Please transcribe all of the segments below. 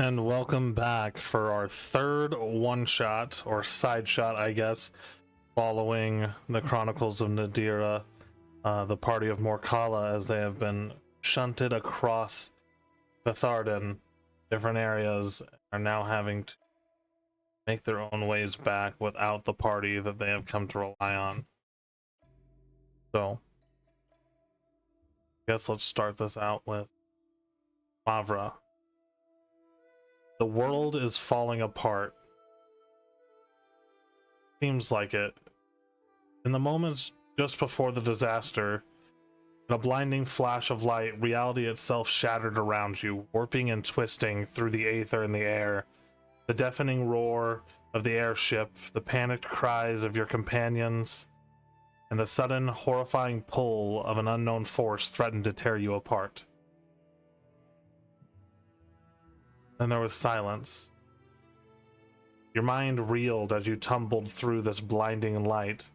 And welcome back for our third one-shot, or side shot, I guess, following the Chronicles of Nadira, the party of Morkala, as they have been shunted across Veth'Arden, different areas, are now having to make their own ways back without the party that they have come to rely on. So, I guess let's start this out with Mavra. The world is falling apart. Seems like it. In the moments just before the disaster, in a blinding flash of light, reality itself shattered around you, warping and twisting through the aether and the air. The deafening roar of the airship, the panicked cries of your companions, and the sudden, horrifying pull of an unknown force threatened to tear you apart. Then there was silence. Your mind reeled as you tumbled through this blinding light,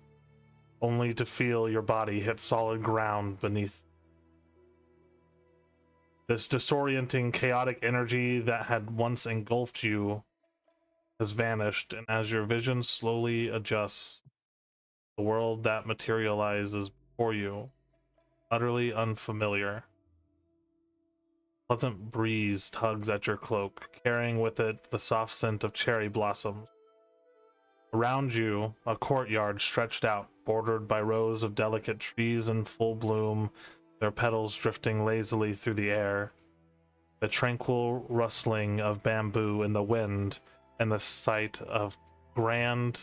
only to feel your body hit solid ground beneath. This disorienting, chaotic energy that had once engulfed you has vanished, and as your vision slowly adjusts, the world that materializes before you, utterly unfamiliar. A pleasant breeze tugs at your cloak, carrying with it the soft scent of cherry blossoms. Around you, a courtyard stretched out, bordered by rows of delicate trees in full bloom, their petals drifting lazily through the air. The tranquil rustling of bamboo in the wind, and the sight of grand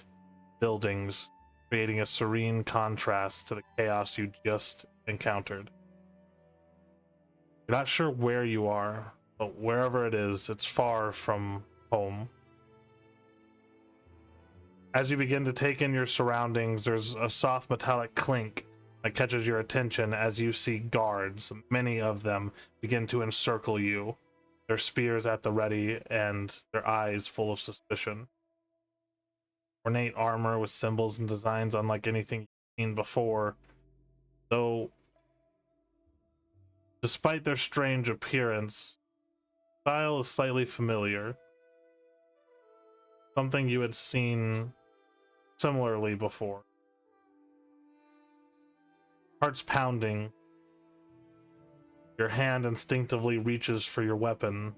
buildings, creating a serene contrast to the chaos you just encountered. You're not sure where you are, but wherever it is, it's far from home. As you begin to take in your surroundings, there's a soft metallic clink that catches your attention as you see guards, many of them, begin to encircle you, their spears at the ready and their eyes full of suspicion. Ornate armor with symbols and designs unlike anything you've seen before, though despite their strange appearance, style is slightly familiar. Something you had seen similarly before. Heart's pounding. Your hand instinctively reaches for your weapon.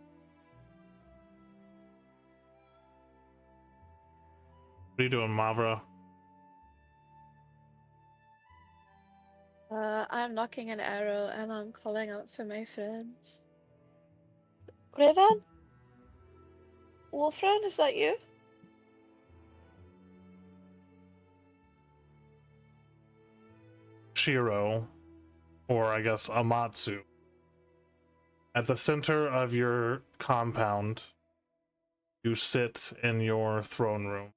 What are you doing, Mavra? I'm knocking an arrow and I'm calling out for my friends. Raven? Wolfren, is that you? Shiro, or I guess Amatsu. At the center of your compound, you sit in your throne room.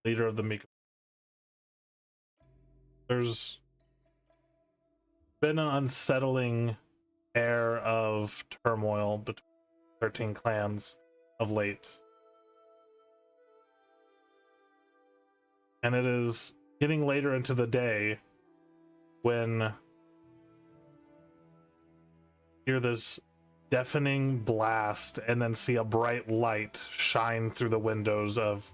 Leader of the Miko. There's been an unsettling air of turmoil between 13 clans of late. And it is getting later into the day when you hear this deafening blast and then see a bright light shine through the windows of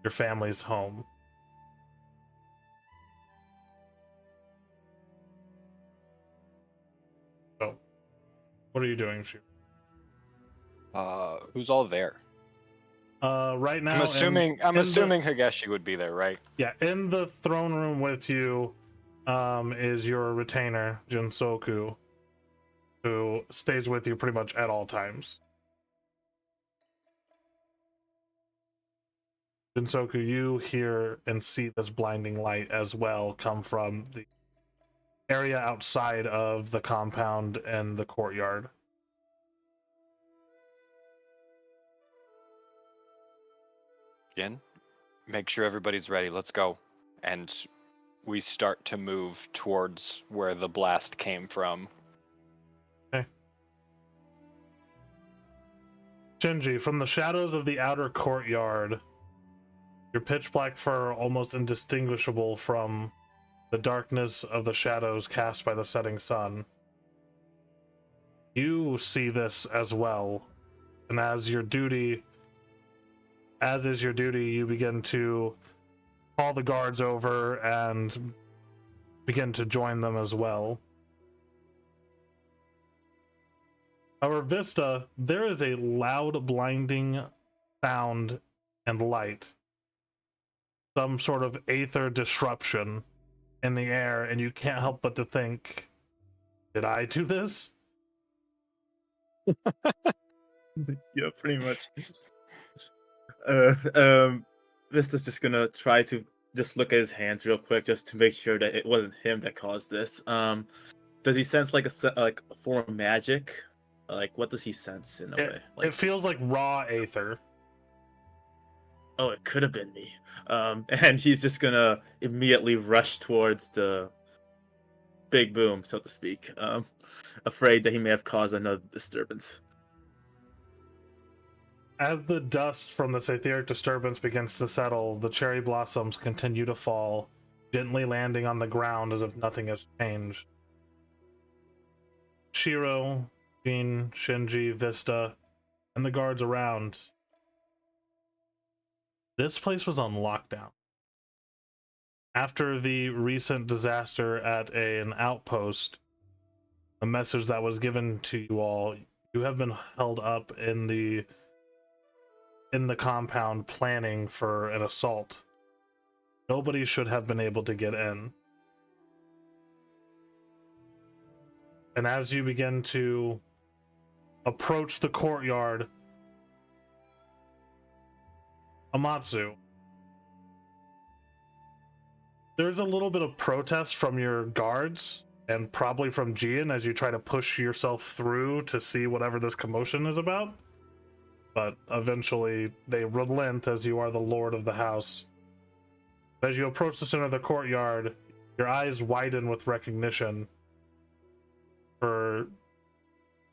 your family's home. So, what are you doing, Shiro? Who's all there? Right now, I'm assuming Higeshi would be there, right? Yeah, in the throne room with you is your retainer, Jinsoku, who stays with you pretty much at all times. Jinsoku, you hear and see this blinding light as well come from the area outside of the compound and the courtyard. Jin, make sure everybody's ready. Let's go. And we start to move towards where the blast came from. Okay. Shinji, from the shadows of the outer courtyard, your pitch black fur almost indistinguishable from the darkness of the shadows cast by the setting sun. You see this as well, And as is your duty, you begin to call the guards over and begin to join them as well. However, Vista, there is a loud, blinding sound and light. Some sort of aether disruption in the air, and you can't help but to think, did I do this? Yeah, pretty much. Vista's just gonna try to just look at his hands real quick, just to make sure that it wasn't him that caused this. Does he sense like like a form of magic? Like, what does he sense in a way? Like, It feels like raw aether. oh, it could have been me. And he's just gonna immediately rush towards the big boom, so to speak. Afraid that he may have caused another disturbance. As the dust from this etheric disturbance begins to settle, the cherry blossoms continue to fall, gently landing on the ground as if nothing has changed. Shiro, Jin, Shinji, Vista, and the guards around. This place was on lockdown. After the recent disaster at an outpost, the message that was given to you all, you have been held up in the compound planning for an assault. Nobody should have been able to get in. And as you begin to approach the courtyard, Amatsu, there's a little bit of protest from your guards and probably from Gian as you try to push yourself through to see whatever this commotion is about. But eventually they relent as you are the lord of the house. As you approach the center of the courtyard, your eyes widen with recognition. For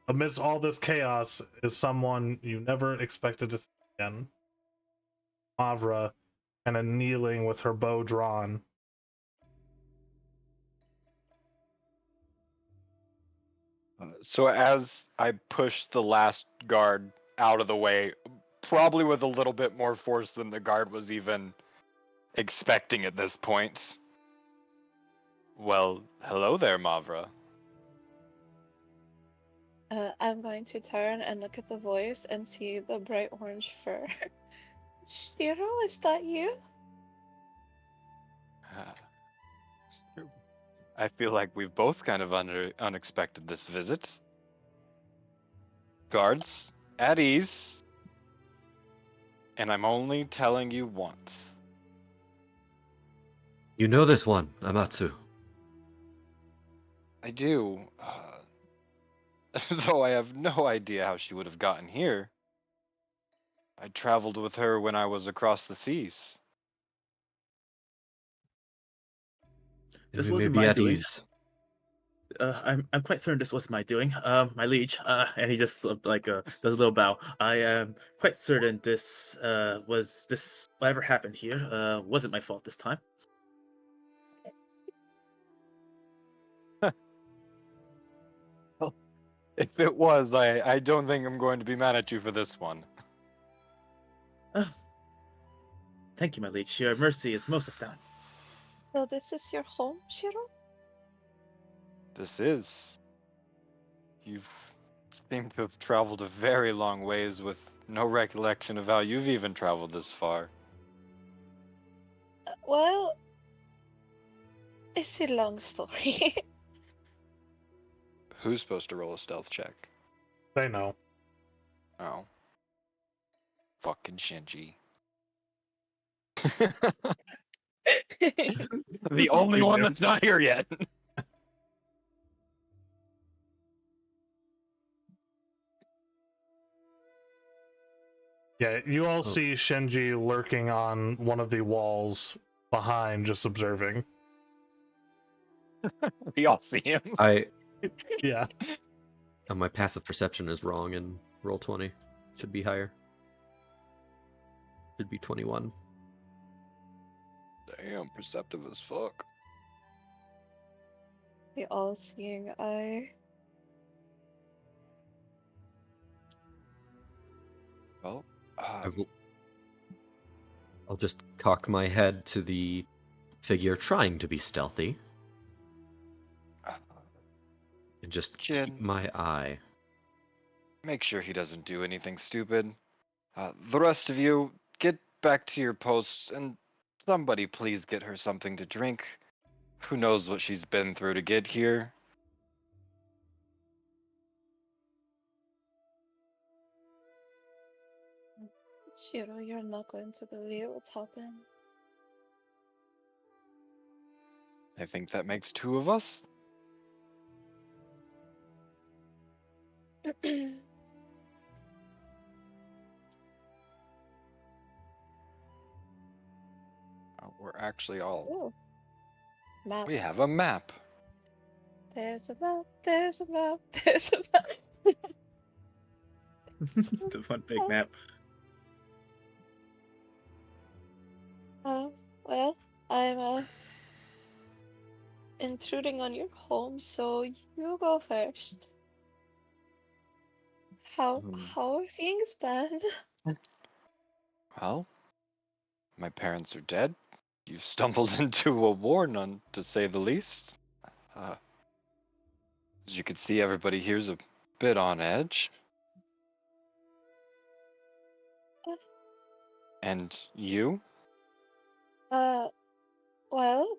amidst all this chaos is someone you never expected to see again. Mavra, kind of kneeling with her bow drawn. So as I push the last guard out of the way, probably with a little bit more force than the guard was even expecting at this point. Well, hello there, Mavra. I'm going to turn and look at the voice and see the bright orange fur. Shiro, is that you? I feel like we've both kind of unexpected this visit. Guards, at ease. And I'm only telling you once. You know this one, Amatsu. I do. Though I have no idea how she would have gotten here. I traveled with her when I was across the seas. This We may wasn't be my at doing. ease. I'm quite certain this was my doing. My liege. And he just does a little bow. I am quite certain this whatever happened here wasn't my fault this time. If it was, I don't think I'm going to be mad at you for this one. Thank you, my liege. Your mercy is most astounding. So this is your home, Shiro? This is. You seem to have traveled a very long ways with no recollection of how you've even traveled this far. Well, it's a long story. Who's supposed to roll a stealth check? They know. Oh. Fucking Shinji. The only one that's not here yet. Yeah, you all see Shinji lurking on one of the walls behind, just observing. We all see him. Yeah. My passive perception is wrong in roll 20. Should be higher. Should be 21. Damn, perceptive as fuck. The all-seeing eye. I'll just cock my head to the figure trying to be stealthy and just keep Jin, my eye. make sure he doesn't do anything stupid. The rest of you, get back to your posts and somebody please get her something to drink. Who knows what she's been through to get here? Shiro, you're not going to believe what's happened. I think that makes two of us. We're actually all. Ooh, map. We have a map. There's a map, there's a map, there's a map. The one big map. Well, I'm intruding on your home, so you go first. How Hmm. how are things, Ben? Well, my parents are dead. You've stumbled into a war, none to say the least. As you can see, everybody here's a bit on edge. And you? Uh, well,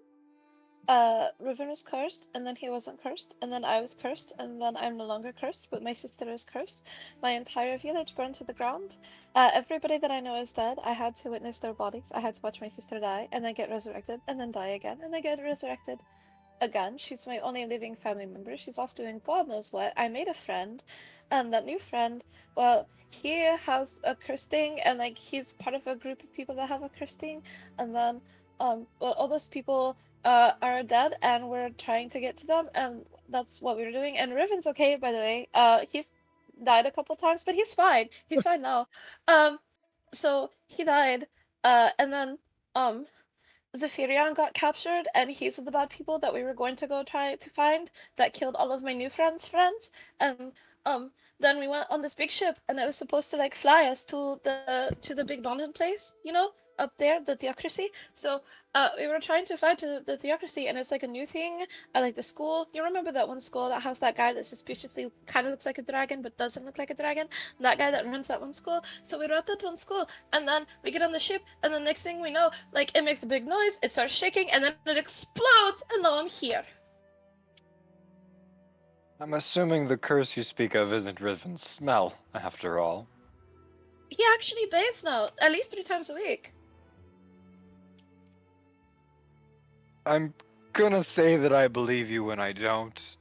Riven was cursed, and then he wasn't cursed, and then I was cursed, and then I'm no longer cursed, but my sister is cursed. My entire village burned to the ground. Everybody that I know is dead. I had to witness their bodies. I had to watch my sister die, and then get resurrected, and then die again, and then get resurrected again. She's my only living family member. She's off doing God knows what. I made a friend, and that new friend, well, he has a cursed thing, and like he's part of a group of people that have a cursed thing, and then well, all those people are dead, and we're trying to get to them, and that's what we're doing. And Riven's okay, by the way. He's died a couple times, but he's fine. He's fine now. Um, so he died, and then Zephyrion got captured, and he's with the bad people that we were going to go try to find that killed all of my new friends. And um, then we went on this big ship, and it was supposed to like fly us to the big Donan place, you know, up there, the theocracy. So we were trying to fly to the theocracy, and it's like a new thing. I like the school. You remember that one school that has that guy that suspiciously kind of looks like a dragon but doesn't look like a dragon? That guy that runs that one school. So we were at that one school, and then we get on the ship, and the next thing we know, like it makes a big noise, it starts shaking, and then it explodes, and now I'm here. I'm assuming the curse you speak of isn't Riven's smell, after all. He actually bathes now, at least 3 times a week. I'm gonna say that I believe you when I don't.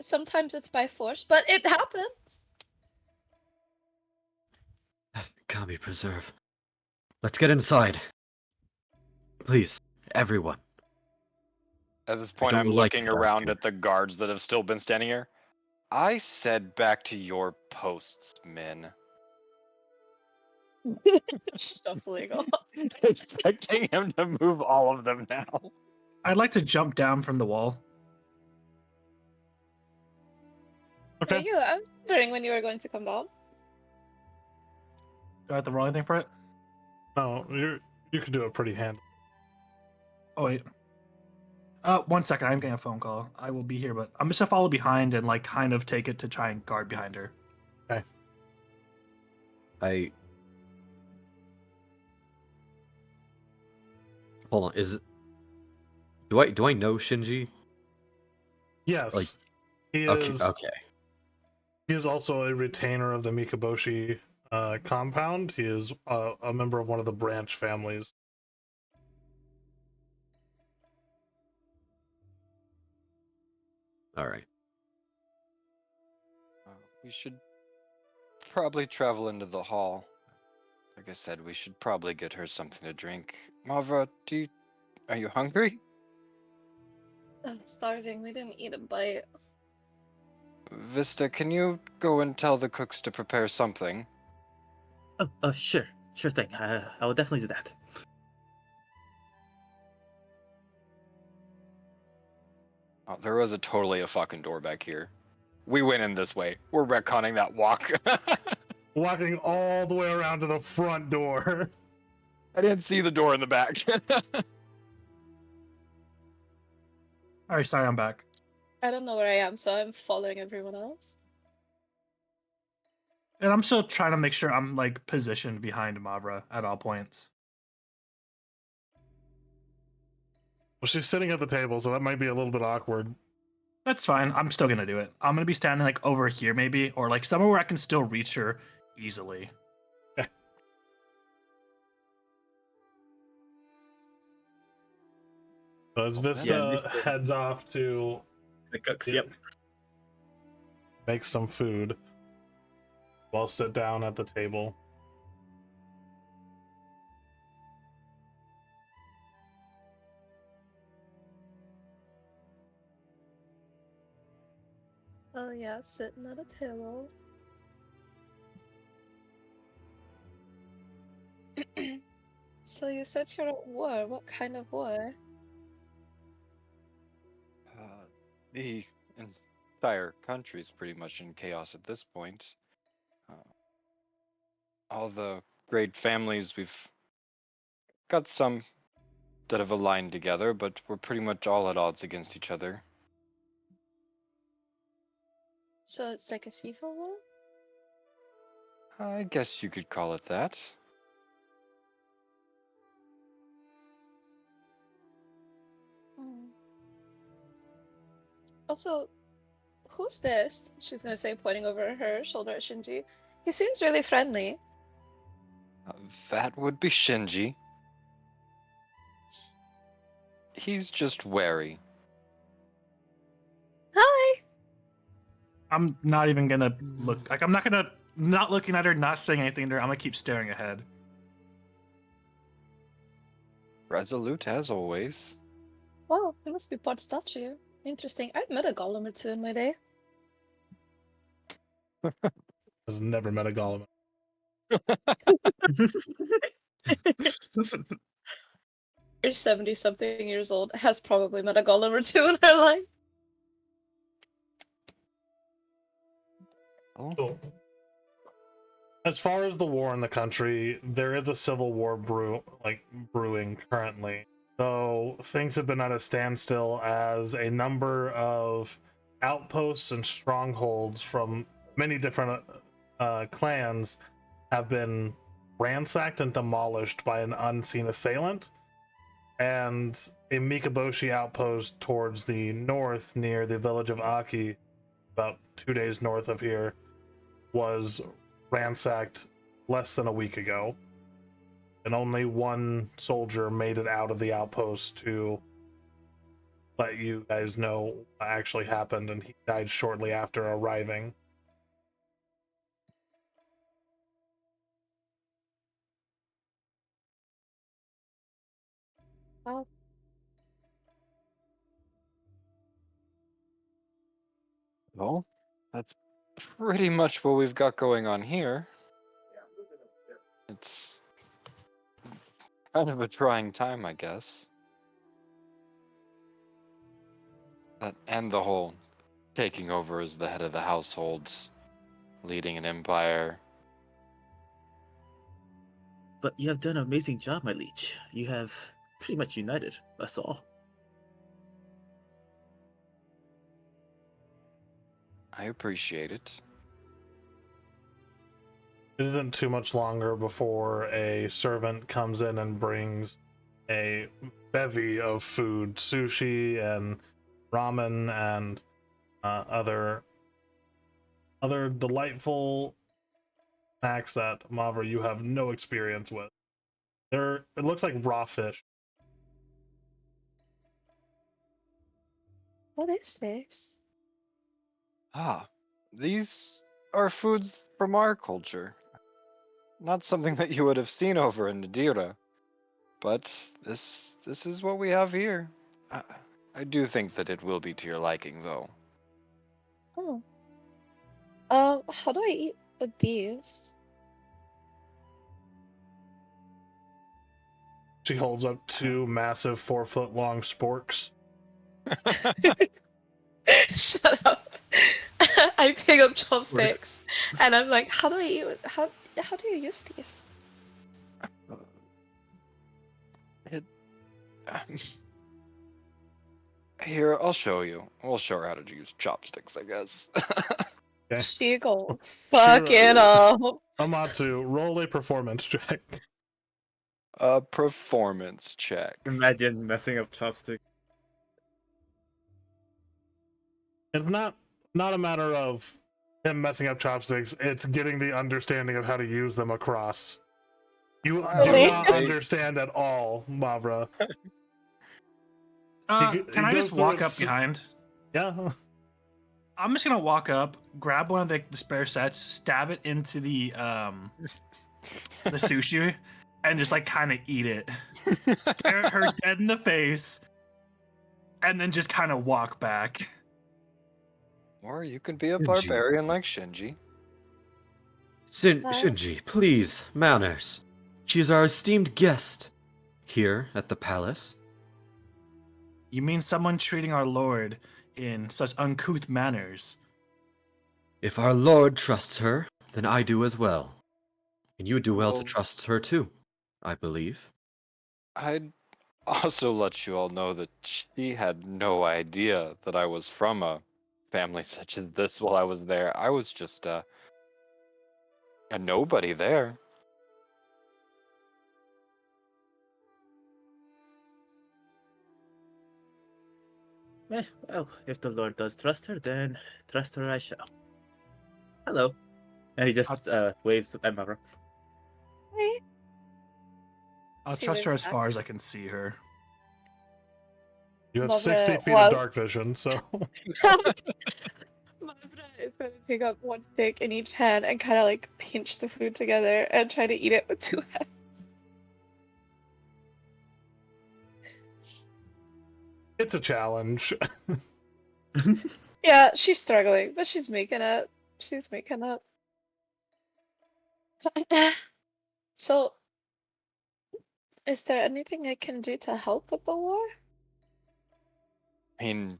Sometimes it's by force, but it happens. Kami preserve. Let's get inside. Please, everyone. At this I point, don't I'm like looking it out around here. at the guards that have still been standing here. I said back to your posts, men. Shuffling off. Expecting him to move all of them now. I'd like to jump down from the wall. Okay. Yeah, I was wondering when you were going to come down. Do I have to roll anything for it? No, you can do it pretty handy. Oh wait. 1 second. I'm getting a phone call. I will be here, but I'm just gonna follow behind and like kind of take it to try and guard behind her. I hold on. Do I know Shinji? Yes. Like, he Okay. is Okay. he is also a retainer of the Mikaboshi compound. He is a member of one of the branch families. All right. We should probably travel into the hall. Like I said, we should probably get her something to drink. Mavra, are you hungry? I'm starving. We didn't eat a bite. Vista, can you go and tell the cooks to prepare something? Oh, sure thing. I will definitely do that. Oh, there was totally a fucking door back here. We went in this way. We're retconning that walk. Walking all the way around to the front door. I didn't see the door in the back. All right, sorry, I'm back. I don't know where I am, so I'm following everyone else. And I'm still trying to make sure I'm like positioned behind Mavra at all points. Well, she's sitting at the table, so that might be a little bit awkward. That's fine. I'm still gonna do it. I'm gonna be standing like over here maybe, or like somewhere where I can still reach her easily. So as Vista heads off to The cooks, yep. make some food, we'll sit down at the table. Oh yeah, sitting at a table. So you said you're at war. What kind of war? The entire country's pretty much in chaos at this point. All the great families, we've got some that have aligned together, but we're pretty much all at odds against each other. So it's like a civil war? I guess you could call it that. Hmm. Also, who's this? She's gonna say, pointing over her shoulder at Shinji. He seems really friendly. That would be Shinji. He's just wary. Hi! I'm not even gonna look. Like I'm not looking at her, not saying anything to her. I'm gonna keep staring ahead. Resolute as always. Wow, he must be part statue. Interesting. I've met a golem or two in my day. Has never met a golem. You're 70-something years old, has probably met a golem or two in her life. Oh, So, as far as the war in the country, there is a civil war brewing currently. Though things have been at a standstill as a number of outposts and strongholds from many different clans have been ransacked and demolished by an unseen assailant. And a Mikaboshi outpost towards the north near the village of Aki, about 2 days north of here, was ransacked less than a week ago. And only one soldier made it out of the outpost to let you guys know what actually happened, and he died shortly after arriving. Wow. well, that's pretty much what we've got going on here. It's kind of a trying time, I guess. And the whole taking over as the head of the households, leading an empire. But you have done an amazing job, my liege. You have pretty much united us all. I appreciate it. It isn't too much longer before a servant comes in and brings a bevy of food, sushi and ramen and other delightful snacks that Mavra you have no experience with. It looks like raw fish. What is this? These are foods from our culture. Not something that you would have seen over in Nadira. But this is what we have here. I do think that it will be to your liking, though. Oh. How do I eat with these? She holds up two massive 4-foot long sporks. Shut up. I pick up course. chopsticks, and I'm like, how do I eat? How do you use these? It, here, I'll show you. We'll show her how to use chopsticks, I guess. Okay. She go fuck Shira- it up. Amatsu, roll a performance check. A performance check. Imagine messing up chopstick. It's not a matter of him messing up chopsticks, it's getting the understanding of how to use them across. You do Really? not understand at all, Mavra. He Can I goes just through walk it up behind? Yeah. I'm just gonna walk up, grab one of the spare sets, stab it into the sushi, and just like kind of eat it. Stare at her dead in the face, and then just kind of walk back. Or you could be a Shinji. barbarian like Shinji. Shinji, please, manners. She is our esteemed guest here at the palace. You mean someone treating our lord in such uncouth manners? If our lord trusts her, then I do as well. And you would do well to Well- trust her too, I believe. I'd also let you all know that she had no idea that I was from a family such as this while I was there. I was just a nobody there. Well, if the Lord does trust her, then trust her I shall. Hello. And he just waves at Mavra. Hey. I'll She trust her waves as back. far as I can see her. You have Mavra, 60 feet well- of dark vision, so Mavra is gonna pick up one stick in each hand and kind of like pinch the food together and try to eat it with two hands. it's a challenge. Yeah, she's struggling, but she's making it. She's making it. So, is there anything I can do to help with the war? I mean,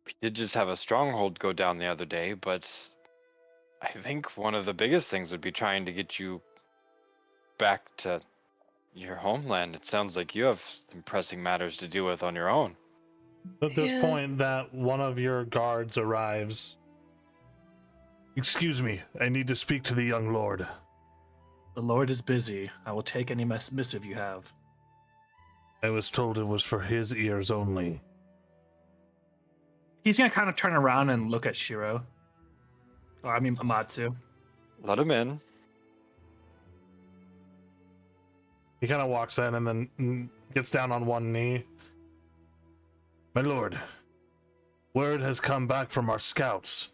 we did just have a stronghold go down the other day, but I think one of the biggest things would be trying to get you back to your homeland. It sounds like you have some pressing matters to deal with on your own. At this Yeah. point, that one of your guards arrives. Excuse me, I need to speak to the young lord. The lord is busy. I will take any missive you have. I was told it was for his ears only. He's gonna kind of turn around and look at Shiro. Or I mean Amatsu. Let him in. He kind of walks in and then gets down on one knee. My lord, word has come back from our scouts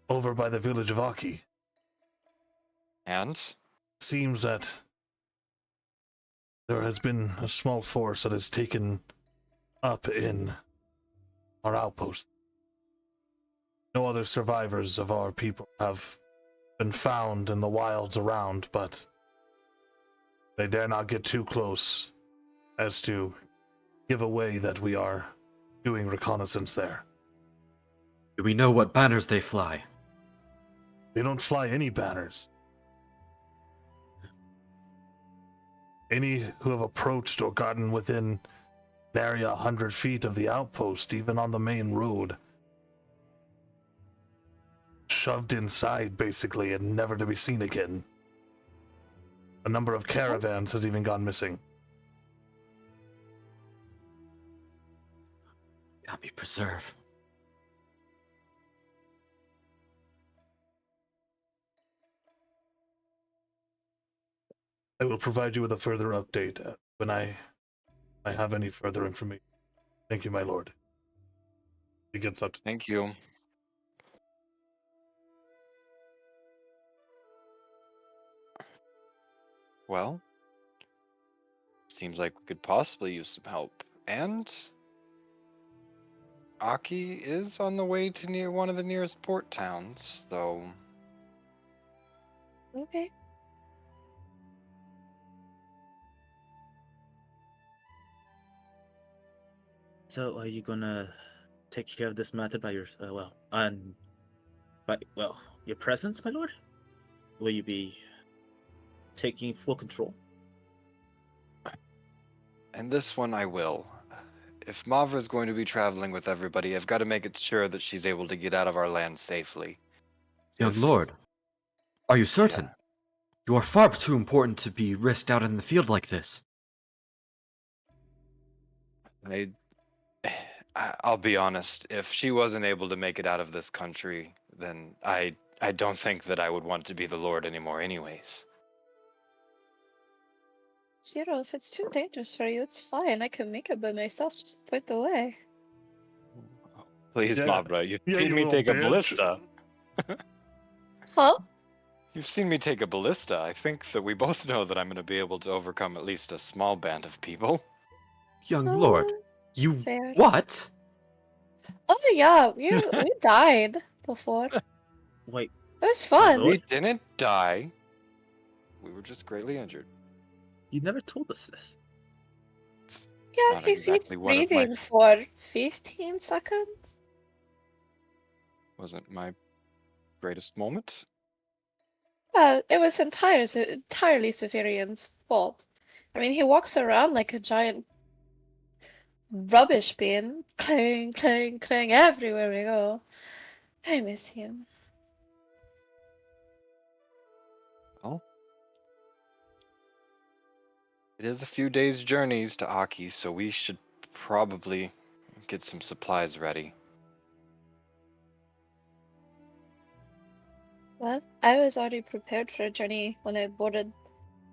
over by the village of Aki. And Seems that there has been a small force that has taken up in our outpost. No other survivors of our people have been found in the wilds around, but they dare not get too close as to give away that we are doing reconnaissance there. Do we know what banners they fly? They don't fly any banners. Any who have approached or gotten within an area 100 feet of the outpost, even on the main road, shoved inside basically and never to be seen again. A number of caravans has even gone missing. God be preserve. I will provide you with a further update when I have any further information. Thank you, my lord. He gets up. thank you. Well, seems like we could possibly use some help. And Aki is on the way to near one of the nearest port towns, so Okay. So are you gonna take care of this matter by your your presence, my lord? Will you be taking full control? And this one I will. If Mavra is going to be traveling with everybody, I've got to make it sure that she's able to get out of our land safely. Young If- lord, are you certain? You are far too important to be risked out in the field like this. I'll be honest. If she wasn't able to make it out of this country, then I don't think that I would want to be the Lord anymore, anyways. Zero, if it's too dangerous for you, it's fine. I can make it by myself. Just point the way. Please, Yeah. Mavra, you've Yeah, seen you me little take a bitch. ballista. Huh? You've seen me take a ballista. I think that we both know that I'm going to be able to overcome at least a small band of people. Young lord, Uh, you fair. what? Oh yeah, we died before. It Wait, was my fun. lord? We didn't die. We were just greatly injured. You never told us this. Yeah, Not he's exactly one of my breathing for 15 seconds. wasn't my greatest moment. Well, it was entirely Severian's fault. I mean, he walks around like a giant rubbish bin, clang, clang, clang everywhere we go. I miss him. Well, it is a few days' journeys to Aki, so we should probably get some supplies ready. Well, I was already prepared for a journey when I boarded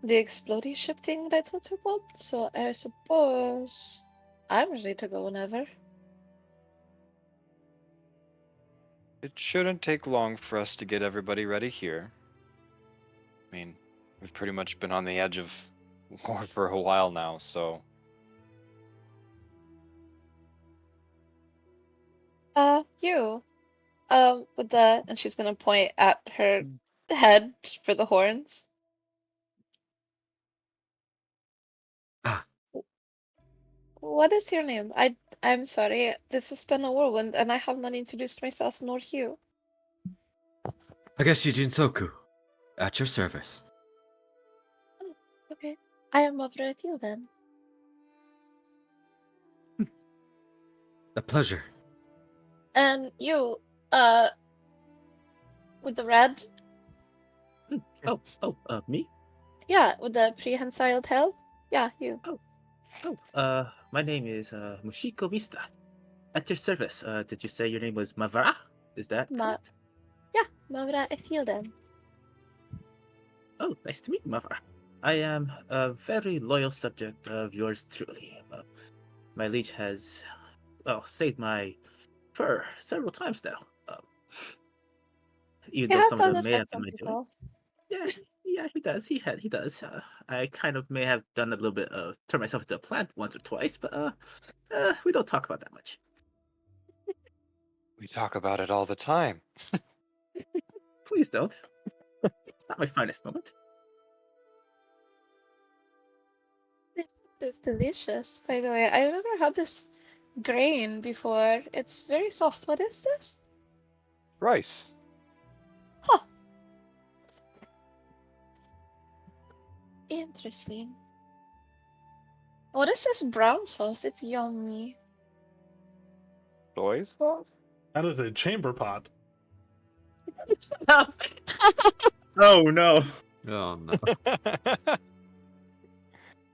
the exploding ship thing that I told you about, so I suppose I'm ready to go whenever. It shouldn't take long for us to get everybody ready here. I mean, we've pretty much been on the edge of war for a while now, so You, with the, and she's gonna point at her head for the horns. Ah, What is your name? I'm sorry, this has been a whirlwind, and I have not introduced myself nor you. Takeshi Jinsoku, at your service. Oh, okay. I am over at you then. A pleasure. And you, uh, with the red, Me? yeah, with the prehensile tail, yeah, you. My name is Mushiko Vista. At your service. Did you say your name was Mavara? Is that Ma- correct? Yeah, Mavra Ethilden. Oh, nice to meet you, Mavara. I am a very loyal subject of yours truly. My liege has, saved my fur several times now. Even You though have some of done them it may for have been some my doing. people. Yeah, he does. He does. I kind of may have done a little bit of turn myself into a plant once or twice, but we don't talk about that much. we talk about it all the time. Please don't. Not my finest moment. It's delicious, by the way. I've never had this grain before. It's very soft. What is this? Rice. Huh. Interesting. What is this brown sauce? It's yummy. Soy sauce? That is a chamber pot. Oh no. Oh no.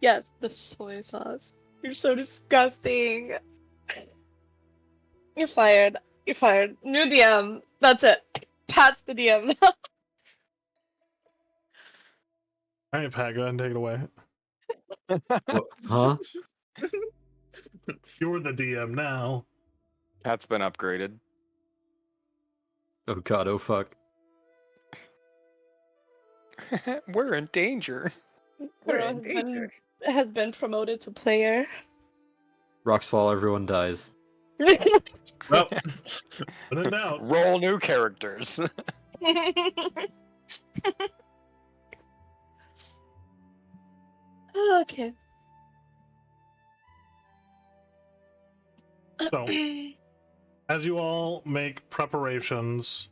Yes, the soy sauce. You're so disgusting. You're fired. You're fired. New DM. That's it. Pat's the DM now. All right, Pat, go ahead and take it away. What? Huh? You're the DM now. Cat's been upgraded. Oh god, oh fuck. We're in danger. We're Kuro in danger. has been promoted to player. Rocks fall, everyone dies. Well, When in doubt. Roll new characters. Okay. So, As you all make preparations,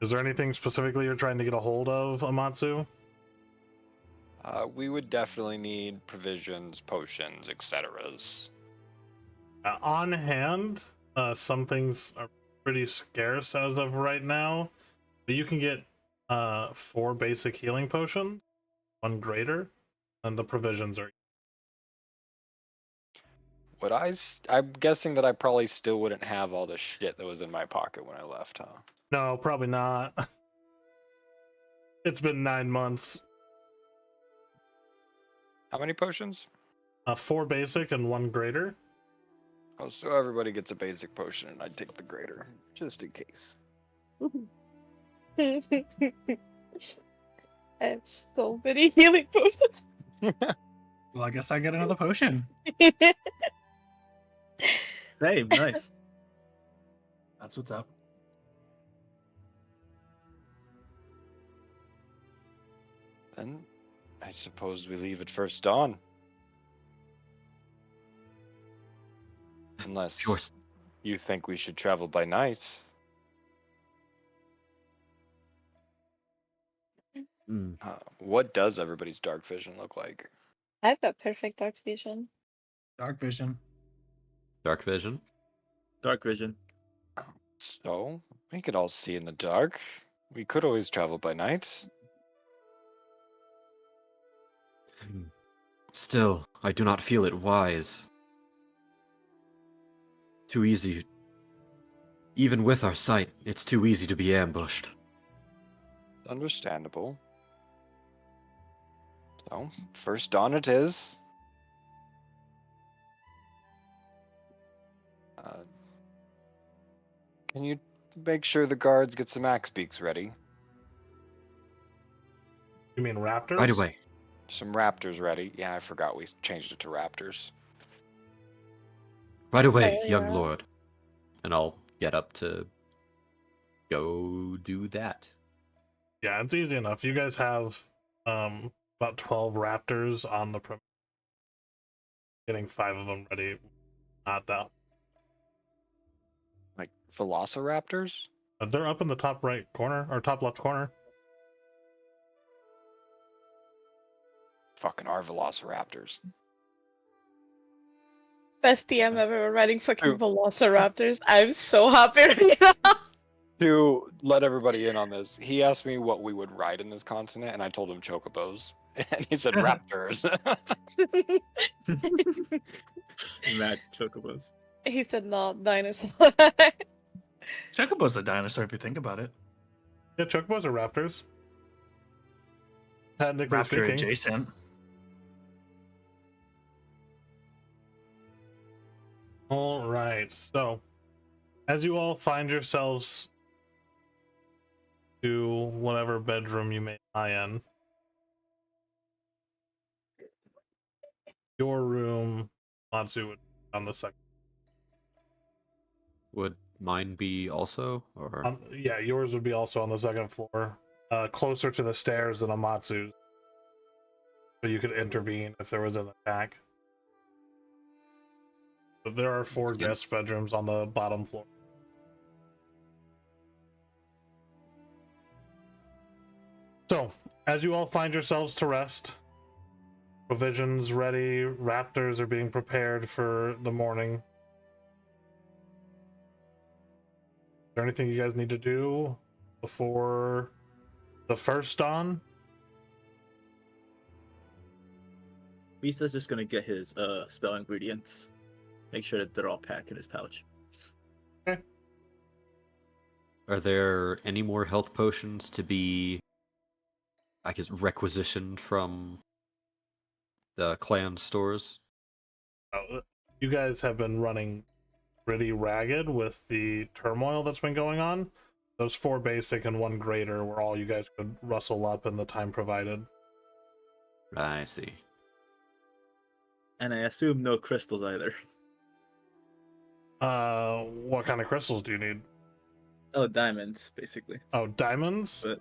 is there anything specifically you're trying to get a hold of, Amatsu? We would definitely need provisions, potions, etc. On hand, some things are pretty scarce as of right now, but you can get 4 basic healing potions, 1 greater, and the provisions are. I'm guessing that I probably still wouldn't have all the shit that was in my pocket when I left, huh? No, probably not. It's been 9 months. How many potions? 4 basic and 1 greater. Oh, so everybody gets a basic potion, and I take the greater, just in case. I have so many healing potions. Well, I guess I get another potion. Same, nice. That's what's up. Then I suppose we leave at first dawn. Unless Sure. you think we should travel by night. Mm, What does everybody's dark vision look like? I've got perfect dark vision. Dark vision. dark vision. Dark vision. So, we could all see in the dark. We could always travel by night. Still, I do not feel it wise. Too easy. Even with our sight, it's too easy to be ambushed. Understandable. So, first dawn it is. Can you make sure the guards get some axe beaks ready? You mean raptors? Right away. Some raptors ready. Yeah, I forgot we changed it to raptors. Right away, Oh, young yeah. lord. And I'll get up to go do that. Yeah, it's easy enough. You guys have about 12 raptors on the getting 5 of them ready. Not that. Like velociraptors? They're up in the top right corner or top left corner. Fucking are velociraptors. Best DM ever. We're riding fucking True. Velociraptors. I'm so happy right now. To let everybody in on this, he asked me what we would ride in this continent, and I told him chocobos. And he said raptors. Mad chocobos. He said not dinosaur. Chocobo's a dinosaur if you think about it. Yeah, chocobos are raptors. Technically Raptor speaking. adjacent. All right. So, as you all find yourselves to whatever bedroom you may lie in, your room, Matsu would be on the second. Would mine be also? Or Yeah, yours would be also on the second floor, closer to the stairs than Amatsu's, so you could intervene if there was an attack. But there are 4 Makes sense. guest bedrooms on the bottom floor. So, as you all find yourselves to rest, provisions ready, raptors are being prepared for the morning. Is there anything you guys need to do before the first dawn? Risa's just gonna get his spell ingredients. Make sure that they're all packed in his pouch. are there any more health potions to be, I guess, requisitioned from the clan stores? You guys have been running pretty ragged with the turmoil that's been going on. Those 4 basic and 1 greater were all you guys could rustle up in the time provided. I see. And I assume no crystals either. What kind of crystals do you need? Oh, diamonds, basically. Oh, diamonds? But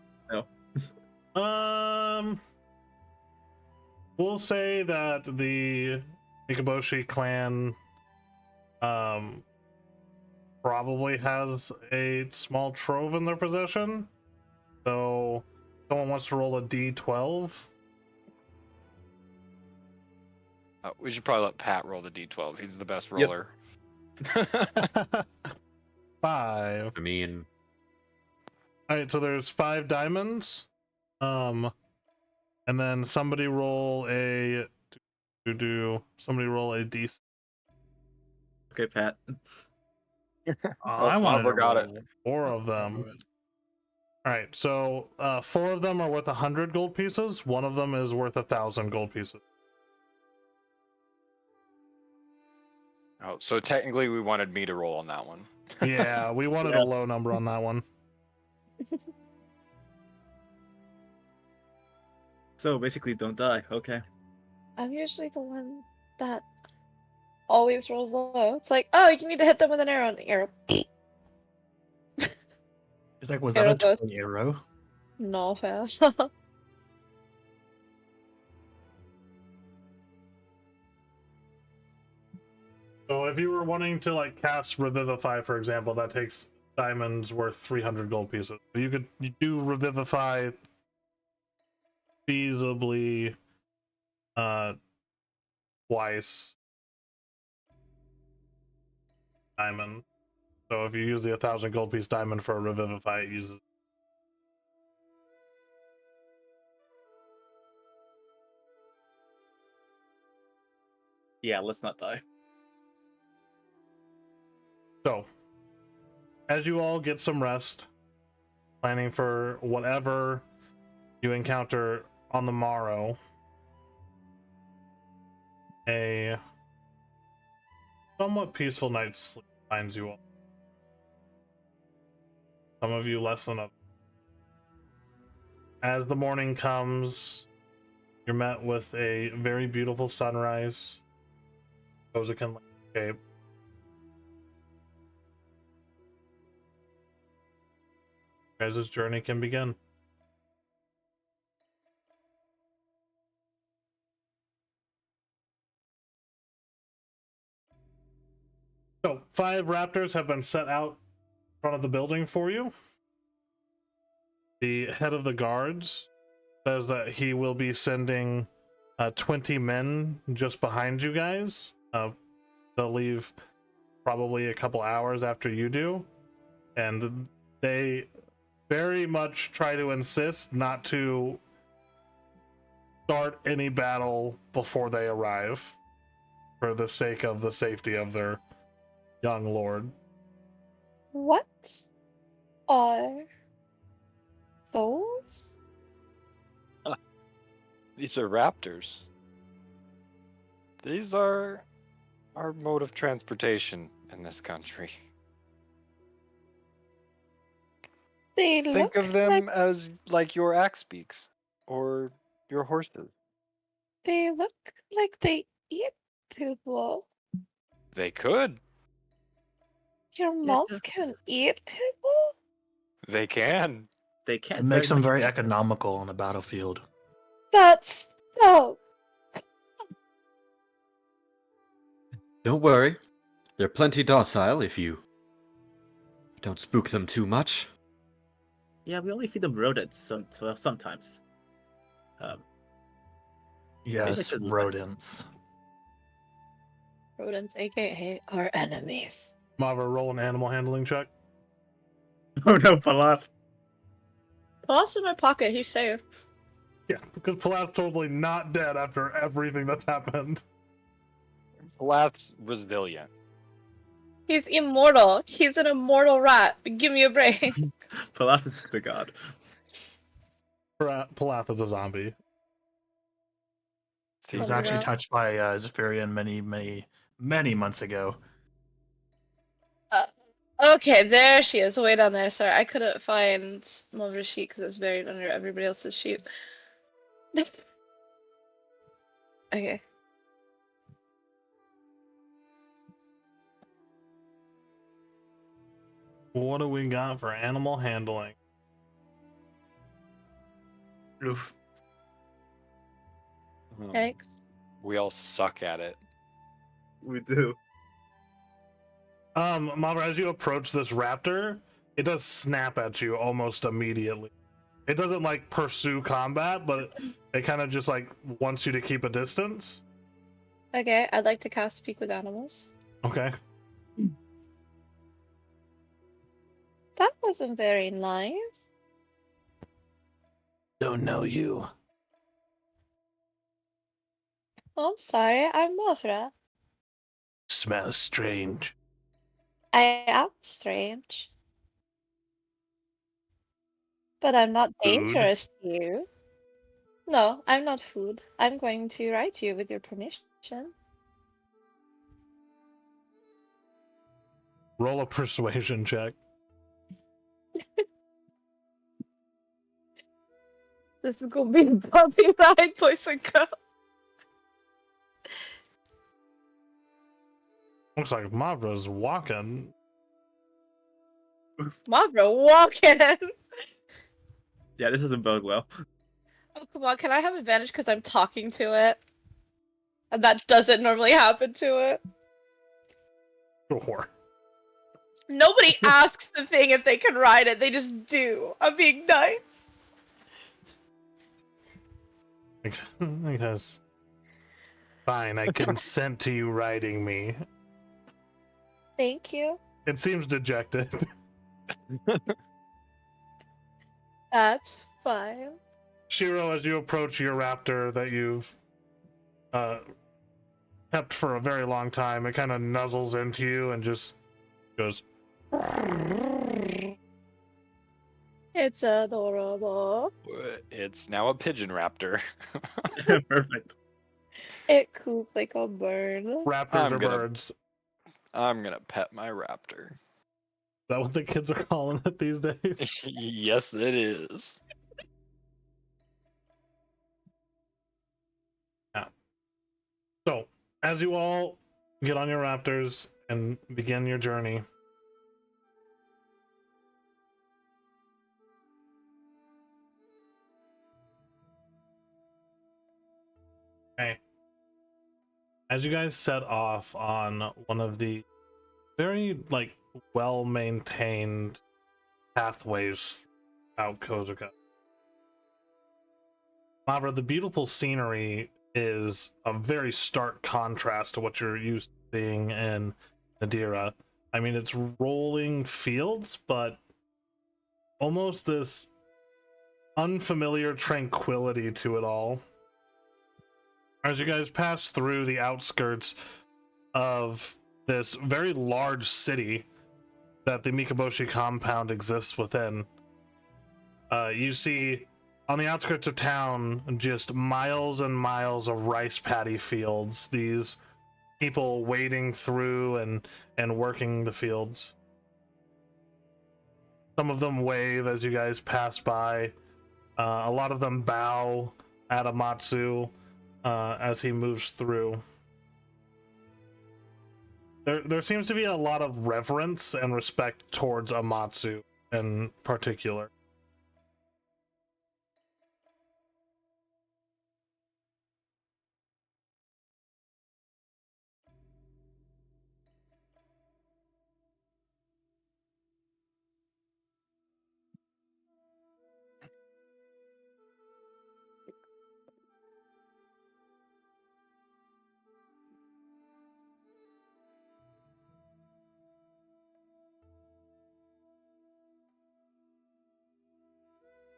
no. We'll say that the Mikaboshi clan probably has a small trove in their possession. So, someone wants to roll a d12. We should probably let Pat roll the d12. He's the best Yep. roller. 5. I mean, All right, so there's 5 diamonds. And then somebody roll a somebody roll a d. Okay, Pat. I wanted to got it. roll 4 of them. All right, so 4 of them are worth 100 gold pieces. 1 of them is worth 1,000 gold pieces. Oh, so technically we wanted me to roll on that one. Yeah, we wanted Yeah. a low number on that one. So basically, don't die. Okay. I'm usually the one that always rolls low. It's like, oh, you need to hit them with an arrow, and the arrow. It's like, was that Arrow a goes. toy arrow? No, fam. So if you were wanting to like cast Revivify, for example, that takes diamonds worth 300 gold pieces. So you do Revivify feasibly twice diamond. So if you use the 1,000 gold piece diamond for a Revivify, it uses. Yeah, let's not die. So, as you all get some rest, planning for whatever you encounter on the morrow, a somewhat peaceful night's sleep finds you all. Some of you less than others. As the morning comes, you're met with a very beautiful sunrise. Kozakin landscape. Guys' journey can begin. So, 5 raptors have been set out in front of the building for you. The head of the guards says that he will be sending 20 men just behind you guys. They'll leave probably a couple hours after you do. And they very much try to insist not to start any battle before they arrive, for the sake of the safety of their young lord. What are those? These are raptors. These are our mode of transportation in this country. They Think look of them like as like your axe beaks or your horses. they look like they eat people. They could. Your Yeah, moms can eat people? They can. they can. It makes them much very can. economical on the battlefield. That's so. don't worry. They're plenty docile if you don't spook them too much. Yeah, we only feed them rodents sometimes. Yes, should be less. rodents. Rodents, aka our enemies. Mava, roll an animal handling check. Oh no, Palaf. Paul's in my pocket. He's safe. Yeah, because Palat's totally not dead after everything that's happened. Palat's resilient. He's immortal. He's an immortal rat. Give me a break. Palaf is the god. Palath is a zombie. He was Oh my actually God. touched by Zephyrian many months ago. Okay, there she is. Way down there. Sorry, I couldn't find Mover's sheet because it was buried under everybody else's sheet. Okay. What do we got for animal handling? Oof. Thanks. We all suck at it. We do. Mavra, as you approach this raptor, it does snap at you almost immediately. It doesn't like pursue combat, but it kind of just like wants you to keep a distance. Okay, I'd like to cast Speak with Animals. Okay. That wasn't very nice. Don't know you. Oh, I'm sorry, I'm Mothra. Smells strange. I am strange. But I'm not Food. dangerous to you. No, I'm not food. I'm going to write you with your permission. Roll a persuasion check. This is gonna be a bumpy ride, boys and girls. Looks like Mavra's walking. Mavra walking! Yeah, this doesn't bode well. Oh, come on, can I have advantage because I'm talking to it? And that doesn't normally happen to it. Sure. Nobody asks the thing if they can ride it, they just do. I'm being nice. Because fine, I consent to you riding me. Thank you. It seems dejected. That's fine. Shiro, as you approach your raptor that you've kept for a very long time, it kind of nuzzles into you and just goes. It's adorable. It's now a pigeon raptor. Perfect. It coops like a bird. Raptors are birds. I'm gonna pet my raptor. Is that what the kids are calling it these days? Yes, it is. Yeah. So, as you all get on your raptors and begin your journey, okay. As you guys set off on one of the very like well-maintained pathways out Kozuka, Mavra, the beautiful scenery is a very stark contrast to what you're used to seeing in Nadira. I mean, it's rolling fields, but almost this unfamiliar tranquility to it all. As you guys pass through the outskirts of this very large city that the Mikaboshi compound exists within, you see on the outskirts of town just miles and miles of rice paddy fields, these people wading through and working the fields. Some of them wave as you guys pass by. A lot of them bow at Amatsu as he moves through. There seems to be a lot of reverence and respect towards Amatsu in particular.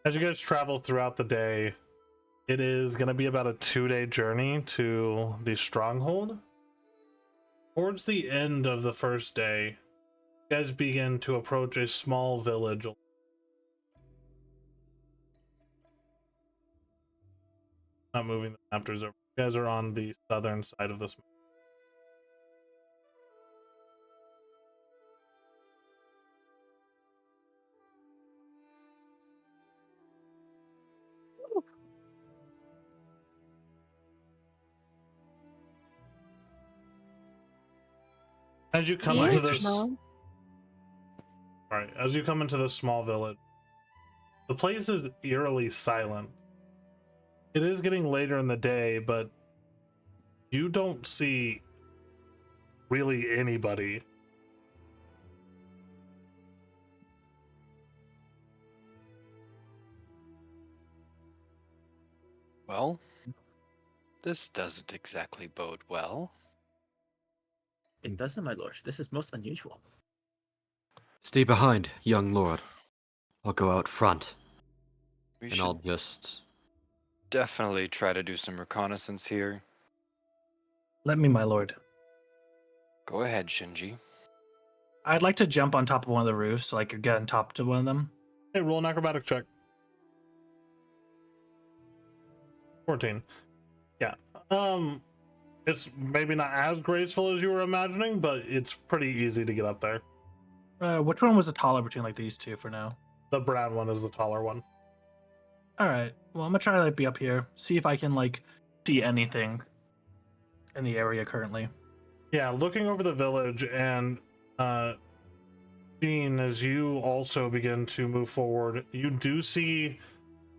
As you guys travel throughout the day, it is going to be about a 2-day journey to the stronghold. Towards the end of the first day, you guys begin to approach a small village. Not moving the raptors over. You guys are on the southern side of this. As you come into this, as you come into this small village, the place is eerily silent. It is getting later in the day, but you don't see really anybody. Well, this doesn't exactly bode well. It doesn't, my lord. This is most unusual. Stay behind, young lord. I'll go out front, We and should I'll just... definitely try to do some reconnaissance here. Let me, my lord. Go ahead, Shinji. I'd like to jump on top of one of the roofs, so like get on top to one of them. Hey, roll an acrobatic check. 14. Yeah. It's maybe not as graceful as you were imagining, but it's pretty easy to get up there. Which one was the taller between like these two for now? The brown one is the taller one. All right. Well, I'm gonna try to like be up here, see if I can like see anything in the area currently. Yeah, looking over the village, and Jean, as you also begin to move forward, you do see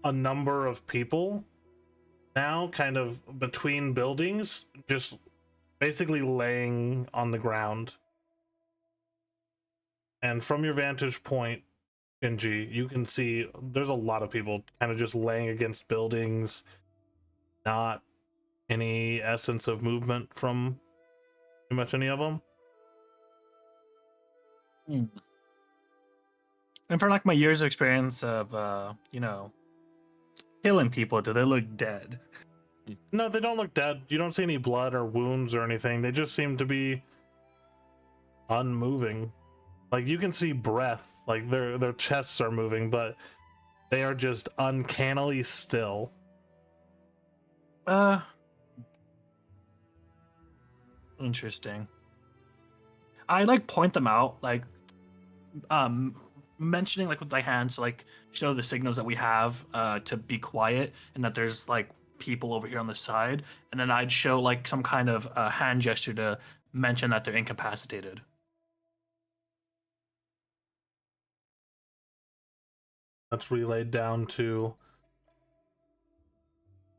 a number of people now kind of between buildings, just basically laying on the ground. And from your vantage point, Shinji, you can see there's a lot of people kind of just laying against buildings, not any essence of movement from pretty much any of them. And for like my years of experience of killing people, do they look dead? No, they don't look dead. You don't see any blood or wounds or anything. They just seem to be unmoving. Like, you can see breath, like their chests are moving, but they are just uncannily still. Interesting. I like point them out, like mentioning like with my hands to like show the signals that we have to be quiet and that there's like people over here on the side, and then I'd show like some kind of hand gesture to mention that they're incapacitated. That's relayed down to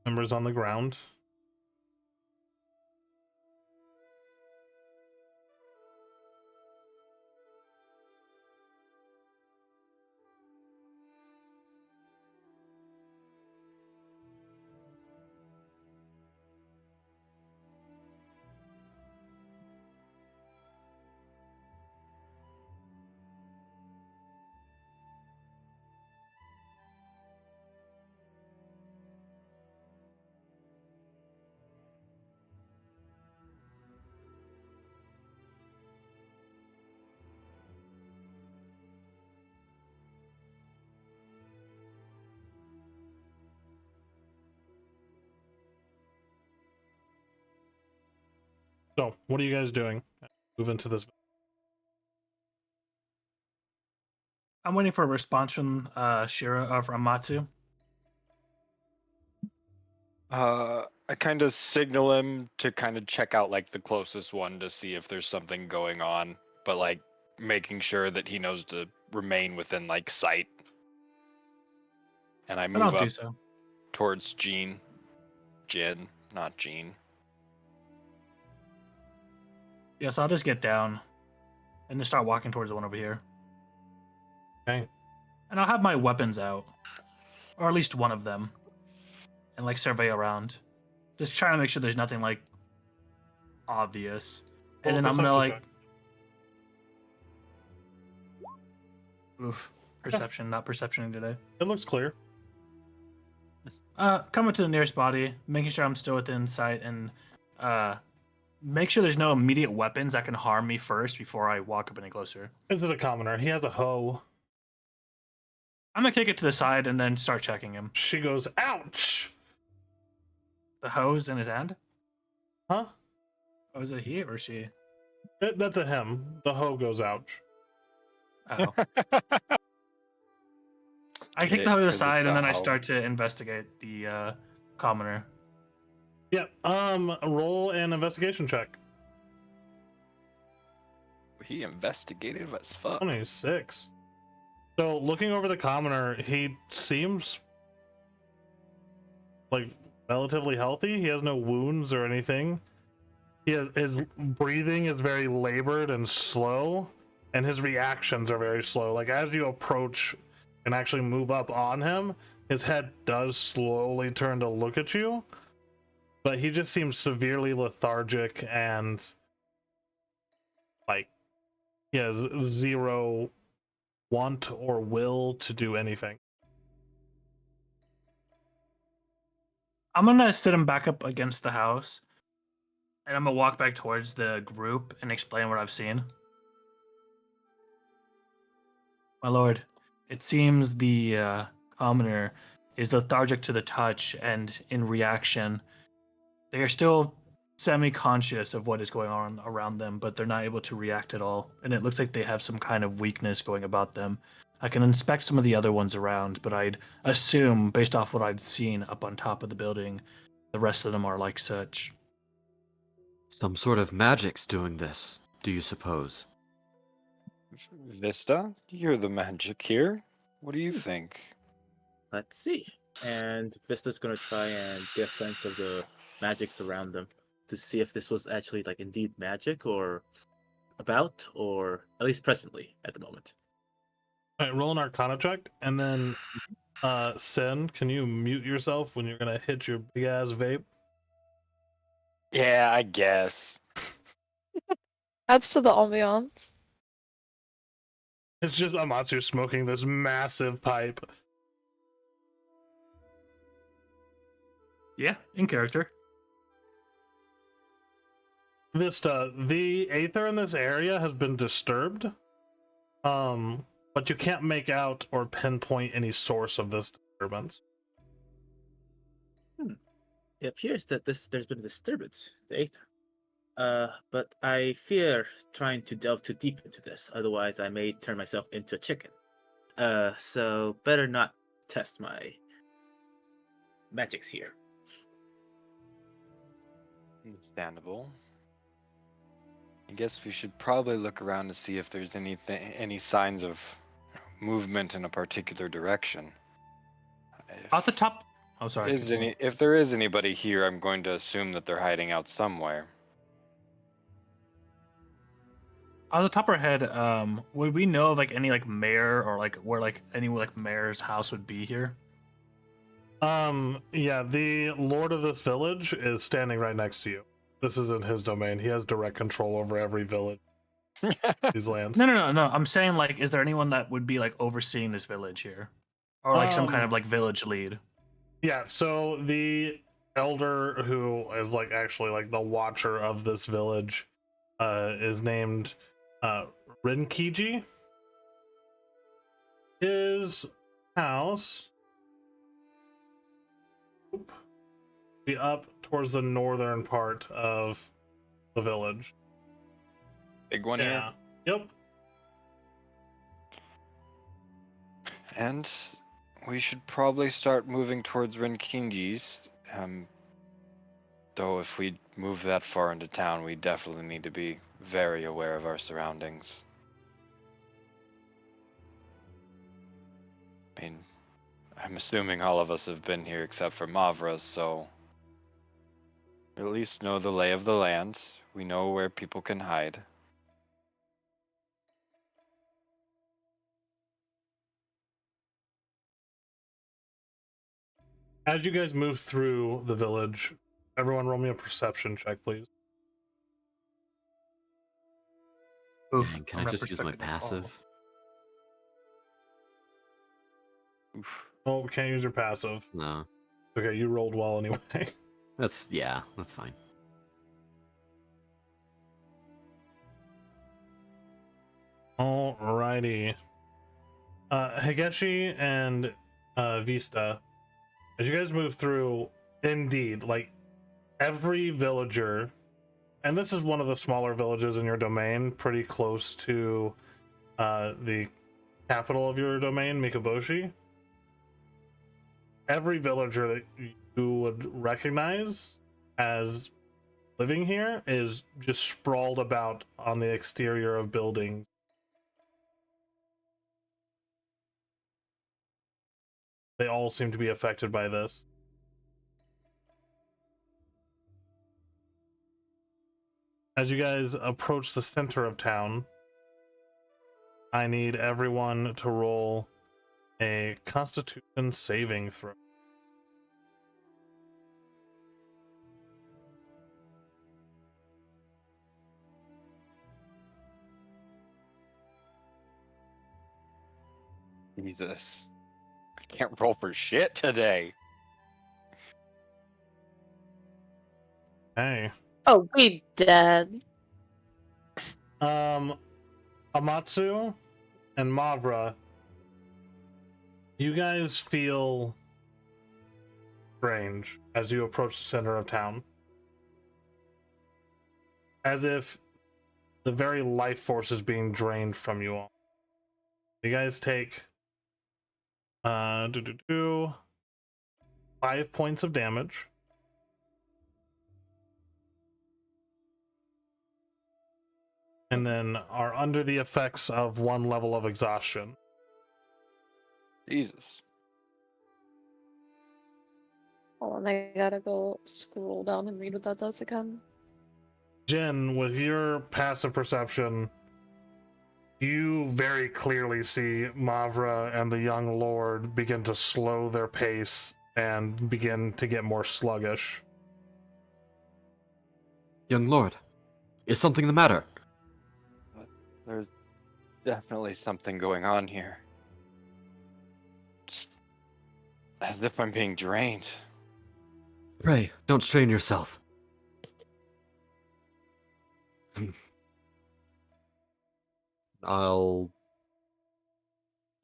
members on the ground. So, what are you guys doing? Move into this. I'm waiting for a response from Shira or from Matsu. I kind of signal him to kind of check out like the closest one to see if there's something going on, but like making sure that he knows to remain within like sight. And I But I'll move do up so. towards Jin, not Jean. Yeah, so I'll just get down and just start walking towards the one over here. Okay. And I'll have my weapons out, or at least one of them, and like survey around, just trying to make sure there's nothing like obvious. And then I'm gonna like, perception, not perception today. It looks clear. Coming to the nearest body, making sure I'm still within sight, and make sure there's no immediate weapons that can harm me first before I walk up any closer. Is it a commoner? He has a hoe. I'm gonna kick it to the side and then start checking him. She goes, ouch! The hose in his hand? Huh? Oh, is it he or she? That's a him. The hoe goes, ouch. Oh. I kick the hoe to the side and then I start to investigate the commoner. Yep. Roll an investigation check. He investigative as fuck. 26. So, looking over the commoner, he seems like relatively healthy. He has no wounds or anything. His breathing is very labored and slow, and his reactions are very slow. Like, as you approach and actually move up on him, his head does slowly turn to look at you, but he just seems severely lethargic and like he has zero want or will to do anything. I'm gonna sit him back up against the house, and I'm gonna walk back towards the group and explain what I've seen. My lord, it seems the commoner is lethargic to the touch, and in reaction, they are still semi-conscious of what is going on around them, but they're not able to react at all. And it looks like they have some kind of weakness going about them. I can inspect some of the other ones around, but I'd assume, based off what I'd seen up on top of the building, the rest of them are like such. Some sort of magic's doing this, do you suppose? Vista, you're the magic here. What do you think? Let's see. And Vista's gonna try and get a sense of the magics around them to see if this was actually like indeed magic or about, or at least presently at the moment. All right, roll an Arcana check, and then Sin, can you mute yourself when you're gonna hit your big ass vape? Yeah, I guess. Adds to the ambiance. It's just Amatsu smoking this massive pipe. Yeah, in character. Vista, the aether in this area has been disturbed, but you can't make out or pinpoint any source of this disturbance. It appears that there's been a disturbance, the Aether. But I fear trying to delve too deep into this, otherwise I may turn myself into a chicken. So better not test my magics here. Understandable. I guess we should probably look around to see if there's any signs of movement in a particular direction. At the top. Oh, sorry. Continue. If there is anybody here, I'm going to assume that they're hiding out somewhere. On the top of our head, would we know of like any like mayor or like where like any like mayor's house would be here? Yeah, the lord of this village is standing right next to you. This isn't his domain. He has direct control over every village. These lands. No. I'm saying like, is there anyone that would be like overseeing this village here, or like some kind of like village lead? Yeah, so the elder who is like actually like the watcher of this village is named Rinkiji. His house be up towards the northern part of the village. Big one here. Yep. And we should probably start moving towards Rinkinji's. Though if we move that far into town, we definitely need to be very aware of our surroundings. I mean, I'm assuming all of us have been here except for Mavra, so we at least know the lay of the land. We know where people can hide. As you guys move through the village, everyone roll me a perception check, please. Oof, Dang, can I'm I not just use my perspective at all. passive? Oof. Oh, we can't use your passive. No. Okay, you rolled well anyway. That's fine. Alrighty. Higeshi and Vista, as you guys move through, indeed, like every villager, and this is one of the smaller villages in your domain, pretty close to the capital of your domain, Mikaboshi. Every villager that you would recognize as living here is just sprawled about on the exterior of buildings. They all seem to be affected by this. As you guys approach the center of town, I need everyone to roll a Constitution saving throw. Jesus. I can't roll for shit today. Hey. Oh, we dead. Amatsu and Mavra, you guys feel strange as you approach the center of town. As if the very life force is being drained from you all. You guys take 5 points of damage. And then are under the effects of 1 level of exhaustion. Jesus. Hold on, I gotta go scroll down and read what that does again. Jin, with your passive perception, you very clearly see Mavra and the young lord begin to slow their pace and begin to get more sluggish. Young lord, is something the matter? There's definitely something going on here. It's as if I'm being drained. Pray, don't strain yourself.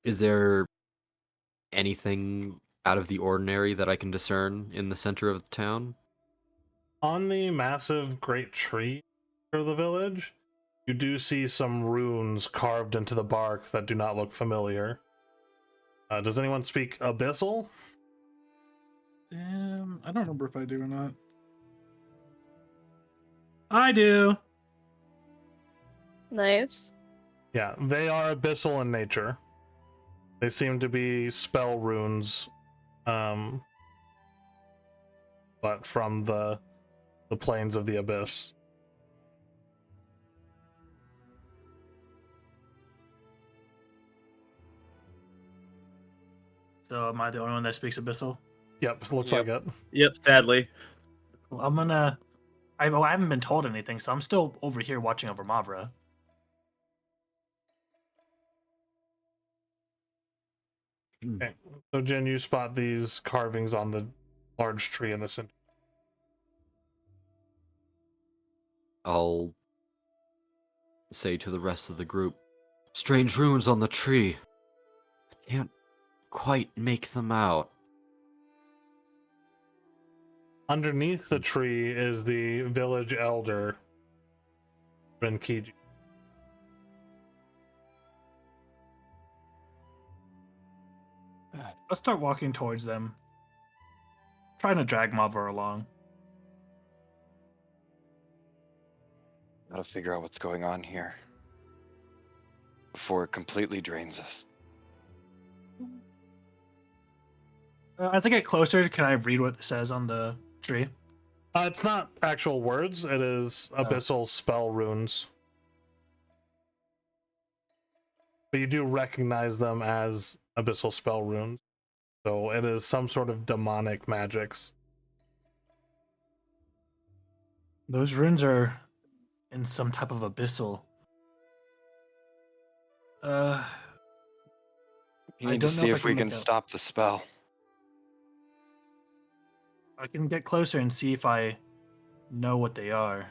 Is there anything out of the ordinary that I can discern in the center of the town? On the massive great tree of the village, you do see some runes carved into the bark that do not look familiar. Does anyone speak Abyssal? I don't remember if I do or not. I do. Nice. Yeah, they are Abyssal in nature. They seem to be spell runes, but from the planes of the abyss. So am I the only one that speaks Abyssal? Yep, looks Yep. like it. Yep, sadly. Well, I'm gonna. I haven't been told anything, so I'm still over here watching over Mavra. Okay. So Jen, you spot these carvings on the large tree in the center. I'll say to the rest of the group, strange runes on the tree. I can't quite make them out. Underneath the tree is the village elder, Renkiji. Let's start walking towards them. Trying to drag Mavra along. Gotta figure out what's going on here before it completely drains us. As I get closer, can I read what it says on the tree? It's not actual words, it is abyssal spell runes. But you do recognize them as abyssal spell runes. So it is some sort of demonic magics. Those runes are in some type of abyssal. You I need to don't know see if I if can we make can out. stop the spell. I can get closer and see if I know what they are.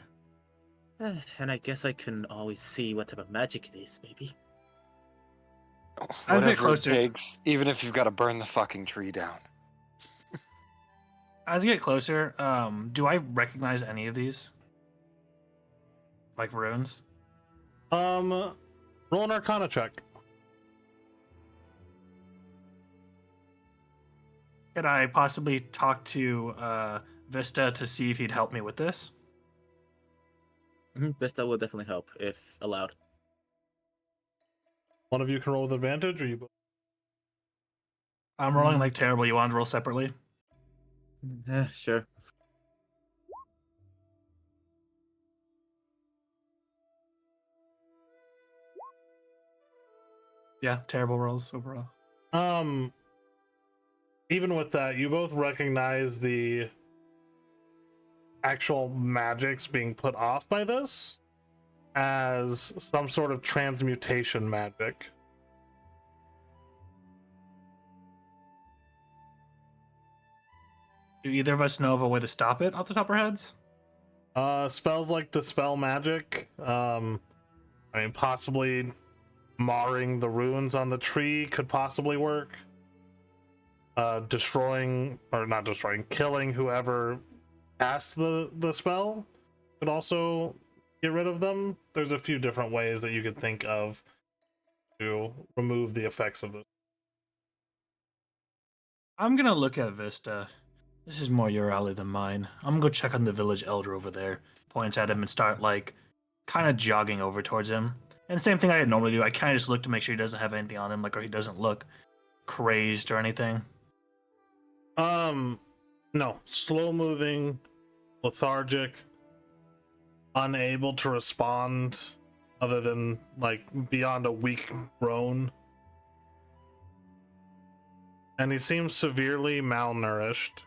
And I guess I can always see what type of magic it is, maybe. As I get Whatever it closer- takes, even if you've got to burn the fucking tree down. As I get closer, do I recognize any of these? Like runes? Roll an Arcana check. Could I possibly talk to Vista to see if he'd help me with this? Vesta will definitely help, if allowed. One of you can roll with advantage, or you both? I'm rolling like terrible. You want to roll separately? Sure. Yeah, terrible rolls overall. Even with that, you both recognize the actual magics being put off by this as some sort of transmutation magic. Do either of us know of a way to stop it off the top of our heads? Spells like Dispel Magic, I mean, possibly marring the runes on the tree could possibly work. Destroying, or not destroying, killing whoever cast the spell could also get rid of them. There's a few different ways that you could think of to remove the effects of this. I'm gonna look at Vista. This is more your alley than mine. I'm gonna go check on the village elder over there. Points at him and start like kind of jogging over towards him. And the same thing I normally do. I kind of just look to make sure he doesn't have anything on him, like, or he doesn't look crazed or anything. No, slow moving, lethargic, unable to respond other than like beyond a weak groan. And he seems severely malnourished.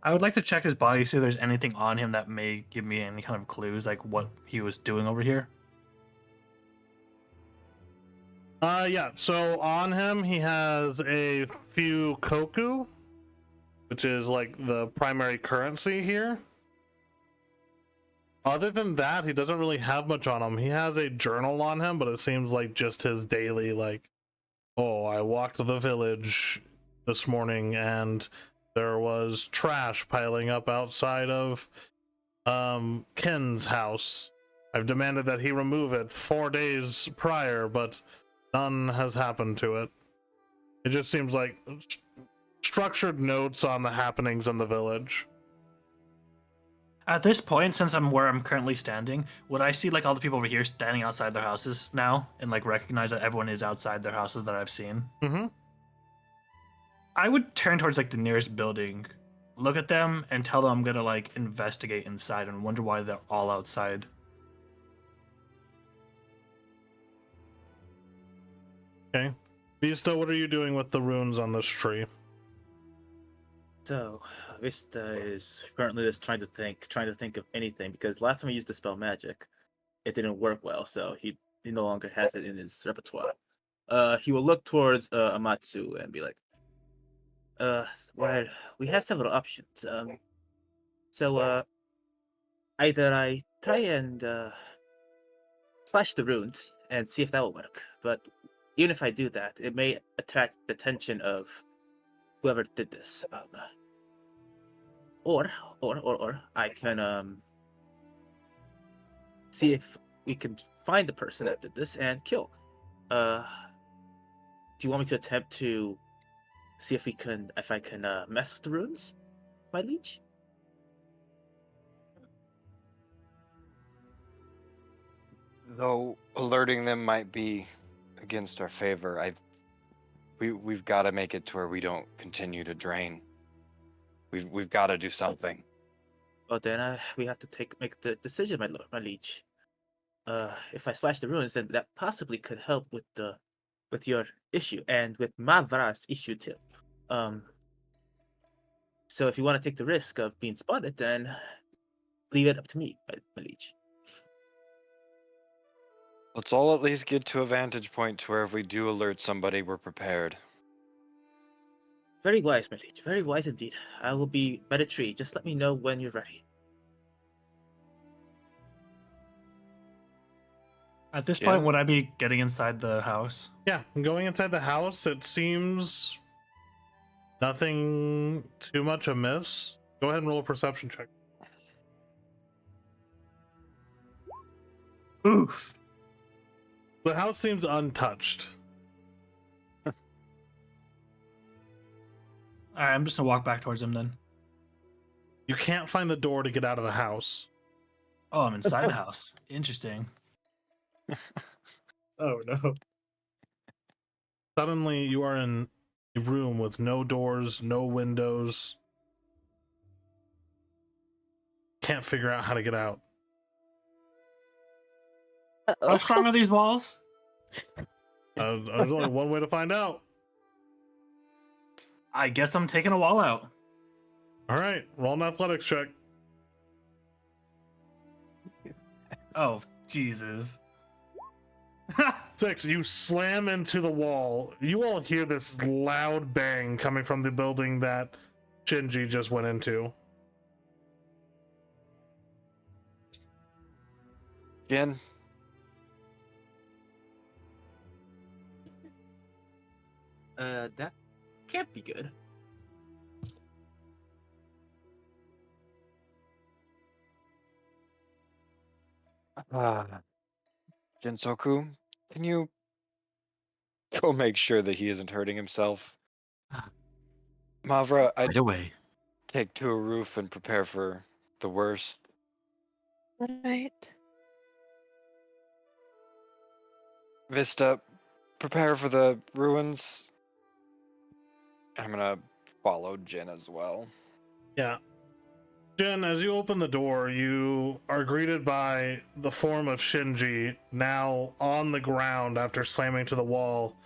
I would like to check his body, see if there's anything on him that may give me any kind of clues, like what he was doing over here. Yeah, so on him he has a few koku, which is like the primary currency here. Other than that, he doesn't really have much on him. He has a journal on him, but it seems like just his daily, like, oh, I walked the village this morning and there was trash piling up outside of Ken's house. I've demanded that he remove it 4 days prior, but none has happened to it. It just seems like structured notes on the happenings in the village. At this point, since I'm where I'm currently standing, would I see like all the people over here standing outside their houses now and like recognize that everyone is outside their houses that I've seen? Mm-hmm. I would turn towards like the nearest building, look at them, and tell them I'm gonna like investigate inside and wonder why they're all outside. Okay. Vista, what are you doing with the runes on this tree? So, Vista is currently just trying to think of anything, because last time he used Dispel Magic, it didn't work well, so he no longer has it in his repertoire. He will look towards Amatsu and be like, well, we have several options. So either I try and slash the runes and see if that will work, but even if I do that, it may attract the attention of whoever did this. Or I can see if we can find the person that did this and kill. Do you want me to attempt to see if I can mess with the runes, my liege? Though alerting them might be against our favor, we've got to make it to where we don't continue to drain. We've got to do something. Well, then we have to make the decision, my liege. If I slash the runes, then that possibly could help with your issue and with Mavra's issue too. So if you want to take the risk of being spotted, then leave it up to me, my liege. Let's all at least get to a vantage point to where if we do alert somebody, we're prepared. Very wise, my liege. Very wise indeed. I will be by the tree. Just let me know when you're ready. At this Yeah. point, would I be getting inside the house? Yeah, going inside the house, it seems nothing too much amiss. Go ahead and roll a perception check. Oof. The house seems untouched. All right, I'm just gonna walk back towards him then. You can't find the door to get out of the house. Oh, I'm inside the house. Interesting. Oh no. Suddenly, you are in a room with no doors, no windows. Can't figure out how to get out. How strong are these walls? There's only one way to find out. I guess I'm taking a wall out. All right, roll an athletics check. Oh, Jesus. 6, you slam into the wall. You all hear this loud bang coming from the building that Shinji just went into. Jin, That can't be good. Jinsoku, can you go make sure that he isn't hurting himself? Mavra, I'd Right away. take to a roof and prepare for the worst. Alright. Vista, prepare for the ruins. I'm gonna follow Jin as well. Yeah. Jin, as you open the door, you are greeted by the form of Shinji, now on the ground after slamming to the wall.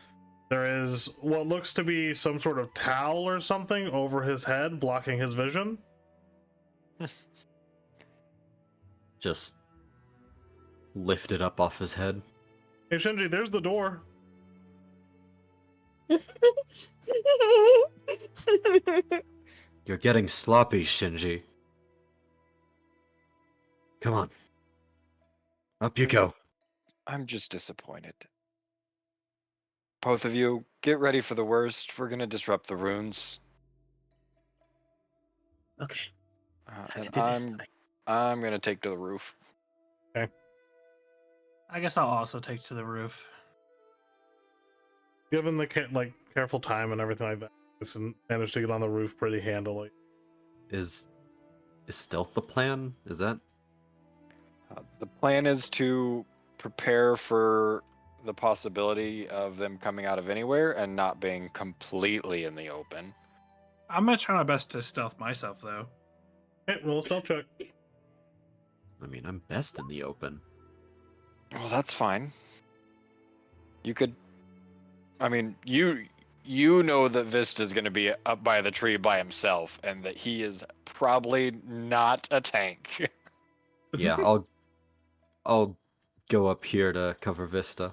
There is what looks to be some sort of towel or something over his head, blocking his vision. Just lift it up off his head. Hey, Shinji, there's the door. You're getting sloppy, Shinji. Come on. Up you go. I'm just disappointed. Both of you, get ready for the worst. We're gonna disrupt the ruins. Okay. I And can do this. I'm gonna take to the roof. I guess I'll also take to the roof. Given the careful time and everything like that, this managed to get on the roof pretty handily. Is stealth the plan? Is that? The plan is to prepare for the possibility of them coming out of anywhere and not being completely in the open. I'm gonna try my best to stealth myself, though. Okay, roll a stealth check. I mean, I'm best in the open. Well, that's fine. You could. I mean, you know that Vista's going to be up by the tree by himself, and that he is probably not a tank. Yeah, I'll go up here to cover Vista.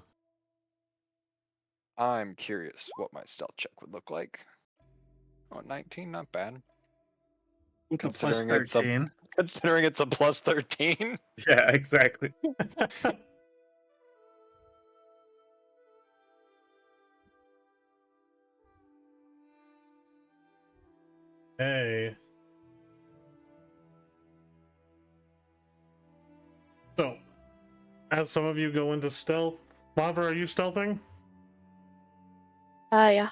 I'm curious what my stealth check would look like. Oh, 19, not bad. With a plus Considering it's a 13. considering it's a plus 13. Yeah, exactly. Hey. So, as some of you go into stealth, Lava, are you stealthing? Yeah.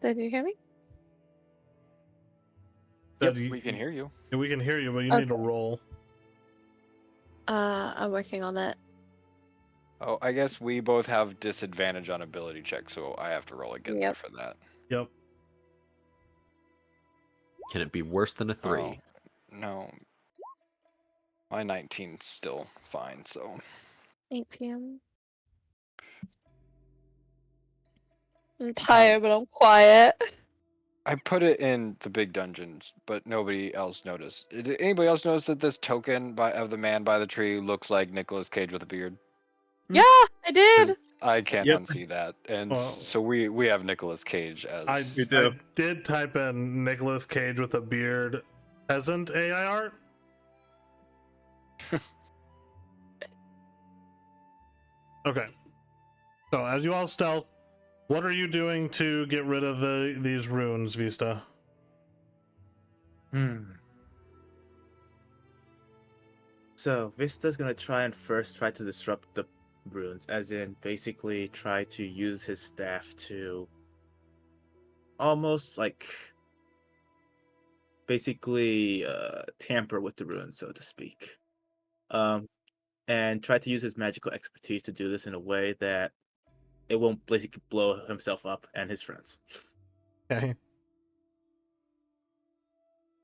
Did you hear me? Said We can hear you. We can hear you, but you Okay. need to roll. I'm working on that. Oh, I guess we both have disadvantage on ability check, so I have to roll again Yep. for that. Yep. Can it be worse than a 3? Oh, no. My 19's still fine, so 18. I'm tired, but I'm quiet. I put it in the big dungeons, but nobody else noticed. Did anybody else notice that this token of the man by the tree looks like Nicolas Cage with a beard? Yeah, I did. 'Cause I can't Yep. unsee that, and Well, so we have Nicolas Cage as. I do. did type in Nicolas Cage with a beard peasant AI art. Okay. So as you all stealth, what are you doing to get rid of these runes, Vista? So Vista's gonna try to disrupt the runes, as in basically try to use his staff to almost like basically tamper with the runes, so to speak. And try to use his magical expertise to do this in a way that it won't basically blow himself up and his friends. Okay.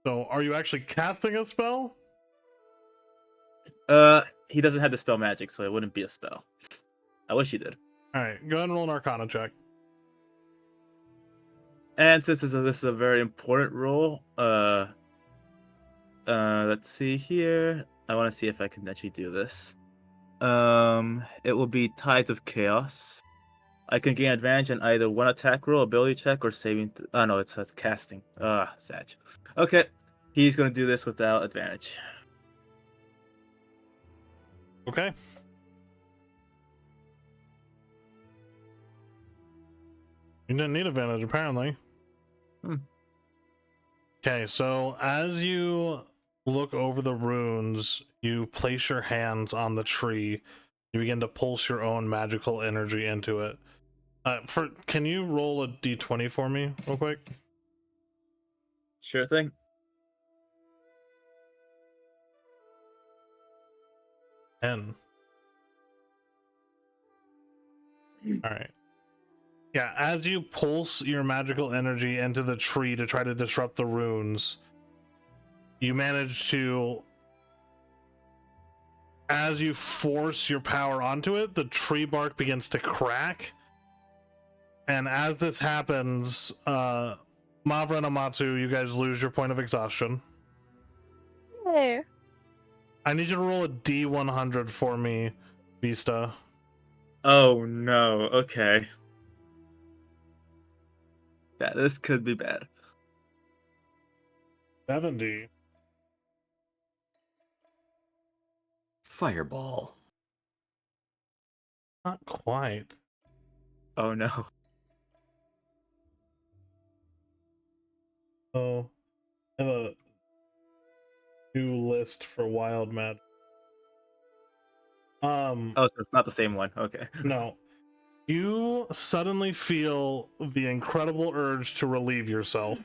So are you actually casting a spell? He doesn't have the spell magic, so it wouldn't be a spell. I wish he did. All right, go ahead and roll an Arcana check. And since this is a very important role, let's see here. I want to see if I can actually do this. It will be Tides of Chaos. I can gain advantage on either one attack roll, ability check, or saving. Oh no, it's casting. Sag. Okay, he's gonna do this without advantage. Okay. You didn't need advantage, apparently. Okay, so as you look over the runes, you place your hands on the tree. You begin to pulse your own magical energy into it. Can you roll a d20 for me, real quick? Sure thing. All right. Yeah, as you pulse your magical energy into the tree to try to disrupt the runes, you manage to, as you force your power onto it, the tree bark begins to crack. And as this happens, Mavra and Amatsu, you guys lose your point of exhaustion. Hey. I need you to roll a D100 for me, Vista. Oh no. Okay. Yeah, this could be bad. 70. Fireball. Not quite. Oh no. So, I have a new list for wild magic. Oh, so it's not the same one. Okay. No. You suddenly feel the incredible urge to relieve yourself.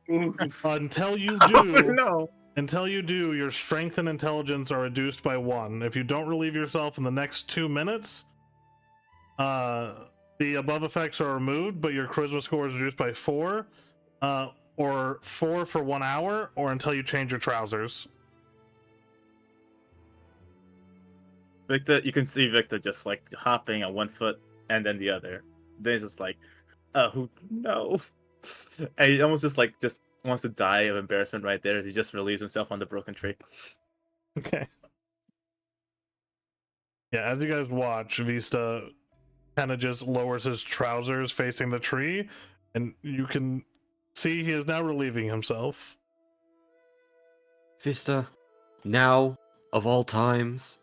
Until you do, Oh, no. Until you do, your strength and intelligence are reduced by 1. If you don't relieve yourself in the next 2 minutes, the above effects are removed, but your charisma score is reduced by 4, or 4 for 1 hour, or until you change your trousers. Victor, you can see Victor just like hopping on one foot and then the other. Then he's just like, oh no. And he almost just wants to die of embarrassment right there as he just relieves himself on the broken tree. Okay. Yeah, as you guys watch, Vista kind of just lowers his trousers facing the tree, and you can see he is now relieving himself. Vista, now, of all times.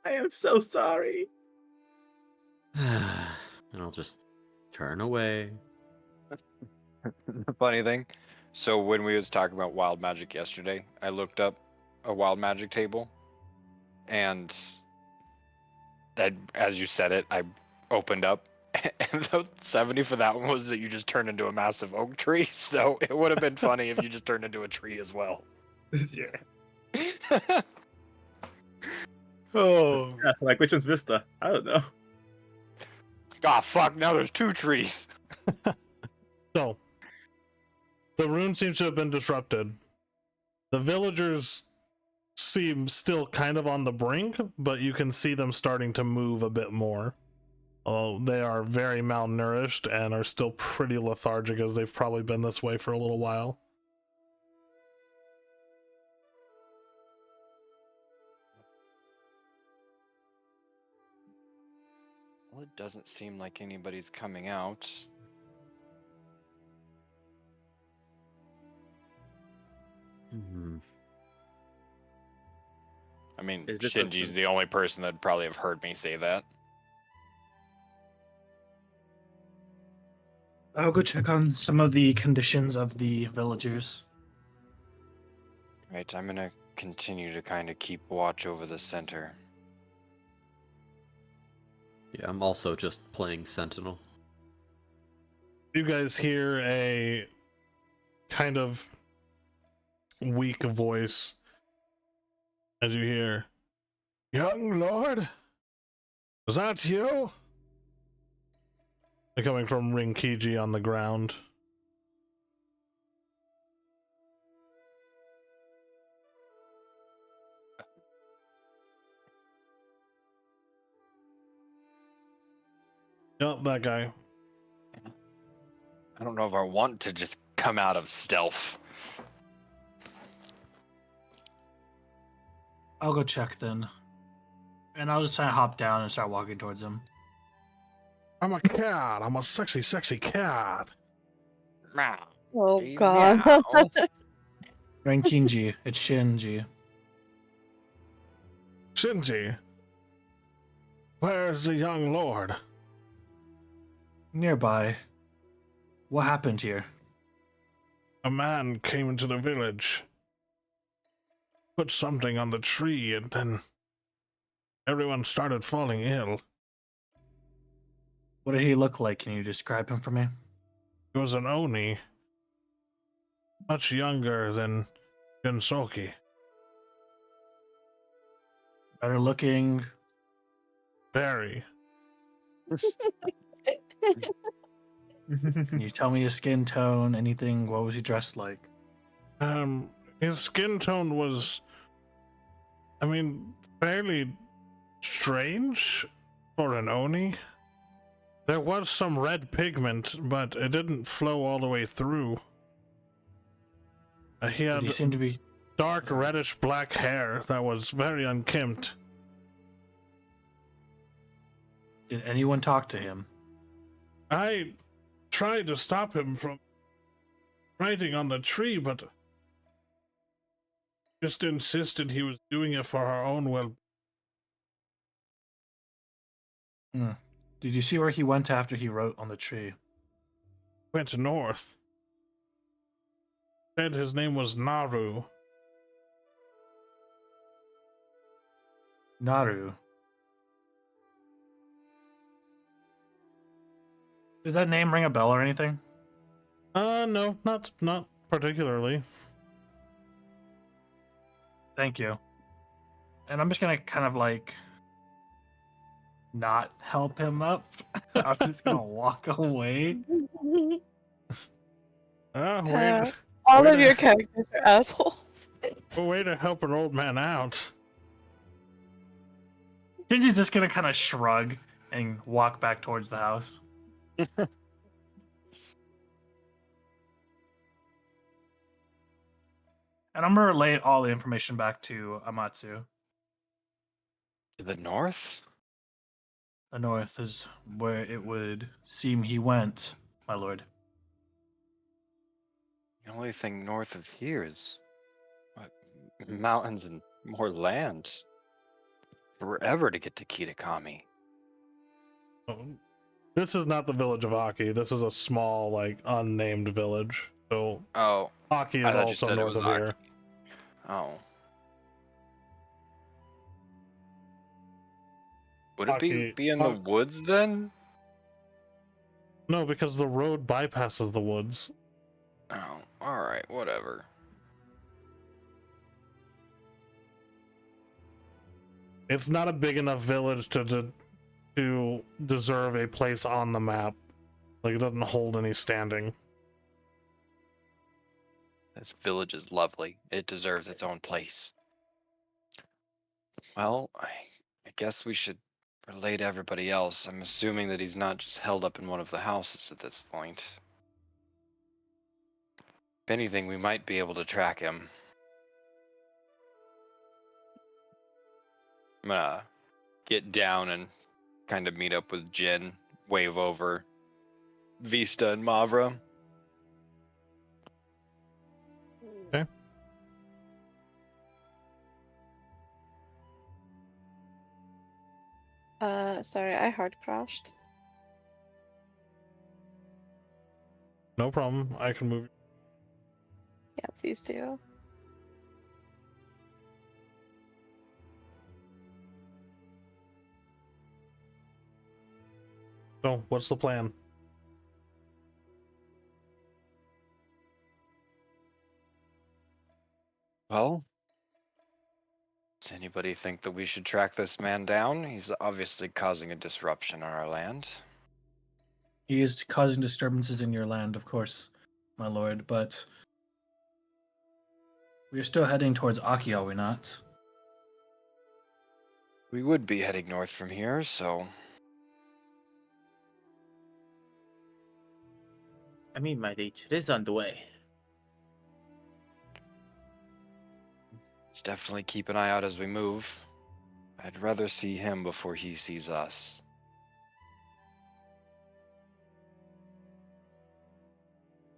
I am so sorry. And I'll just turn away. The funny thing, so when we was talking about wild magic yesterday, I looked up a wild magic table, and as you said it, I opened up, and the 70 for that one was that you just turned into a massive oak tree. So it would have been funny if you just turned into a tree as well. Yeah. Oh. Yeah, like which one's Vista? I don't know. Ah, fuck! Now there's 2 trees. So, the rune seems to have been disrupted. The villagers seem still kind of on the brink, but you can see them starting to move a bit more. Although they are very malnourished and are still pretty lethargic, as they've probably been this way for a little while. Well, it doesn't seem like anybody's coming out. I mean, Is this Shinji's the only person that'd probably have heard me say that. I'll go check on some of the conditions of the villagers. Right, I'm gonna continue to kind of keep watch over the center. Yeah, I'm also just playing Sentinel. You guys hear a kind of weak voice as you hear, "Young lord, is that you?" They're coming from Rinkiji on the ground. Yep, that guy. I don't know if I want to just come out of stealth. I'll go check then. And I'll just kind of hop down and start walking towards him. I'm a cat. I'm a sexy, sexy cat. Meow. Oh Meow. god. Rankinji, it's Shinji. Shinji, where's the young lord? Nearby. What happened here? A man came into the village, put something on the tree, and then everyone started falling ill. What did he look like? Can you describe him for me? He was an Oni, much younger than Gensoki. Better looking. Very. Can you tell me his skin tone? Anything? What was he dressed like? His skin tone was, I mean, fairly strange for an Oni. There was some red pigment, but it didn't flow all the way through. He Did had he seem to be? dark reddish black hair that was very unkempt. Did anyone talk to him? I tried to stop him from writing on the tree, but just insisted he was doing it for our own well. Did you see where he went after he wrote on the tree? Went north. Said his name was Naru. Naru. Does that name ring a bell or anything? No, not particularly. Thank you. And I'm just gonna kind of like not help him up. I'm just gonna walk away. Wait. All Way of to- your characters are assholes. Way to help an old man out. Shinji's just gonna kind of shrug and walk back towards the house. And I'm gonna relay all the information back to Amatsu. To the north? The north is where it would seem he went, my lord. The only thing north of here is what, mountains and more land. Forever to get to Kitakami. This is not the village of Aki. This is a small, like, unnamed village. So Oh, Aki I is thought you also said it north was of here. Aki. Oh. Would it Aki- be in the Ak- woods then? No, because the road bypasses the woods. Oh, alright, whatever. It's not a big enough village to deserve a place on the map. Like, it doesn't hold any standing. This village is lovely. It deserves its own place. Well, I guess we should relay to everybody else. I'm assuming that he's not just held up in one of the houses at this point. If anything, we might be able to track him. I'm gonna get down and kind of meet up with Jin, wave over Vista and Mavra. Sorry, I hard crashed. No problem. I can move. Yeah, please do. So, what's the plan? Well, does anybody think that we should track this man down? He's obviously causing a disruption on our land. He is causing disturbances in your land, of course, my lord, but we are still heading towards Aki, are we not? We would be heading north from here, so I mean, my liege, it is on the way. Let's definitely keep an eye out as we move. I'd rather see him before he sees us.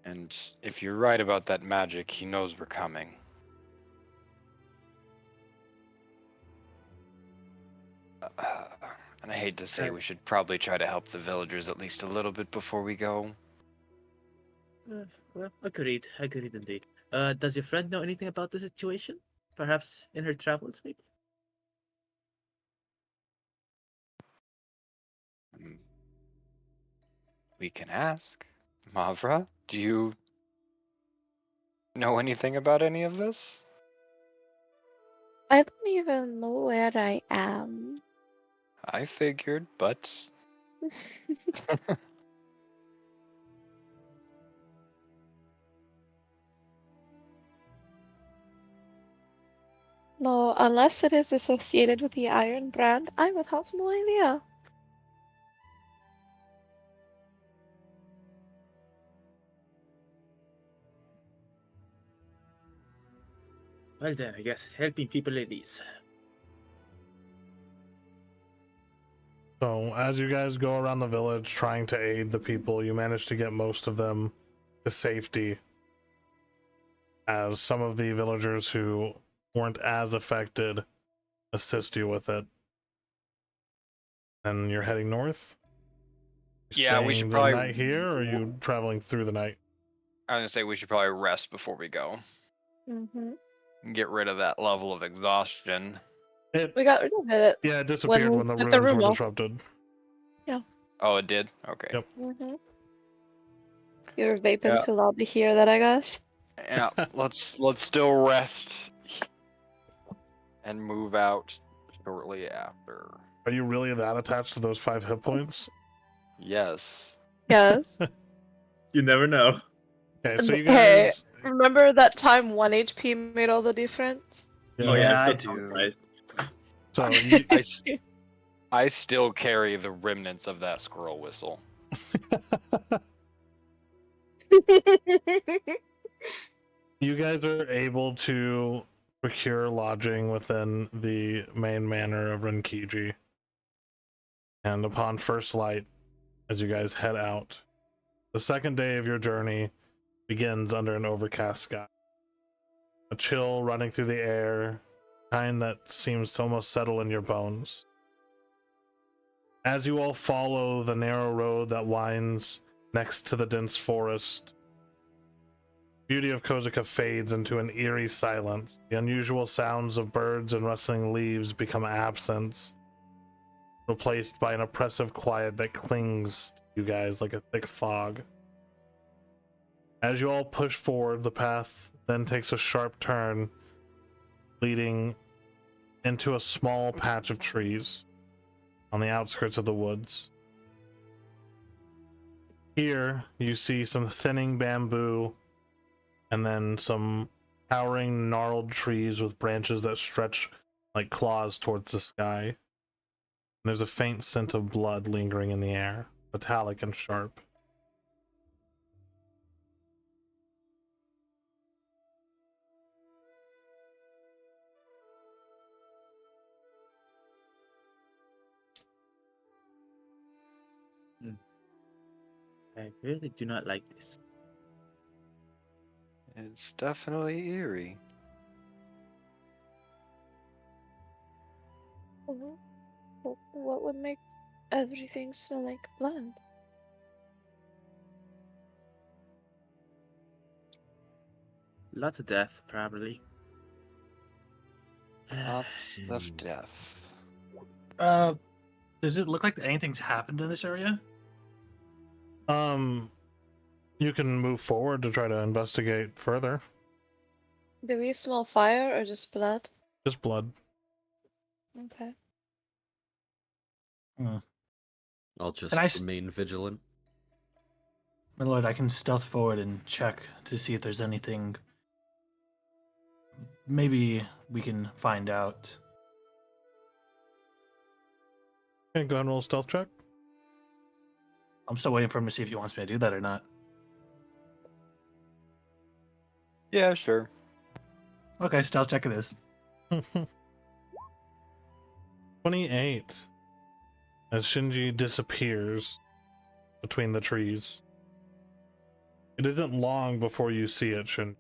And if you're right about that magic, he knows we're coming. Uh, and I hate to say, we should probably try to help the villagers at least a little bit before we go. Well, agreed indeed. Does your friend know anything about the situation? Perhaps in her travels, maybe? Mm, we can ask. Mavra, do you know anything about any of this? I don't even know where I am. I figured, but No, unless it is associated with the Iron Brand, I would have no idea. Well then, I guess helping people it is. So, as you guys go around the village trying to aid the people, you manage to get most of them to safety. As some of the villagers who weren't as affected assist you with it. And you're heading north? You Yeah, we staying should the probably. night here, or are you traveling through the night? I was gonna say we should probably rest before we go. Mm-hmm. Get rid of that level of exhaustion. We got rid of it. Yeah, it disappeared when the with ruins room were off. disrupted. Oh, it did? Okay. Yep. Mm-hmm. You're vaping Yeah. too loud to hear that, I guess. Yeah, let's still rest and move out shortly after. Are you really that attached to those 5 hit points? Yes. Yes. You never know. Okay, so you Hey, guys. remember that time 1 HP made all the difference? Oh yeah, Yeah, I'm I still do. traumatized. So you, I still carry the remnants of that squirrel whistle. you guys are able to procure lodging within the main manor of Renkiji. And upon first light, as you guys head out, the second day of your journey begins under an overcast sky. A chill running through the air, kind that seems to almost settle in your bones. As you all follow the narrow road that winds next to the dense forest, the beauty of Kozaka fades into an eerie silence. The unusual sounds of birds and rustling leaves become absent, replaced by an oppressive quiet that clings to you guys like a thick fog. As you all push forward, the path then takes a sharp turn, leading into a small patch of trees on the outskirts of the woods. Here, you see some thinning bamboo and then some towering, gnarled trees with branches that stretch like claws towards the sky. And there's a faint scent of blood lingering in the air, metallic and sharp. I really do not like this. It's definitely eerie. Mhm. What would make everything smell like blood? Lots of death, probably. Lots of death. Does it look like anything's happened in this area? You can move forward to try to investigate further. Do we smell fire or just blood? Just blood. Okay. I'll just Can I s- remain vigilant. My lord, I can stealth forward and check to see if there's anything. Maybe we can find out. Okay, go ahead and roll a stealth check. I'm still waiting for him to see if he wants me to do that or not. Yeah, sure. Okay, stealth check it is. 28. As Shinji disappears between the trees. It isn't long before you see it, Shinji.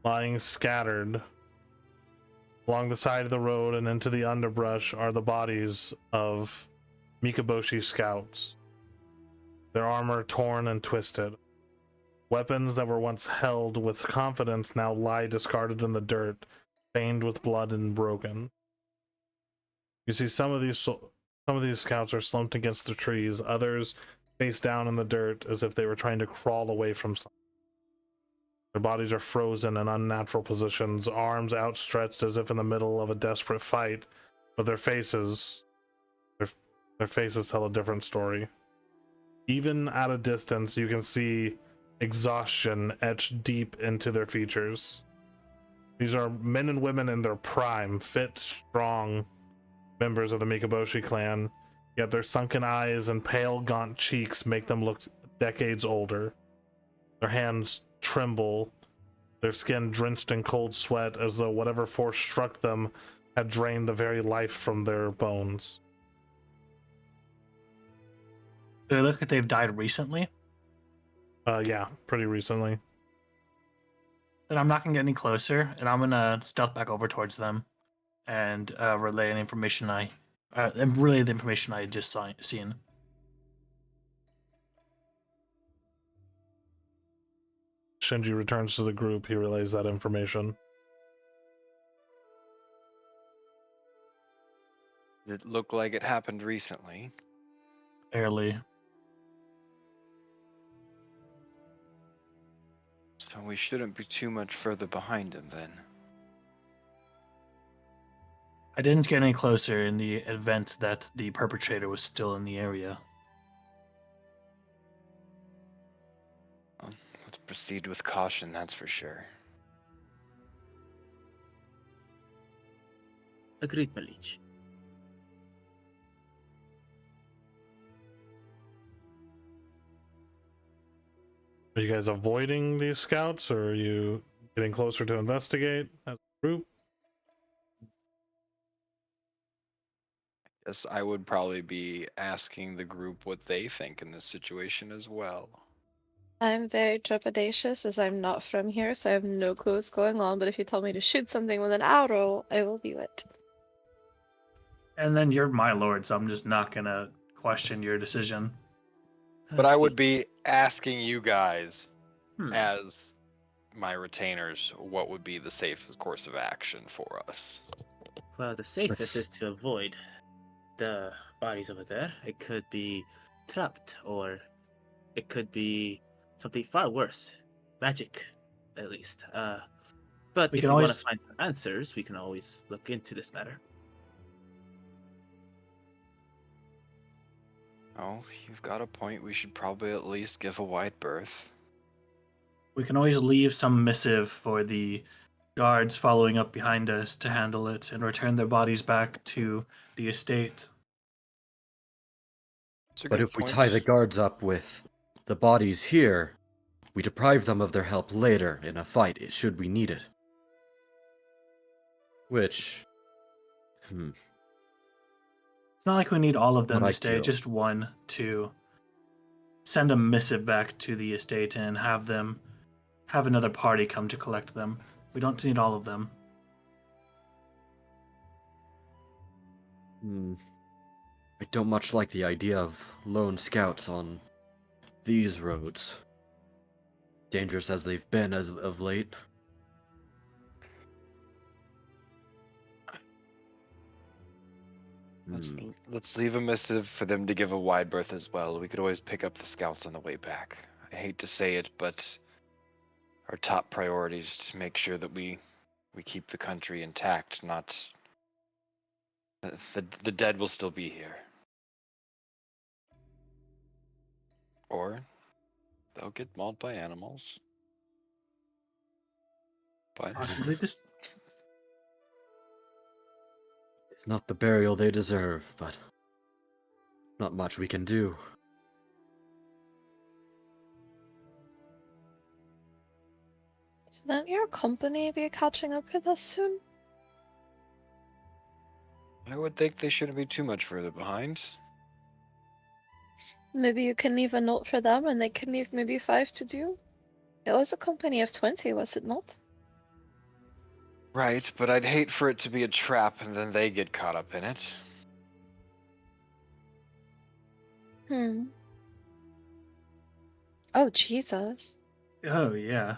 Lying scattered along the side of the road and into the underbrush are the bodies of Mikaboshi scouts. Their armor torn and twisted. Weapons that were once held with confidence now lie discarded in the dirt, stained with blood and broken. You see some of these scouts are slumped against the trees, others face down in the dirt as if they were trying to crawl away from something. Their bodies are frozen in unnatural positions, arms outstretched as if in the middle of a desperate fight, but their faces tell a different story. Even at a distance, you can see exhaustion etched deep into their features. These are men and women in their prime, fit, strong members of the Mikaboshi clan, yet their sunken eyes and pale, gaunt cheeks make them look decades older. Their hands tremble, their skin drenched in cold sweat, as though whatever force struck them had drained the very life from their bones. Do they look like they've died recently? Yeah, pretty recently. Then I'm not gonna get any closer, and I'm gonna stealth back over towards them and relay the information I had just seen. Shinji returns to the group. He relays that information. It looked like it happened recently. Barely. So we shouldn't be too much further behind him then. I didn't get any closer in the event that the perpetrator was still in the area. Well, let's proceed with caution, that's for sure. Agreed, Malik. Are you guys avoiding these scouts, or are you getting closer to investigate as a group? Yes, I would probably be asking the group what they think in this situation as well. I'm very trepidatious as I'm not from here, so I have no clue what's going on. But if you tell me to shoot something with an arrow, I will do it. And then you're my lord, so I'm just not gonna question your decision. But I would be asking you guys, Hmm. as my retainers, what would be the safest course of action for us? Well, the safest Let's- is to avoid the bodies over there. It could be trapped, or it could be something far worse. Magic, at least. But We if can you want to always- find some answers, we can always look into this matter. Oh, you've got a point. We should probably at least give a wide berth. We can always leave some missive for the guards following up behind us to handle it and return their bodies back to the estate. It's a But good if we point. tie the guards up with the bodies here, we deprive them of their help later in a fight, should we need it. Which... It's not like we need all of them Not to stay, ideal. just one to send a missive back to the estate and have another party come to collect them. We don't need all of them. I don't much like the idea of lone scouts on these roads. Dangerous as they've been as of late. Let's leave a missive for them to give a wide berth as well. We could always pick up the scouts on the way back. I hate to say it, but our top priority is to make sure that we keep the country intact, not the dead will still be here. Or they'll get mauled by animals. But Possibly this. It's not the burial they deserve, but not much we can do. Shouldn't your company be catching up with us soon? I would think they shouldn't be too much further behind. Maybe you can leave a note for them and they can leave maybe 5 to do? It was a company of 20, was it not? Right, but I'd hate for it to be a trap and then they get caught up in it. Hmm. Oh, Jesus. Oh yeah.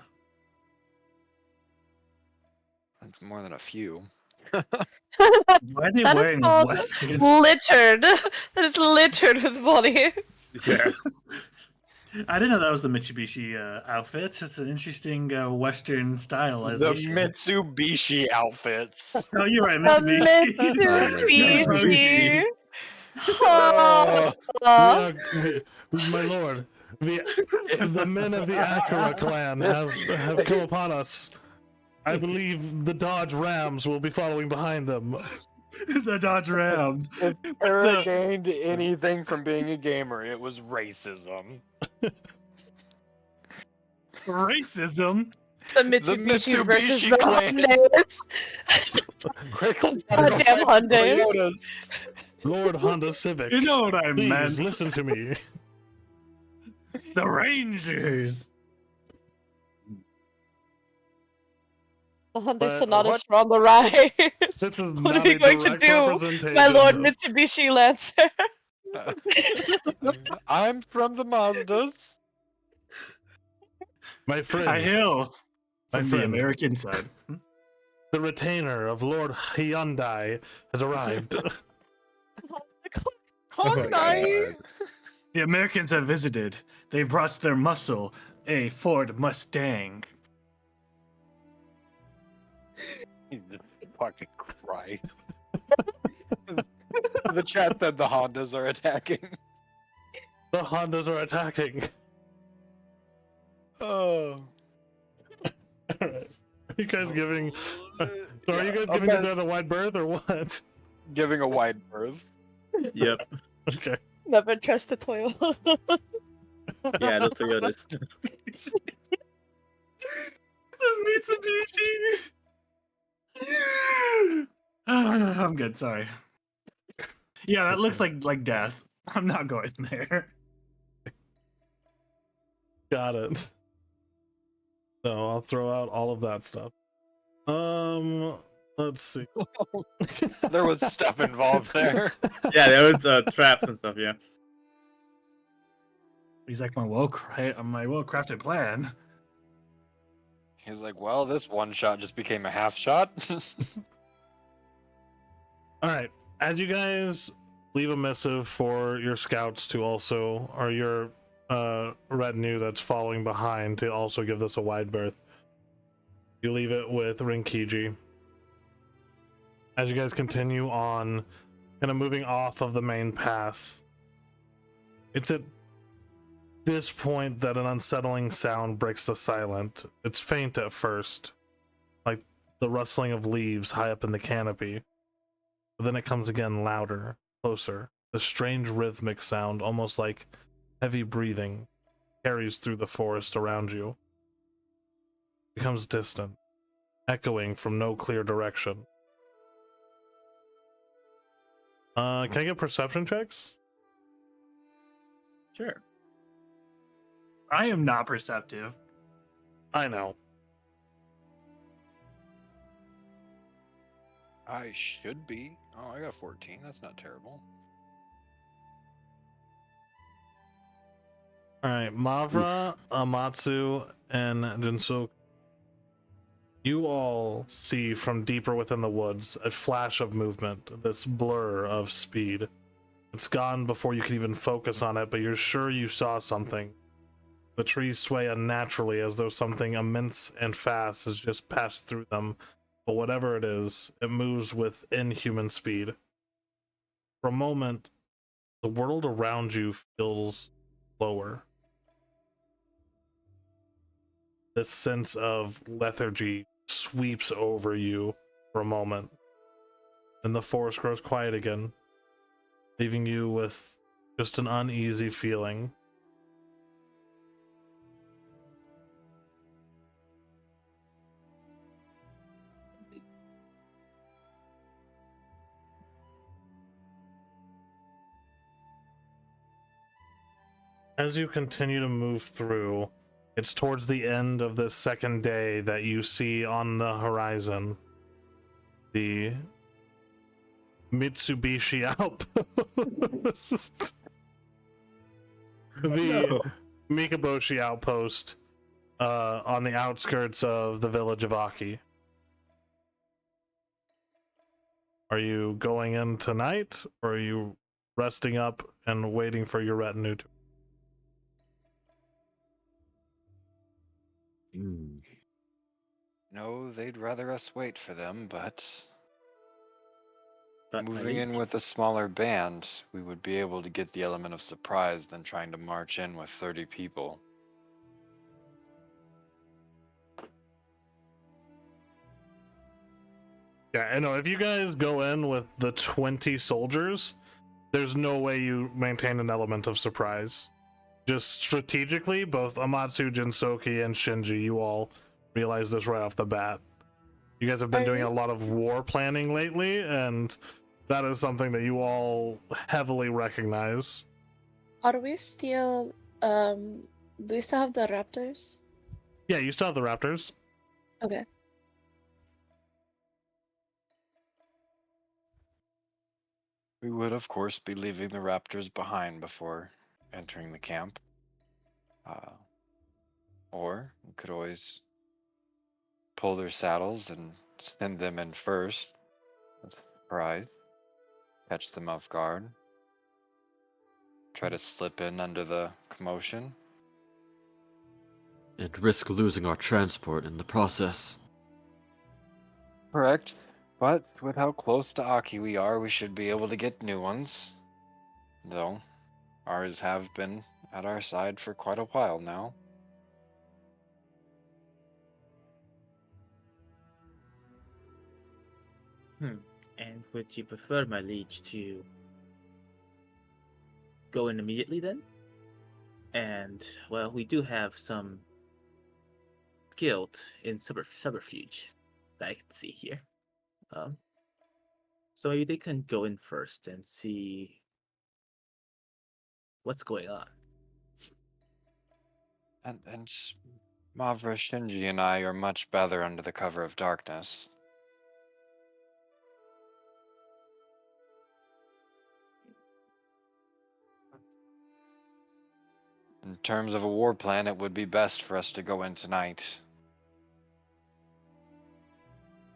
That's more than a few. Why are they That is wearing called Western? littered. That is littered with bodies. Yeah. I didn't know that was the Mitsubishi outfits. It's an interesting Western The stylization. Mitsubishi outfits. Oh, you're right, The Mitsubishi. Mitsubishi. Oh, My lord, the men of the Akira clan have come upon us. I believe the Dodge Rams will be following behind them. The Dodge Rams. if Eric gained anything from being a gamer, it was racism. Racism. The The Mitsubishi versus Mitsubishi the clan. Hyundais. Quickly, Goddamn Hyundais. Toyotas. Lord Honda Civic, You know what I please meant. listen to me. The Rangers. The Hyundai But Sonatas are on the right. This is What not are you a going to direct do, representation. my lord Mitsubishi Lancer? I'm from the Mazdas. My friend, I hail My from the friend. American side. the retainer of Lord Hyundai has arrived. Hyundai. The Americans have visited. They brought their muscle, a Ford Mustang. Jesus fucking Christ. The chat said the Hondas are attacking. The Hondas are attacking. Oh. Alright. Are you guys giving? So are you guys Yeah, giving okay. this out a wide berth or what? Giving a wide berth. Yep. Okay. Never trust the Toyota. Yeah, the Toyotas. The Mitsubishi. I'm good. Sorry. Yeah, that looks like death. I'm not going there. Got it. So I'll throw out all of that stuff. Let's see. There was stuff involved there. Yeah, there was traps and stuff. Yeah. He's like my well-crafted plan. He's like, well, this one shot just became a half shot. All right. As you guys leave a missive for your scouts to also, or your retinue that's following behind to also give this a wide berth, you leave it with Rinkiji. As you guys continue on, kind of moving off of the main path, it's at this point that an unsettling sound breaks the silence. It's faint at first, like the rustling of leaves high up in the canopy. But then it comes again louder, closer. The strange rhythmic sound, almost like heavy breathing, carries through the forest around you. It becomes distant, echoing from no clear direction. Can I get perception checks? Sure. I am not perceptive. I know. I should be. Oh, I got a 14. That's not terrible. Alright, Mavra, Amatsu, and Jinsook. You all see from deeper within the woods a flash of movement, this blur of speed. It's gone before you can even focus on it, but you're sure you saw something. The trees sway unnaturally as though something immense and fast has just passed through them, but whatever it is, it moves with inhuman speed. For a moment, the world around you feels slower. This sense of lethargy sweeps over you for a moment. Then the forest grows quiet again, leaving you with just an uneasy feeling. As you continue to move through, it's towards the end of the second day that you see on the horizon the Mitsubishi outpost. The Mikaboshi outpost on the outskirts of the village of Aki. Are you going in tonight, or are you resting up and waiting for your retinue to... No, they'd rather us wait for them, but But my moving in liege, with a smaller band, we would be able to get the element of surprise than trying to march in with 30 people. Yeah, I know. If you guys go in with the 20 soldiers, there's no way you maintain an element of surprise. Just strategically, both Amatsu, Jinsoki, and Shinji, you all realize this right off the bat. You guys have been doing a lot of war planning lately, and that is something that you all heavily recognize. Are we still do we still have the raptors? Yeah, you still have the raptors. Okay. We would, of course, be leaving the raptors behind before entering the camp. Or we could always pull their saddles and send them in first. Surprise. Catch them off guard. Try to slip in under the commotion. And risk losing our transport in the process. Correct. But with how close to Aki we are, we should be able to get new ones. Though, ours have been at our side for quite a while now. And would you prefer, my liege, to go in immediately then? And, well, we do have some skilled in subterfuge that I can see here. So maybe they can go in first and see what's going on. And Mavra, Shinji, and I are much better under the cover of darkness. In terms of a war plan, it would be best for us to go in tonight.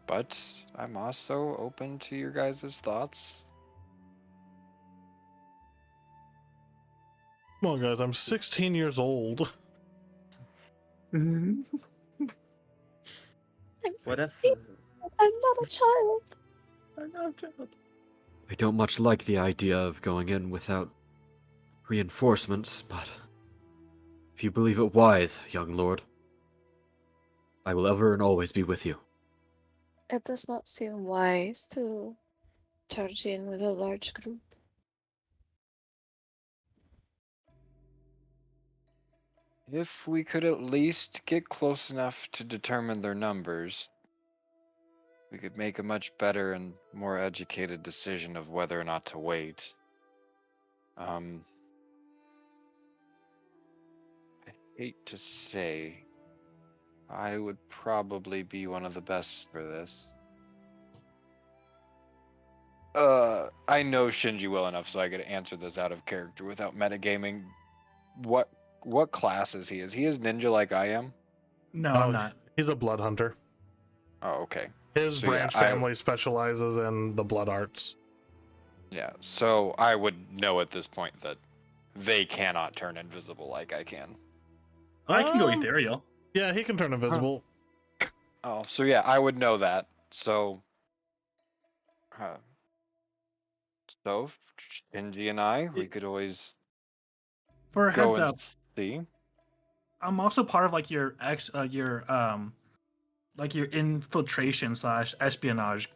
But I'm also open to your guys' thoughts. Come on, guys, I'm 16 years old. Whatever. I'm not a child. I'm not a child. I don't much like the idea of going in without reinforcements, but if you believe it wise, young lord, I will ever and always be with you. It does not seem wise to charge in with a large group. If we could at least get close enough to determine their numbers, we could make a much better and more educated decision of whether or not to wait. I hate to say, I would probably be one of the best for this. I know Shinji well enough so I could answer this out of character without metagaming. What class is he? Is he as ninja like I am? No, Oh, I'm not. He's a blood hunter. Oh, okay. His So, yeah, branch family specializes in the blood arts. Yeah, so I would know at this point that they cannot turn invisible like I can. I can go ethereal. Yeah, he can turn invisible. Oh, so yeah, I would know that. So, so Shinji and I, we could always For a go heads and up, see. I'm also part of like your like your infiltration / espionage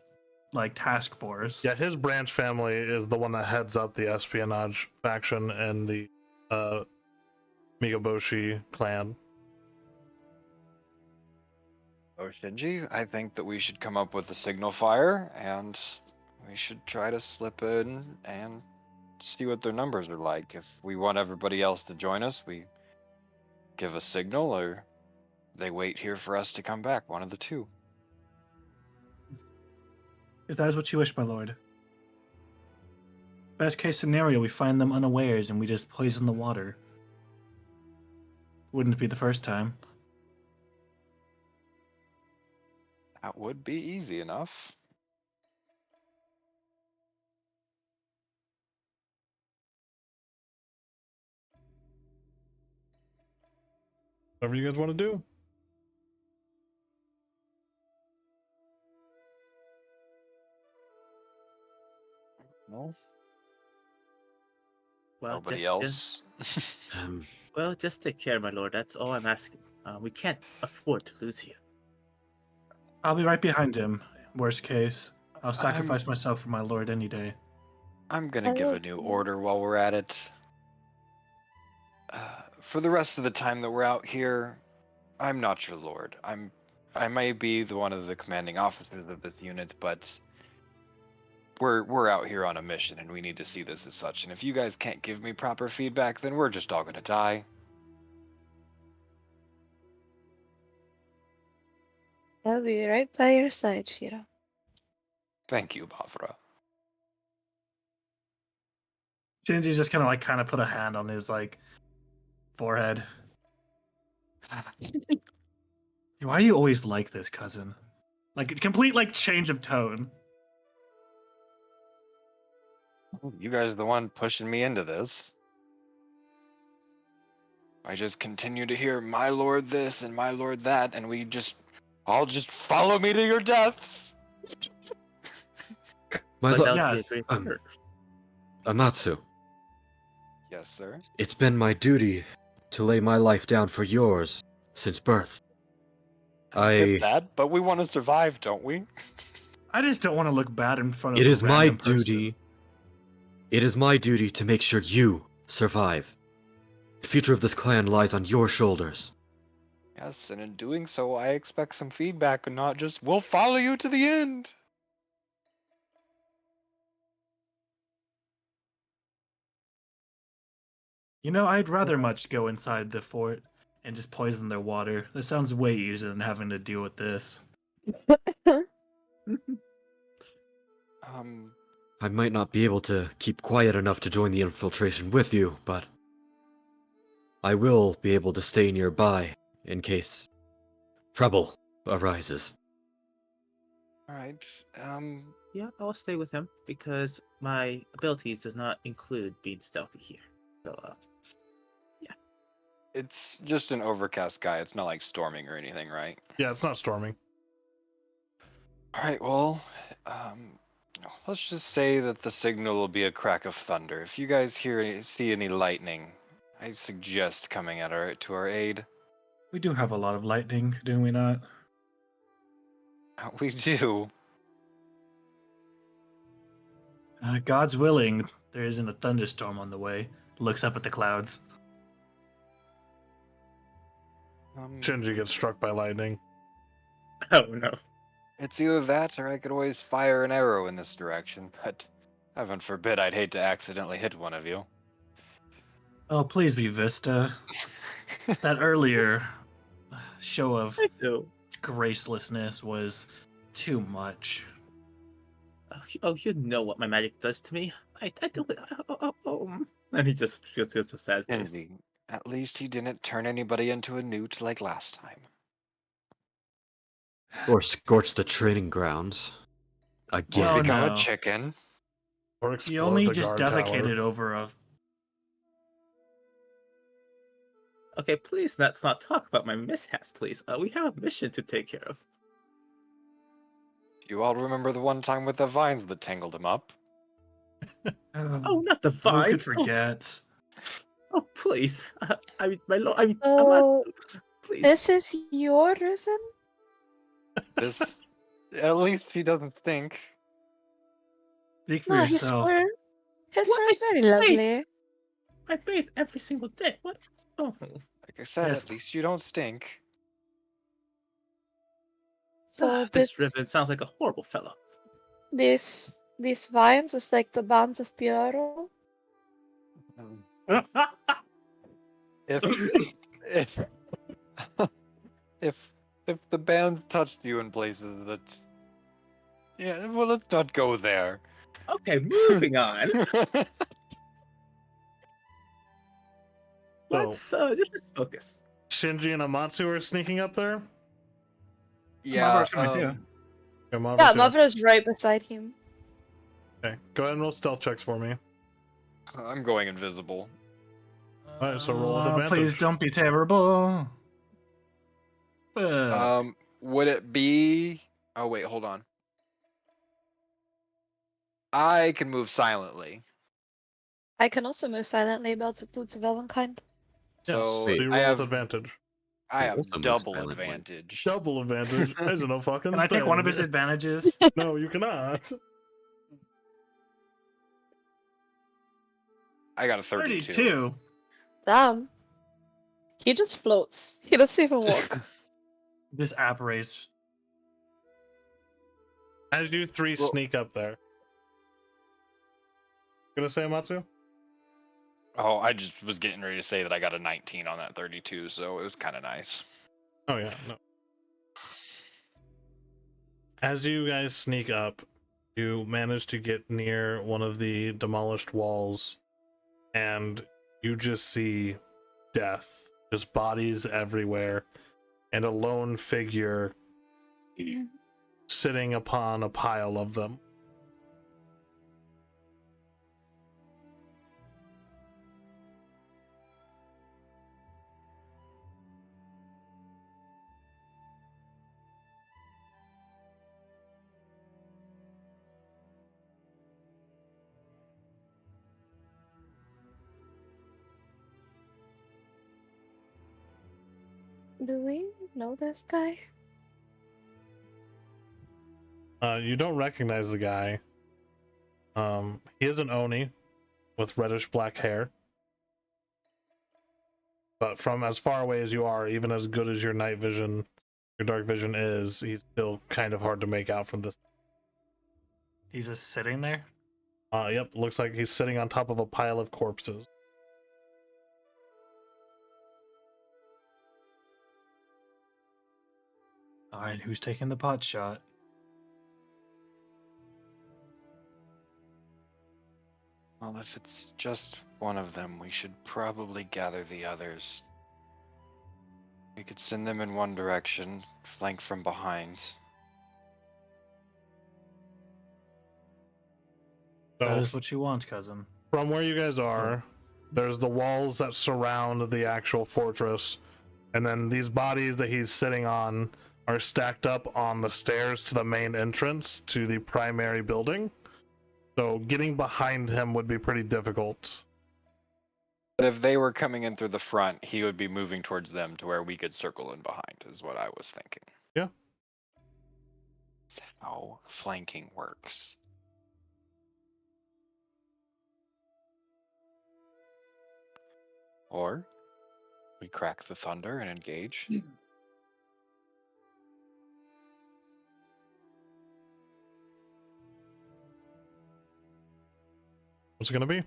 like task force. Yeah, his branch family is the one that heads up the espionage faction and the Migaboshi clan. Oh, Shinji, I think that we should come up with a signal fire and we should try to slip in and see what their numbers are like. If we want everybody else to join us, we give a signal, or they wait here for us to come back. One of the two. If that is what you wish, my lord. Best case scenario, we find them unawares and we just poison the water. Wouldn't be the first time. That would be easy enough. Whatever you guys want to do. No, Well, nobody just else. well, just take care, my lord. That's all I'm asking. We can't afford to lose you. I'll be right behind him. Worst case, I'll sacrifice myself for my lord any day. I'm gonna give a new order while we're at it. For the rest of the time that we're out here, I'm not your lord. I may be one of the commanding officers of this unit, but we're out here on a mission, and we need to see this as such. And if you guys can't give me proper feedback, then we're just all gonna die. I'll be right by your side, Shira. Thank you, Bavra. Shinji just kind of put a hand on his forehead. Why are you always like this, cousin? Like a complete change of tone. You guys are the one pushing me into this. I just continue to hear my lord this and my lord that, and all just follow me to your deaths. My But lord, that would yes, be a great honor. Amatsu, Yes, sir. it's been my duty to lay my life down for yours since birth. I get that, but we want to survive, don't we? I just don't want to look bad in front of It a is my random person. duty. It is my duty to make sure you survive. The future of this clan lies on your shoulders. Yes, and in doing so, I expect some feedback and not just, we'll follow you to the end. I'd rather much go inside the fort and just poison their water. That sounds way easier than having to deal with this. I might not be able to keep quiet enough to join the infiltration with you, but I will be able to stay nearby in case trouble arises. Alright, Yeah, I'll stay with him because my abilities does not include being stealthy here. So, yeah. it's just an overcast sky. It's not like storming or anything, right? Yeah, it's not storming. Alright, well, let's just say that the signal will be a crack of thunder. If you guys see any lightning, I suggest coming to our aid. We do have a lot of lightning, do we not? We do. God's willing, there isn't a thunderstorm on the way. Looks up at the clouds. Shinji gets struck by lightning. Oh no. It's either that or I could always fire an arrow in this direction, but heaven forbid I'd hate to accidentally hit one of you. Oh, please be Vista. That earlier show of I do. gracelessness was too much. Oh, you know what my magic does to me. I don't. And he just gets a sad face. Kennedy, at least he didn't turn anybody into a newt like last time. Or scorch the training grounds. Again. Oh, Become no. a chicken. Or He explode only the just guard tower. defecated over a. Okay, please let's not talk about my mishaps, please. We have a mission to take care of. You all remember the one time with the vines that tangled him up? Oh, not the Who vines. could forget? Oh, please. I mean, my lord. I mean, Oh, please. this is your ribbon? This, at least he doesn't stink. Speak for No, his yourself. fur. His What? fur is very Wait. lovely. I bathe every single day. What? Oh, Like I said, Yes. at least you don't stink. So this ribbon sounds like a horrible fellow. these vines was like the bands of Piaro. If if if if the band's touched you in places that, yeah, well, let's not go there. Okay, moving on. Let's just focus. Shinji and Amatsu are sneaking up there. Yeah, coming too. Okay, Mavra Yeah, too. Mavra's right beside him. Okay, go ahead and roll stealth checks for me. I'm going invisible. Alright, so roll with advantage. Please don't be terrible. Would it be? Oh wait, hold on. I can move silently, I can also move silently about to Boots of Elvenkind. Yes, so so you I roll with have advantage. I You have also move double silently. advantage. Double advantage isn't no fucking Can I take one of thing. his advantages? No, you cannot. I got a 32. 32. Damn. He just floats. He doesn't even walk. This apparates. As you three Well- sneak up there. Gonna say Amatsu? Oh, I just was getting ready to say that I got a 19 on that 32, so it was kind of nice. Oh yeah, no. As you guys sneak up, you manage to get near one of the demolished walls, and you just see death. Just bodies everywhere, and a lone figure sitting upon a pile of them. Do we know this guy? You don't recognize the guy. He is an Oni with reddish black hair. But from as far away as you are, even as good as your night vision, your dark vision is, he's still kind of hard to make out from this. He's just sitting there. Yep, looks like he's sitting on top of a pile of corpses. All right, who's taking the pot shot? Well, if it's just one of them, we should probably gather the others. We could send them in one direction, flank from behind. That So is what you want, cousin. from where you guys are, there's the walls that surround the actual fortress, and then these bodies that he's sitting on are stacked up on the stairs to the main entrance to the primary building. So getting behind him would be pretty difficult. But if they were coming in through the front, he would be moving towards them to where we could circle in behind, is what I was thinking. Yeah. That's how flanking works. Or we crack the thunder and engage. What's it gonna be?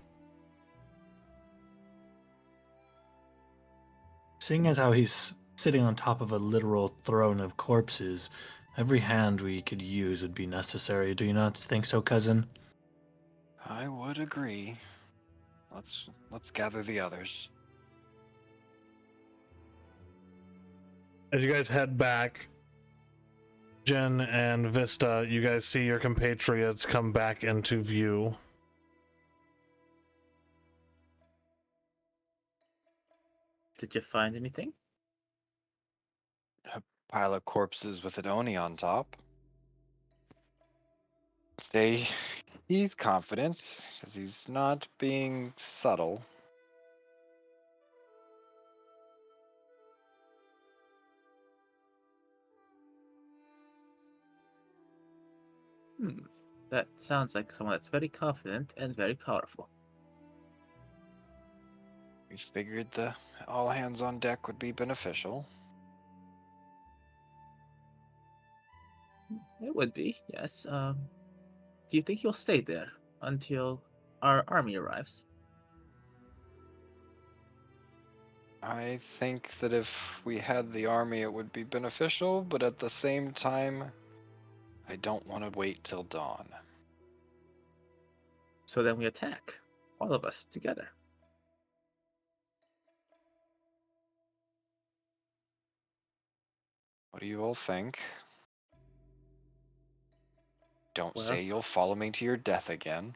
Seeing as how he's sitting on top of a literal throne of corpses, every hand we could use would be necessary. Do you not think so, cousin? I would agree. Let's gather the others. As you guys head back, Jen and Vista, you guys see your compatriots come back into view. Did you find anything? A pile of corpses with an Oni on top. Stay. He's confident because he's not being subtle. That sounds like someone that's very confident and very powerful. We figured the all hands on deck would be beneficial. It would be, yes. Do you think you'll stay there until our army arrives? I think that if we had the army, it would be beneficial, but at the same time, I don't want to wait till dawn. So then we attack, all of us together. What do you all think? Don't Well, say you'll follow me to your death again.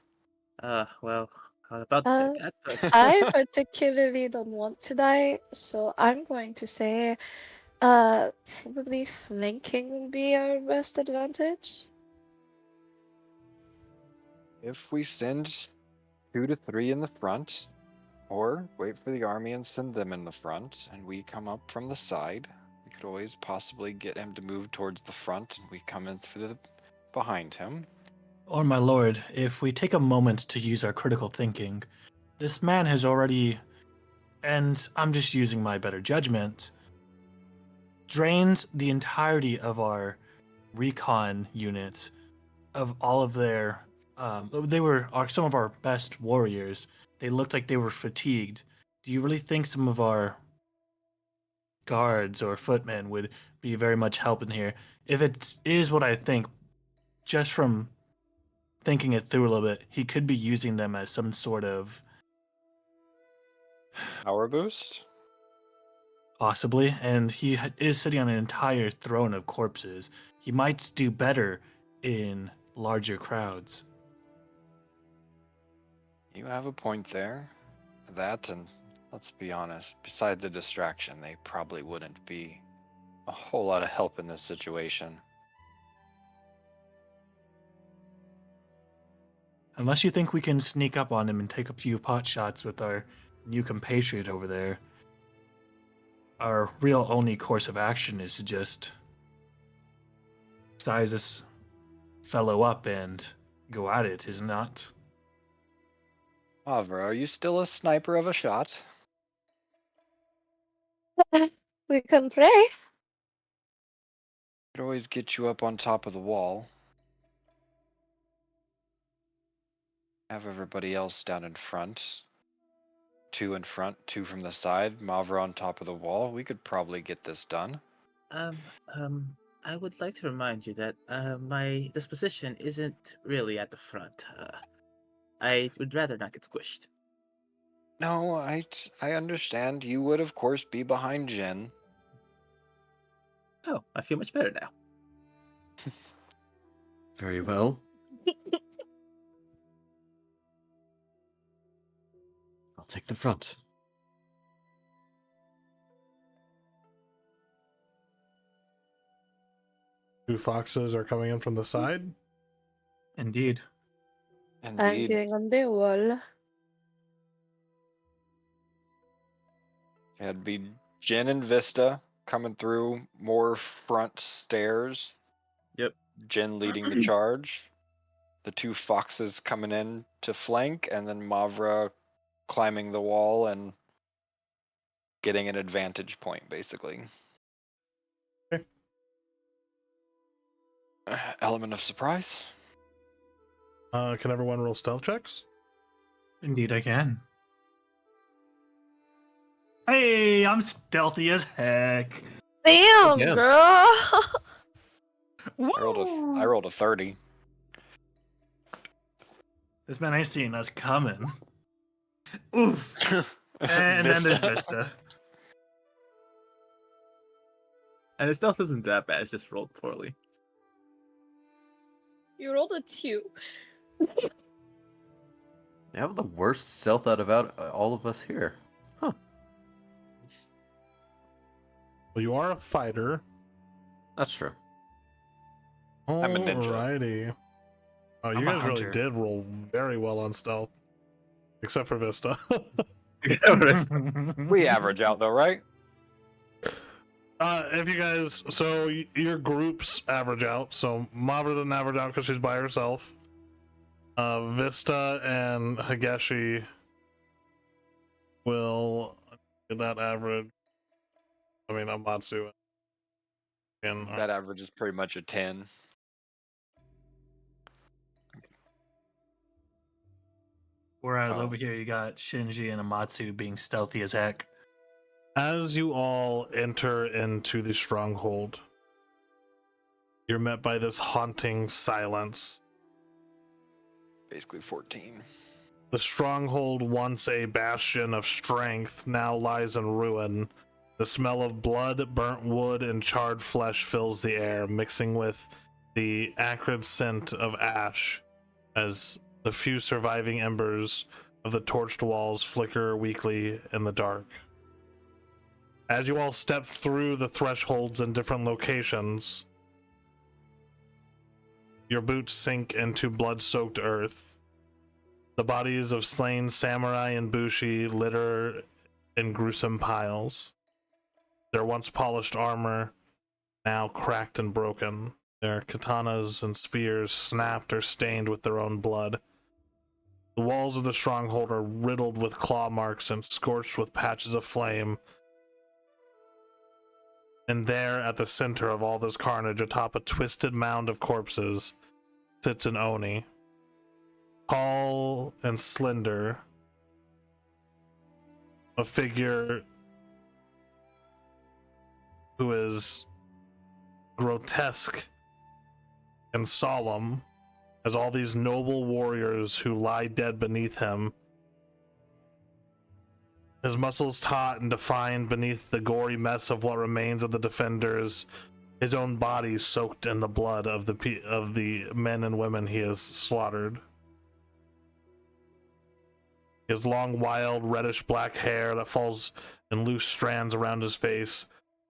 well, I was about to say Uh, that, but I particularly don't want to die, so I'm going to say, probably flanking will be our best advantage. If we send 2 to 3 in the front, or wait for the army and send them in the front, and we come up from the side, we could always possibly get him to move towards the front, and we come in through the behind him. Or, my lord, if we take a moment to use our critical thinking, this man has already, and I'm just using my better judgment, drained the entirety of our recon unit of all of their. They were some of our best warriors. They looked like they were fatigued. Do you really think some of our guards or footmen would be very much help in here? If it is what I think, just from thinking it through a little bit, he could be using them as some sort of Power boost? possibly, and is sitting on an entire throne of corpses. He might do better in larger crowds. You have a point there. That, and let's be honest, besides the distraction, they probably wouldn't be a whole lot of help in this situation. Unless you think we can sneak up on him and take a few pot shots with our new compatriot over there, our real only course of action is to just size this fellow up and go at it, is not? Avra, are you still a sniper of a shot? We can pray. Could always get you up on top of the wall. Have everybody else down in front. 2 in front, 2 from the side. Mavra on top of the wall. We could probably get this done. um, I would like to remind you that my disposition isn't really at the front. I would rather not get squished. No, I understand. You would, of course, be behind Jin. Oh, I feel much better now. Very well. I'll take the front. Two foxes are coming in from the side. Indeed. I'm Indeed. getting on the wall. It'd be Jin and Vista coming through more front stairs. Yep. Jin leading the charge. The 2 foxes coming in to flank, and then Mavra climbing the wall and getting an advantage point, basically. Okay. Element of surprise. Can everyone roll stealth checks? Indeed, I can. Hey, I'm stealthy as heck. Damn, Yeah. girl. I rolled a 30. This man ain't seeing us coming. Oof. And then there's Vista. And his stealth isn't that bad, it's just rolled poorly. You rolled a 2. You have the worst stealth out of all of us here. Huh. Well, you are a fighter. That's true. I'm a ninja. Alrighty. Oh, you I'm a guys really hunter. did roll very well on stealth. Except for Vista. We average out though, right? If you guys, so your groups average out. So Mavra doesn't average out because she's by herself. Vista and Hageshi will get that average. I mean, Amatsu and That average is pretty much a 10. Whereas Oh. over here you got Shinji and Amatsu being stealthy as heck. As you all enter into the stronghold, you're met by this haunting silence. Basically 14. The stronghold, once a bastion of strength, now lies in ruin. The smell of blood, burnt wood, and charred flesh fills the air, mixing with the acrid scent of ash as the few surviving embers of the torched walls flicker weakly in the dark. As you all step through the thresholds in different locations, your boots sink into blood-soaked earth. The bodies of slain samurai and bushi litter in gruesome piles. Their once polished armor now cracked and broken. Their katanas and spears snapped or stained with their own blood. The walls of the stronghold are riddled with claw marks and scorched with patches of flame. And there, at the center of all this carnage, atop a twisted mound of corpses, sits an Oni. Tall and slender, a figure who is grotesque and solemn as all these noble warriors who lie dead beneath him. His muscles taut and defined beneath the gory mess of what remains of the defenders, his own body soaked in the blood of the men and women he has slaughtered. His long, wild, reddish-black hair that falls in loose strands around his face,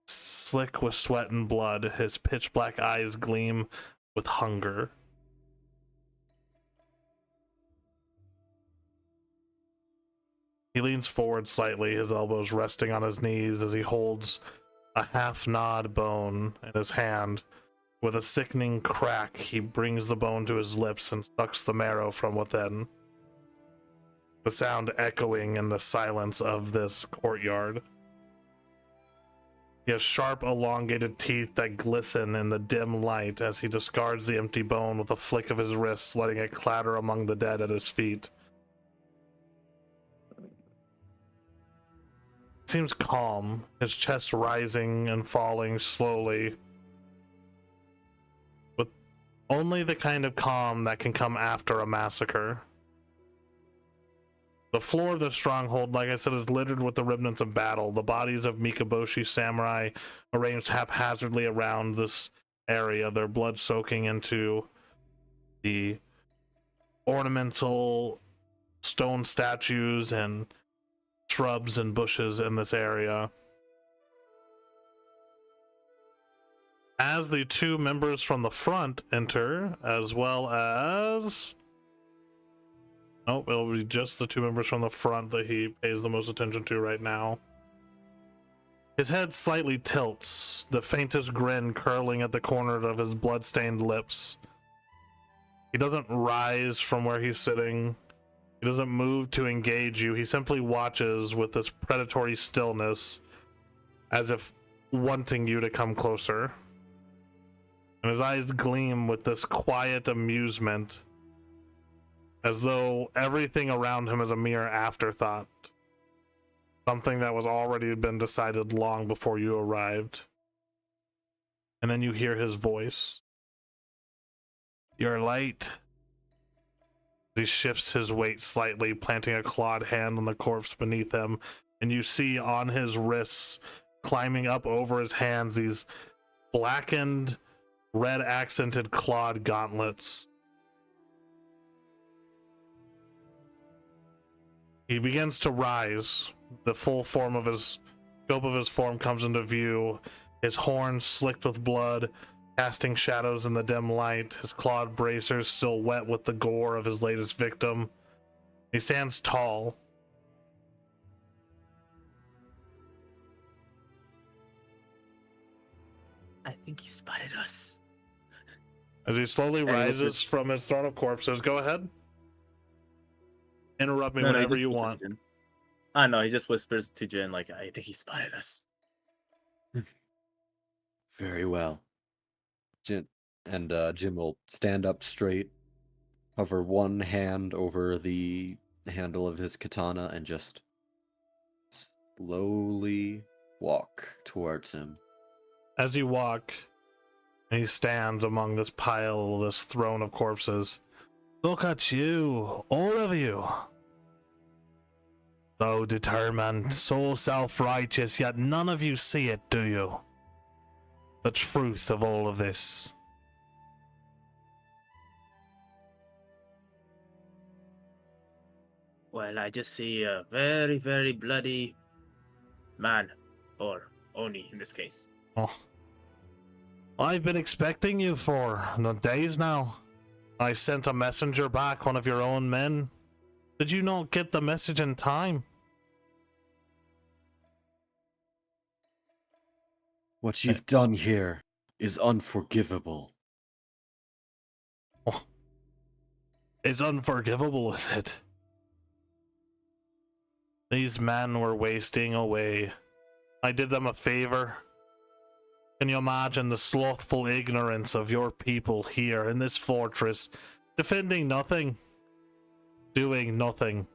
slick with sweat and blood, his pitch-black eyes gleam with hunger. He leans forward slightly, his elbows resting on his knees as he holds a half-gnawed bone in his hand. With a sickening crack, he brings the bone to his lips and sucks the marrow from within, the sound echoing in the silence of this courtyard. He has sharp, elongated teeth that glisten in the dim light as he discards the empty bone with a flick of his wrist, letting it clatter among the dead at his feet. Seems calm, his chest rising and falling slowly, with only the kind of calm that can come after a massacre. The floor of the stronghold, like I said, is littered with the remnants of battle. The bodies of Mikaboshi samurai arranged haphazardly around this area, their blood soaking into the ornamental stone statues and shrubs and bushes in this area. As the two members from the front enter, as well as... Nope, it'll be just the two members from the front that he pays the most attention to right now. His head slightly tilts, the faintest grin curling at the corner of his blood-stained lips. He doesn't rise from where he's sitting. He doesn't move to engage you. He simply watches with this predatory stillness, as if wanting you to come closer. And his eyes gleam with this quiet amusement, as though everything around him is a mere afterthought. Something that was already been decided long before you arrived. And then you hear his voice. "You're late." He shifts his weight slightly, planting a clawed hand on the corpse beneath him, and you see on his wrists, climbing up over his hands, these blackened, red-accented clawed gauntlets. He begins to rise. The full form of his scope of his form comes into view. His horns slicked with blood, casting shadows in the dim light. His clawed bracers still wet with the gore of his latest victim. He stands tall. I think he spotted us. As he slowly And rises from his throne of corpses. Go ahead. Interrupt me No, he whenever just you whispers want. to Jin. I know, he just whispers to Jin, like, I think he spotted us. Very well. Jim will stand up straight, hover one hand over the handle of his katana, and just slowly walk towards him. As you walk, he stands among this pile, this throne of corpses. Look at you, all of you. So determined, so self-righteous, yet none of you see it, do you? The truth of all of this. Well, I just see a very, very bloody man, or Oni in this case. Oh. I've been expecting you for days now. I sent a messenger back, one of your own men. Did you not get the message in time? What you've done here is unforgivable. Oh. It's unforgivable, is it? These men were wasting away. I did them a favor. Can you imagine the slothful ignorance of your people here in this fortress, defending nothing, doing nothing?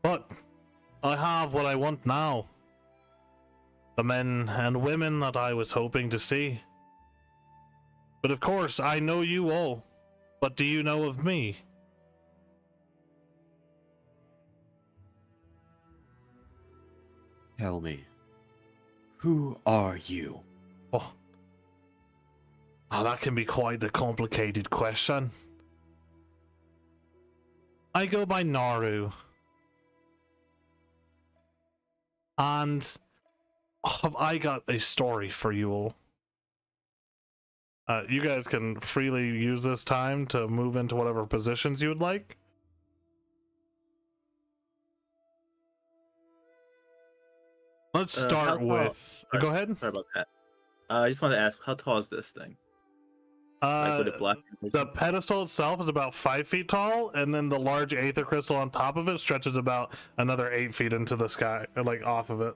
But I have what I want now. The men and women that I was hoping to see. But of course, I know you all. But do you know of me? Tell me, who are you? Oh, that can be quite a complicated question. I go by Naru. And I got a story for you all. You guys can freely use this time to move into whatever positions you would like. Let's start with... Go ahead. Sorry about that. I just wanted to ask, how tall is this thing? Like, would it block The pedestal itself is about 5 feet tall, and then the large aether crystal on top of it stretches about another 8 feet into the sky, like off of it.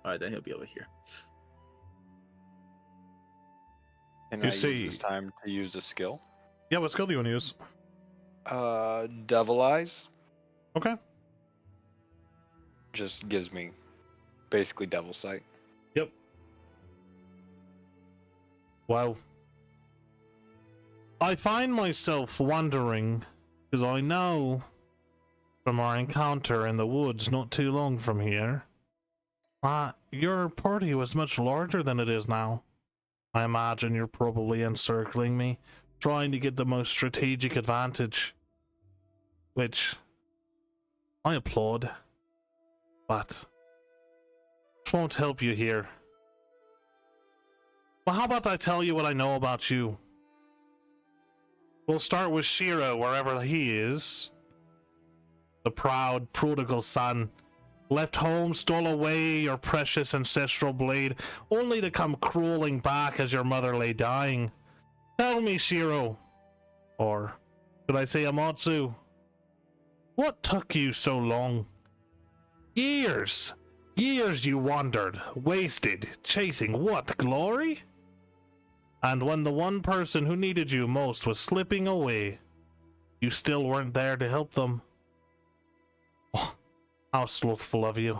Alright, then he'll be over here. Can You I see- use this time to use a skill? Yeah, what skill do you want to use? Devil Eyes. Okay. Just gives me basically devil sight. Yep. Well, I find myself wondering, because I know from our encounter in the woods not too long from here, your party was much larger than it is now. I imagine you're probably encircling me, trying to get the most strategic advantage, which I applaud, but it won't help you here. Well, how about I tell you what I know about you? We'll start with Shiro, wherever he is. The proud prodigal son. Left home, stole away your precious ancestral blade, only to come crawling back as your mother lay dying. Tell me, Shiro. Or, should I say Amatsu? What took you so long? Years. Years you wandered, wasted, chasing what, glory? And when the one person who needed you most was slipping away, you still weren't there to help them. Oh, how slothful of you.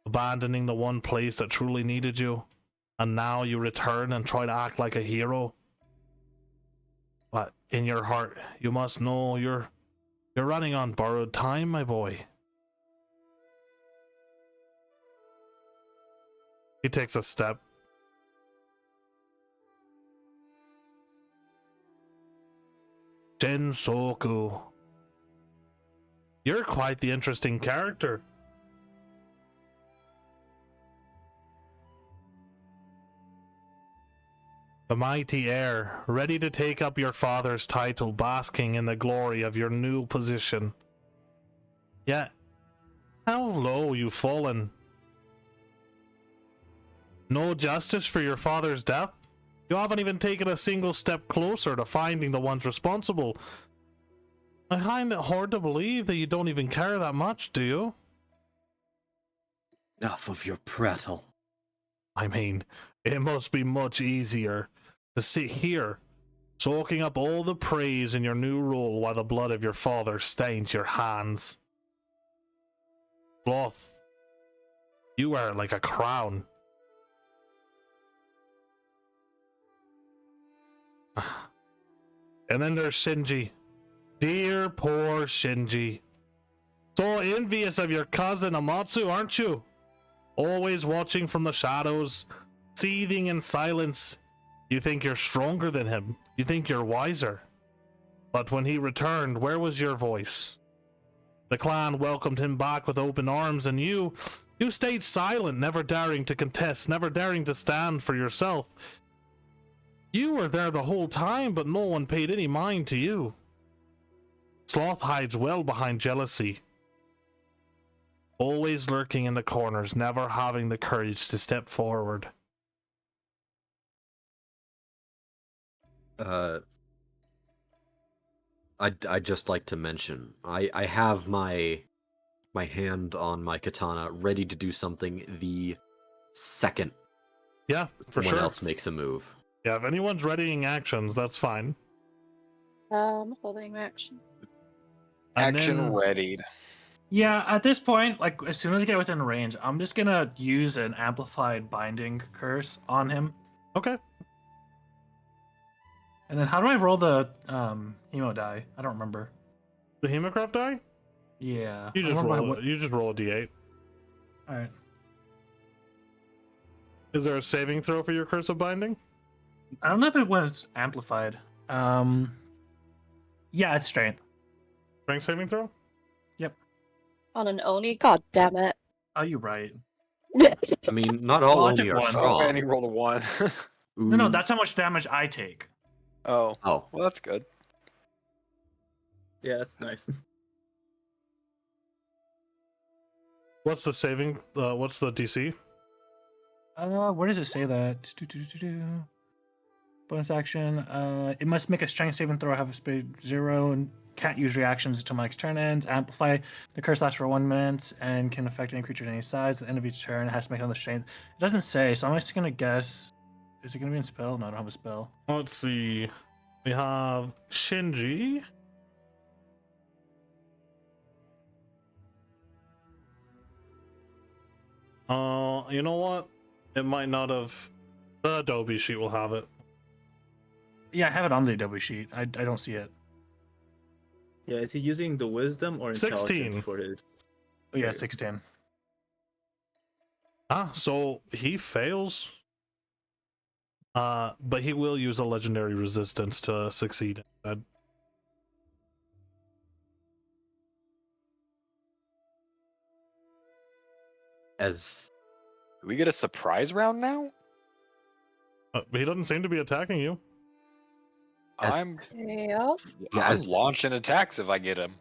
Abandoning the one place that truly needed you, and now you return and try to act like a hero. But in your heart, you must know you're running on borrowed time, my boy. He takes a step. Jinsoku. You're quite the interesting character. The mighty heir, ready to take up your father's title, basking in the glory of your new position. Yet, how low you've fallen. No justice for your father's death? You haven't even taken a single step closer to finding the ones responsible. I find it hard to believe that you don't even care that much, do you? Enough of your prattle. I mean, it must be much easier to sit here, soaking up all the praise in your new role while the blood of your father stains your hands. Sloth, You are like a crown. And then there's Shinji. Dear poor Shinji. So envious of your cousin Amatsu, aren't you? Always watching from the shadows, seething in silence. You think you're stronger than him. You think you're wiser. But when he returned, where was your voice? The clan welcomed him back with open arms, and you stayed silent, never daring to contest, never daring to stand for yourself. You were there the whole time, but no one paid any mind to you. Sloth hides well behind jealousy, always lurking in the corners, never having the courage to step forward. I'd just like to mention, I have my hand on my katana, ready to do something the second Yeah, for someone sure. else makes a move. Yeah, if anyone's readying actions, that's fine. Holding action. And Action then, readied. Yeah, at this point, like as soon as I get within range, I'm just gonna use an amplified binding curse on him. okay, And then how do I roll the hemo die? I don't remember. the Hemocraft die? Yeah. You I just don't remember roll it. You just roll a d8. All right. Is there a saving throw for your curse of binding? I don't know if it was amplified. Yeah, it's strength. Strength saving throw? On an Oni? God damn it. Oh, you're right. I mean, not all Well, I Oni took are one. strong. Oh, and he rolled a 1. No, Ooh. that's how much damage I take. Oh, Oh, well, that's good. Yeah, that's nice. What's the saving? What's the DC? Where does it say that? Bonus action. It must make a strength saving throw. Have a speed 0 and can't use reactions until my next turn ends. Amplify. The curse lasts for 1 minute and can affect any creature of any size. At the end of each turn, it has to make another strength. It doesn't say, so I'm just gonna guess. Is it gonna be in spell? No, I don't have a spell. Let's see. We have Shinji. You know what? It might not have. The Adobe sheet will have it. Yeah, I have it on the Adobe sheet. I don't see it. Yeah, is he using the wisdom or intelligence 16. for his? Oh yeah, Okay. 16. So he fails. But he will use a legendary resistance to succeed. as Do we get a surprise round now? He doesn't seem to be attacking you. As- I'm Yeah. Yeah, I'm as- launching attacks if I get him.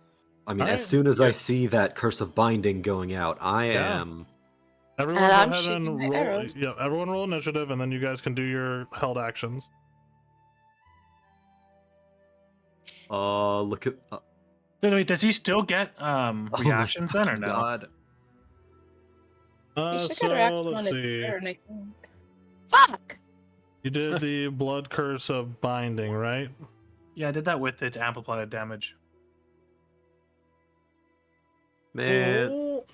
I mean, Alright. as soon as I Yeah. see that curse of binding going out, I Yeah. am. Everyone And go I'm ahead shooting and my roll. arrows. Yeah, everyone roll initiative, and then you guys can do your held actions. Look at. Wait, does he still get Oh my reactions then or fucking no? God. You should get a So reaction on let's his see. turn, I think. Fuck! You did the blood curse of binding, right? Yeah, I did that with its amplified damage. Man, Oh.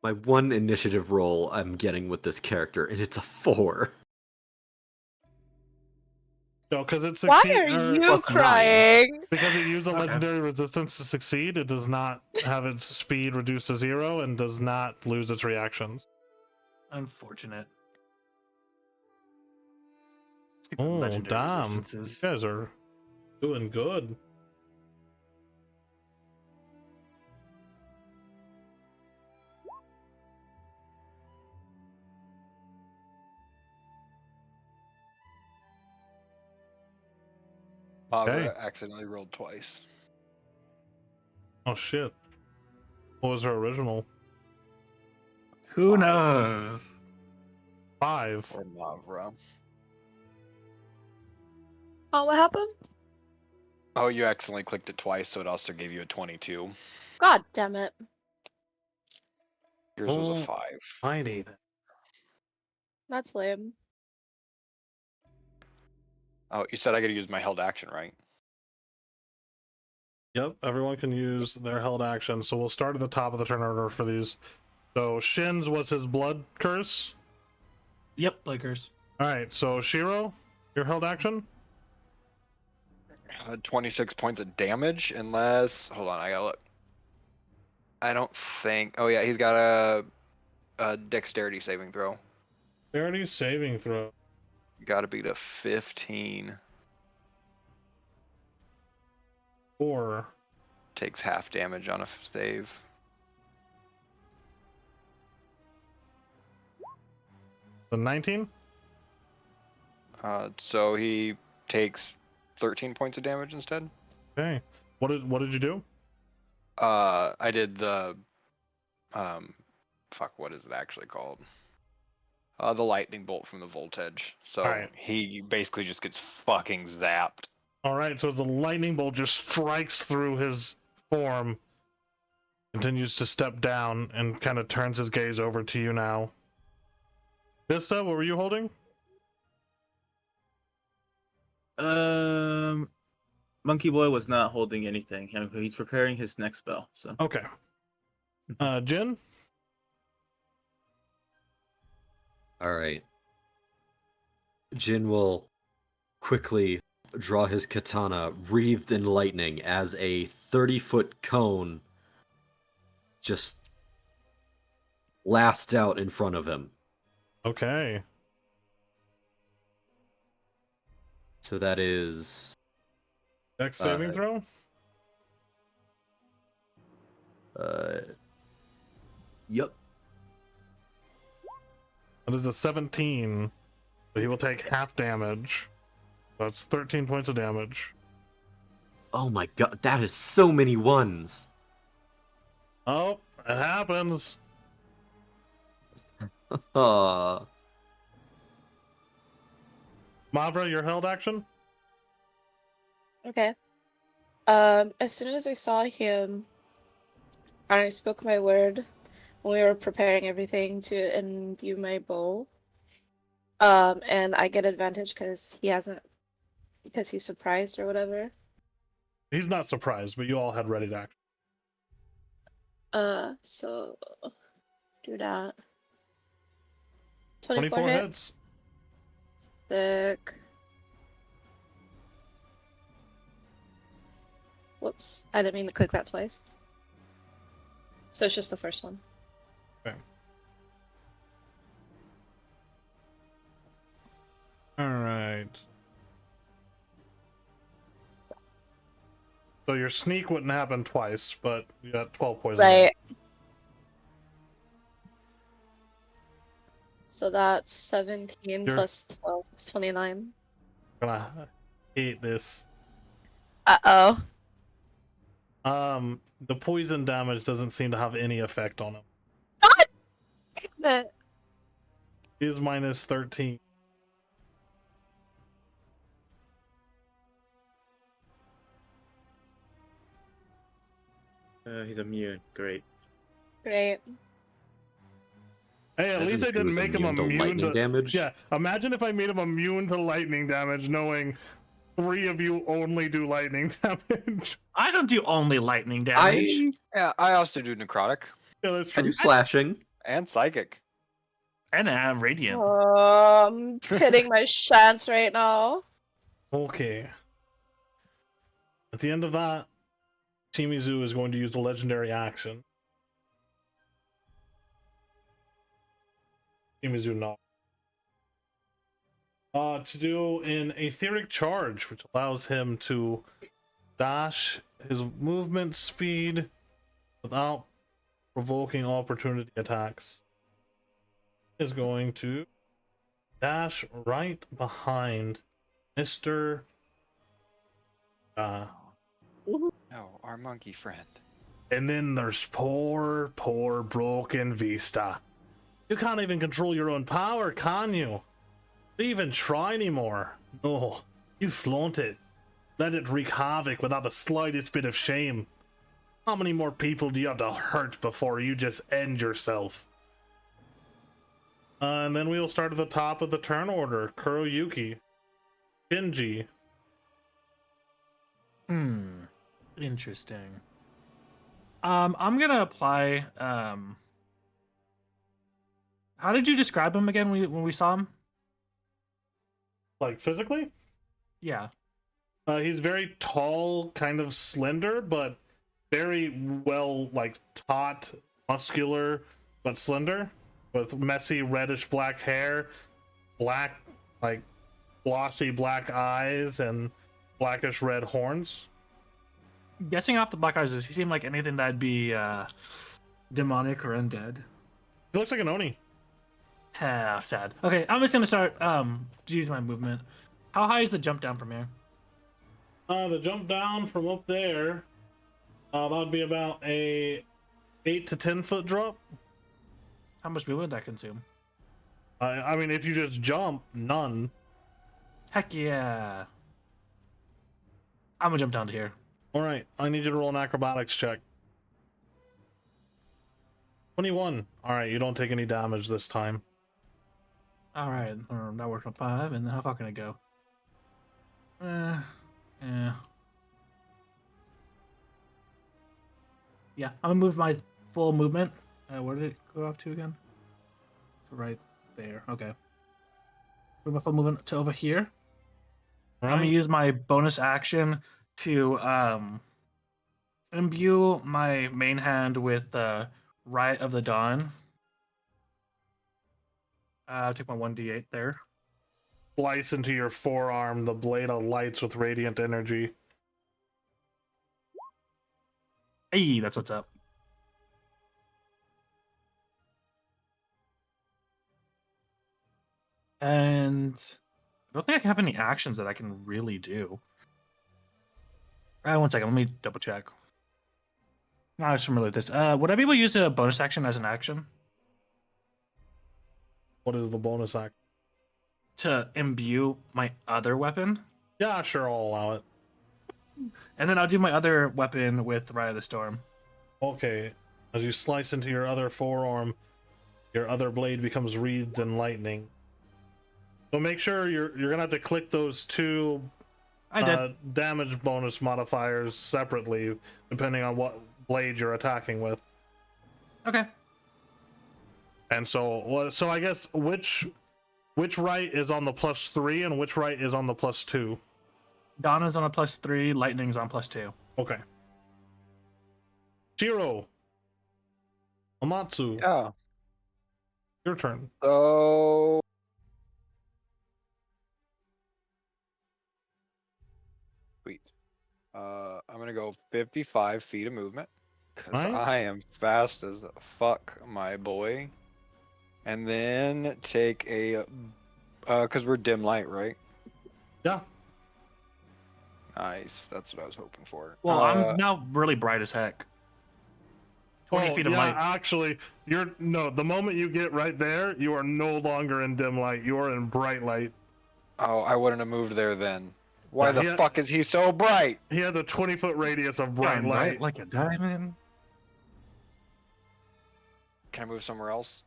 my one initiative roll I'm getting with this character, and it's a 4. No, because it Why succeed. are you plus 9. crying? Because it used a Okay. legendary resistance to succeed, it does not have its speed reduced to 0 and does not lose its reactions. Unfortunate. Let's get the Oh, legendary damn. You resistances. guys are doing good. Bob Okay. accidentally rolled twice. Oh, shit. What was her original? Who 5. knows? 5. Or Mavra. Oh, what happened? Oh, you accidentally clicked it twice, so it also gave you a 22. God damn it. Yours was Oh. a 5. I need it. That's lame. Oh, you said I gotta use my held action, right? Yep, everyone can use their held action. So we'll start at the top of the turn order for these. So Shin's was his blood curse. Yep, Lakers. All right, so Shiro, your held action. 26 points of damage, unless hold on, I gotta look. I don't think. Oh yeah, he's got a dexterity saving throw. Dexterity saving throw. Got to beat a 15. Or Takes half damage on a save. the 19. So he takes 13 points of damage instead. Okay. What did you do? I did the fuck, what is it actually called? The lightning bolt from the voltage. So Alright. he basically just gets fucking zapped. All right, so the lightning bolt just strikes through his form, continues to step down, and kind of turns his gaze over to you now. Vista, what were you holding? Monkey Boy was not holding anything. He's preparing his next spell. So Okay. Jin? All right. Jin will quickly draw his katana wreathed in lightning as a 30-foot cone just lasts out in front of him. Okay. So that is Dex saving throw? Yep. That is a 17. But he will take half damage. That's 13 points of damage. Oh my god, that is so many ones. Oh, it happens. Uh, Mavra, your held action? Okay. As soon as I saw him, I spoke my word when we were preparing everything to imbue my bow. And I get advantage because he's surprised or whatever. He's not surprised, but you all had ready to action. So do that. 24 hit. hits. Sick. Whoops, I didn't mean to click that twice. So it's just the first one. Okay. All right. So your sneak wouldn't happen twice, but you got 12 poison. Right. So that's 17 You're- plus 12 is 29. I'm gonna hate this. Uh-oh. The poison damage doesn't seem to have any effect on him. God damn it. He is minus 13. he's immune. Great. Great. Hey, at least I Imagine if he didn't was make him immune to immune lightning damage. Yeah, imagine if I made him immune to lightning damage, knowing 3 of you only do lightning damage. I don't do only lightning damage. Yeah, I also do necrotic Yeah, that's I true. do slashing. and psychic. And radiant. I'm hitting my chance right now. Okay. At the end of that, Shimizu is going to use the legendary action. Shimizu not. To do an etheric charge, which allows him to dash his movement speed without provoking opportunity attacks. Is going to dash right behind Mr. No, our monkey friend. And then there's poor broken Vista. You can't even control your own power, can you? Don't even try anymore. No, you flaunt it. Let it wreak havoc without the slightest bit of shame. How many more people do you have to hurt before you just end yourself? And then we'll start at the top of the turn order. Kuroyuki. Shinji. Interesting. I'm gonna apply. How did you describe him again when we saw him? Like physically, Yeah. he's very tall, kind of slender, but very well like taut, muscular, but slender, with messy reddish black hair, black like glossy black eyes, and blackish red horns. Guessing off the black eyes, does he seem like anything that'd be demonic or undead? He looks like an Oni. Ah, sad. Okay, I'm just gonna start to use my movement. How high is the jump down from here? The jump down from up there, that would be about a 8 to 10 foot drop. How much movement would that consume? I mean, if you just jump, none. Heck yeah. I'm gonna jump down to here. All right, I need you to roll an acrobatics check. 21. All right, you don't take any damage this time. All right, that worked on 5. And how far can I go? Yeah. Yeah, I'm gonna move my full movement. Where did it go up to again? Right there. Okay. Move my full movement to over here. All I'm gonna right. use my bonus action to imbue my main hand with Riot of the Dawn. I'll take my 1d8 there. Slice into your forearm, the blade of lights with radiant energy. Hey, that's what's up. And I don't think I have any actions that I can really do. One second, let me double check. No, I was familiar with this. Would I be able to use a bonus action as an action What is the bonus act? to imbue my other weapon? Yeah, sure, I'll allow it. And then I'll do my other weapon with Riot of the Storm. Okay, as you slice into your other forearm, your other blade becomes wreathed in lightning. So make sure you're gonna have to click those two I did. damage bonus modifiers separately, depending on what blade you're attacking with. Okay. And so I guess which right is on the +3 and which right is on the +2? Donna's on a +3, Lightning's on +2. Okay. Shiro. Amatsu. Yeah. Your turn. So sweet. I'm gonna go 55 feet of movement because Right. I am fast as fuck, my boy. And then take a because we're dim light, right? Yeah. Nice. That's what I was hoping for. Well, I'm now really bright as heck. 20 feet of yeah, light. actually, the moment you get right there, you are no longer in dim light. You are in bright light. Oh, I wouldn't have moved there then. Why Yeah, the fuck is he so bright? He has a 20-foot radius of bright Shine light. like a diamond. Can I move somewhere else?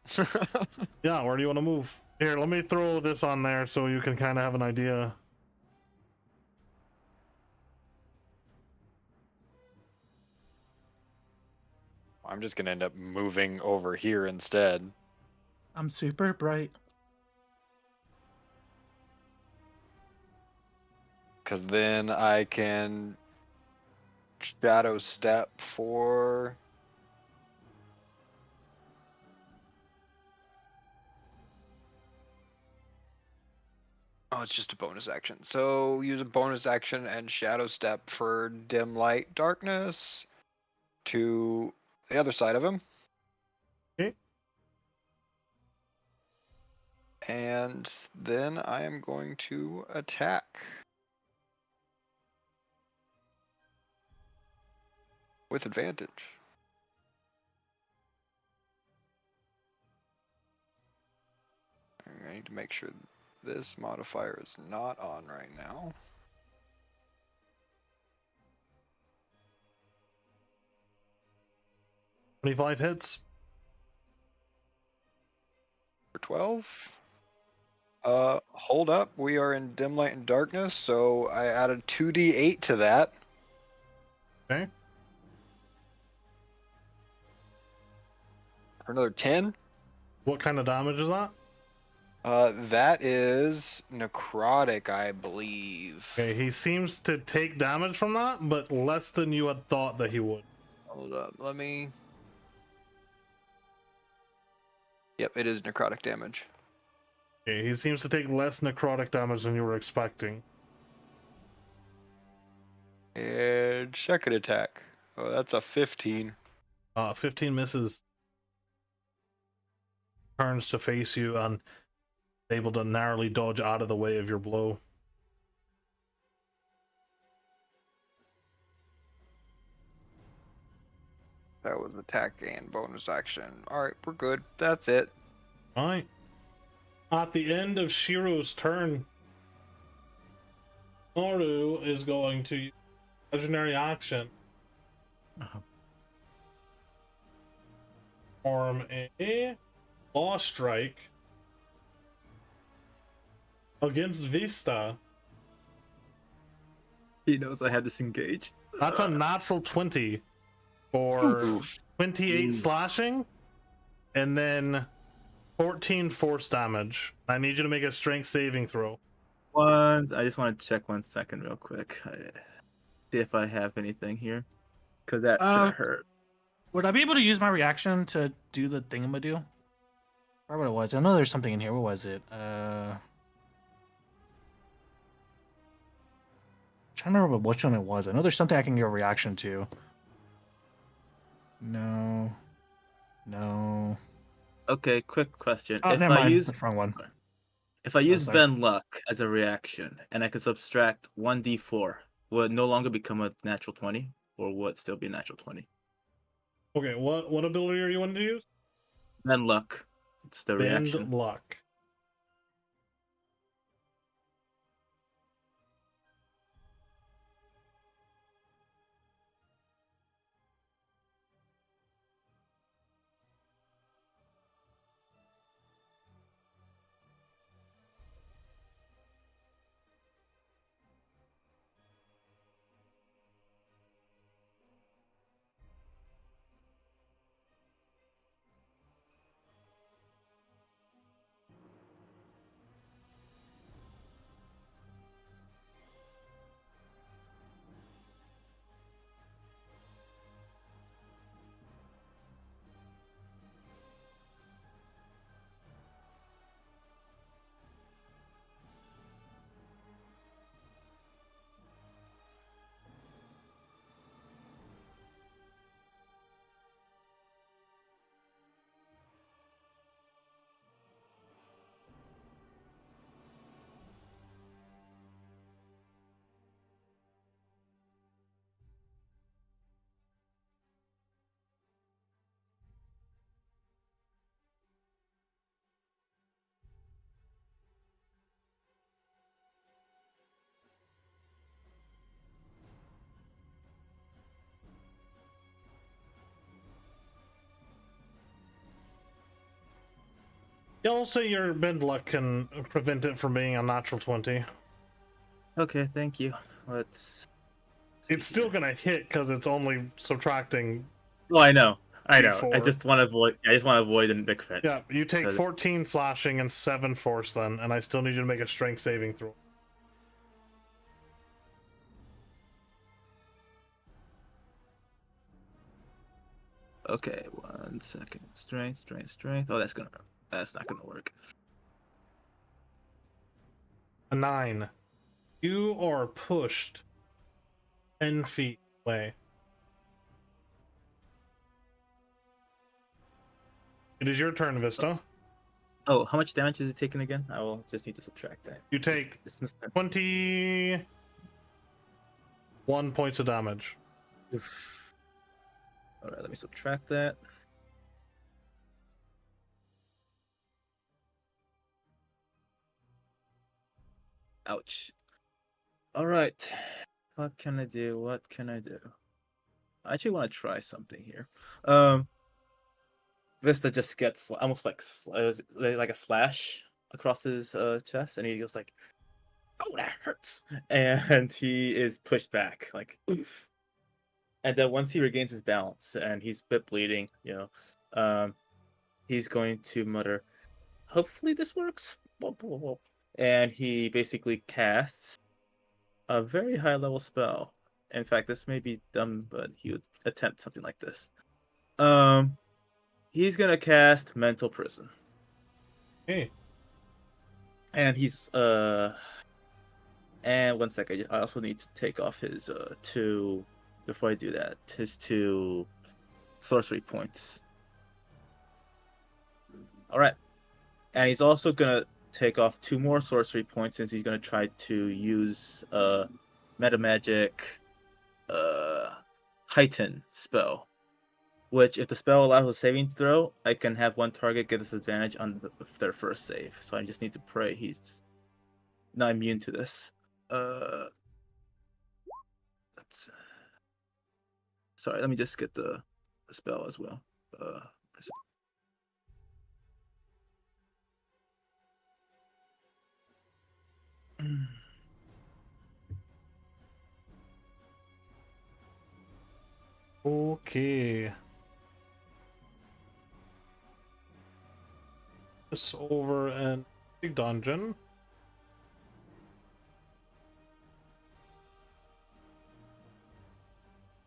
Yeah, where do you want to move? Here, let me throw this on there so you can kind of have an idea. I'm just gonna end up moving over here instead. I'm super bright. Because then I can shadow step for... Oh, it's just a bonus action. So use a bonus action and shadow step for dim light darkness to the other side of him. Okay. And then I am going to attack. With advantage. I need to make sure this modifier is not on right now. $25 hits. For 12. Hold up. We are in dim light and darkness, so I added 2d8 to that. Okay. For another 10. What kind of damage is that? That is necrotic, I believe. Okay, he seems to take damage from that, but less than you had thought that he would. Hold up, let me. Yep, it is necrotic damage. Okay, he seems to take less necrotic damage than you were expecting. And second attack. Oh, that's a 15. 15 misses. Turns to face you and able to narrowly dodge out of the way of your blow. That was attack and bonus action. Alright, we're good. That's it. Alright. At the end of Shiro's turn, Noru is going to use legendary action. Form a Law Strike against Vista. He knows I had disengage. That's a natural 20 for 28 slashing and then 14 force damage. I need you to make a strength saving throw. I just want to check 1 second real quick. See if I have anything here. Because that's gonna hurt. Would I be able to use my reaction to do the thingamadoo? Or what it was? I know there's something in here. What was it? Trying to remember which one it was. I know there's something I can give a reaction to. No. Okay, quick question. Oh, If never I mind. use That's the wrong one. If I use sorry. Ben Luck as a reaction and I can subtract 1d4, will it no longer become a natural 20? Or will it still be a natural 20? Okay, what ability are you wanting to use? Ben Luck. It's the Bend reaction. luck. Yeah, I'll say your bend luck can prevent it from being a natural 20. Okay, thank you. Let's. It's still gonna hit because it's only subtracting. Oh, I know. I D4. just want to avoid. I just want to avoid the crit. Yeah, you take 14 slashing and 7 force then, and I still need you to make a strength saving throw. Okay, 1 second. Strength. Oh, that's not gonna work. A 9. You are pushed 10 feet away. It is your turn, Vista. Oh, how much damage is it taking again? I will just need to subtract that. You take 21 points of damage. Oof. All right, let me subtract that. Ouch. All right. What can I do? I actually want to try something here. Vista just gets almost like a slash across his chest, and he goes like, "Oh, that hurts!" And he is pushed back, like, "Oof." And then once he regains his balance and he's a bit bleeding, he's going to mutter, "Hopefully this works." Blah, blah, blah. And he basically casts a very high level spell. In fact, this may be dumb, but he would attempt something like this. He's gonna cast Mental Prison. Hey, And he's and one second, I also need to take off his two before I do that, his 2 sorcery points. Alright. And he's also gonna take off 2 more sorcery points since he's gonna try to use meta magic heighten spell. Which, if the spell allows a saving throw, I can have one target get disadvantage on their first save. So I just need to pray he's not immune to this. Sorry, let me just get the spell as well. okay. This over in big dungeon.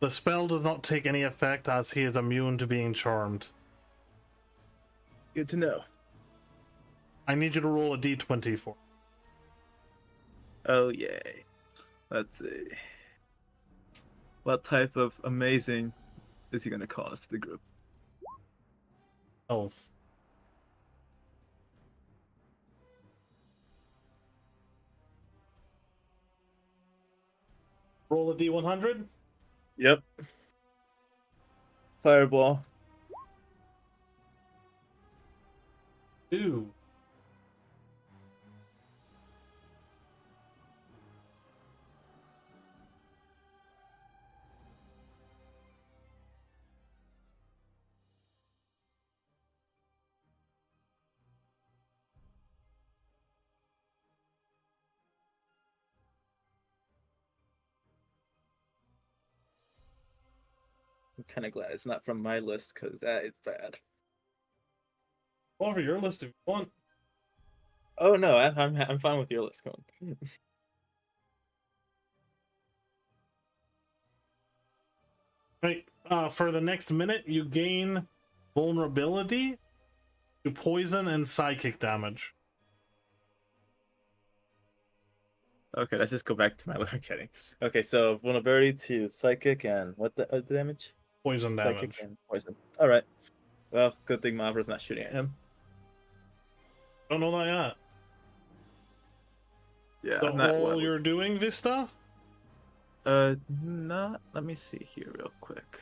The spell does not take any effect as he is immune to being charmed. Good to know. I need you to roll a d20 for. Oh yay. Let's see. What type of amazing is he gonna cause to the group? Elf. Roll a d100. Yep. Fireball. 2. I'm kind of glad it's not from my list because that is bad. Go over your list if you want. Oh no, I'm fine with your list going. Right. For the next minute, you gain vulnerability to poison and psychic damage. Okay, let's just go back to my I'm kidding. Okay, so vulnerability to psychic and what the damage? Poison damage. Psychic and poison. All right. Well, good thing Mavra's not shooting at him. Don't know that yet. Yeah, The I'm not all you're doing, Vista? not. Let me see here real quick.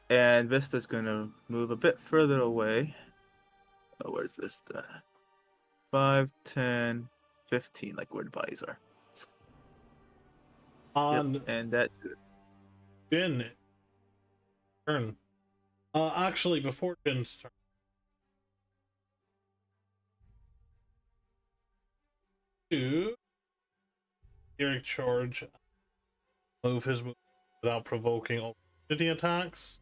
And Vista's gonna move a bit further away. Oh, where's Vista? 5, 10, 15, like where the bodies are. On Yep, and that. Jin. Turn. Actually, before Jin's turn. To Eric charge. Move his move without provoking opportunity attacks.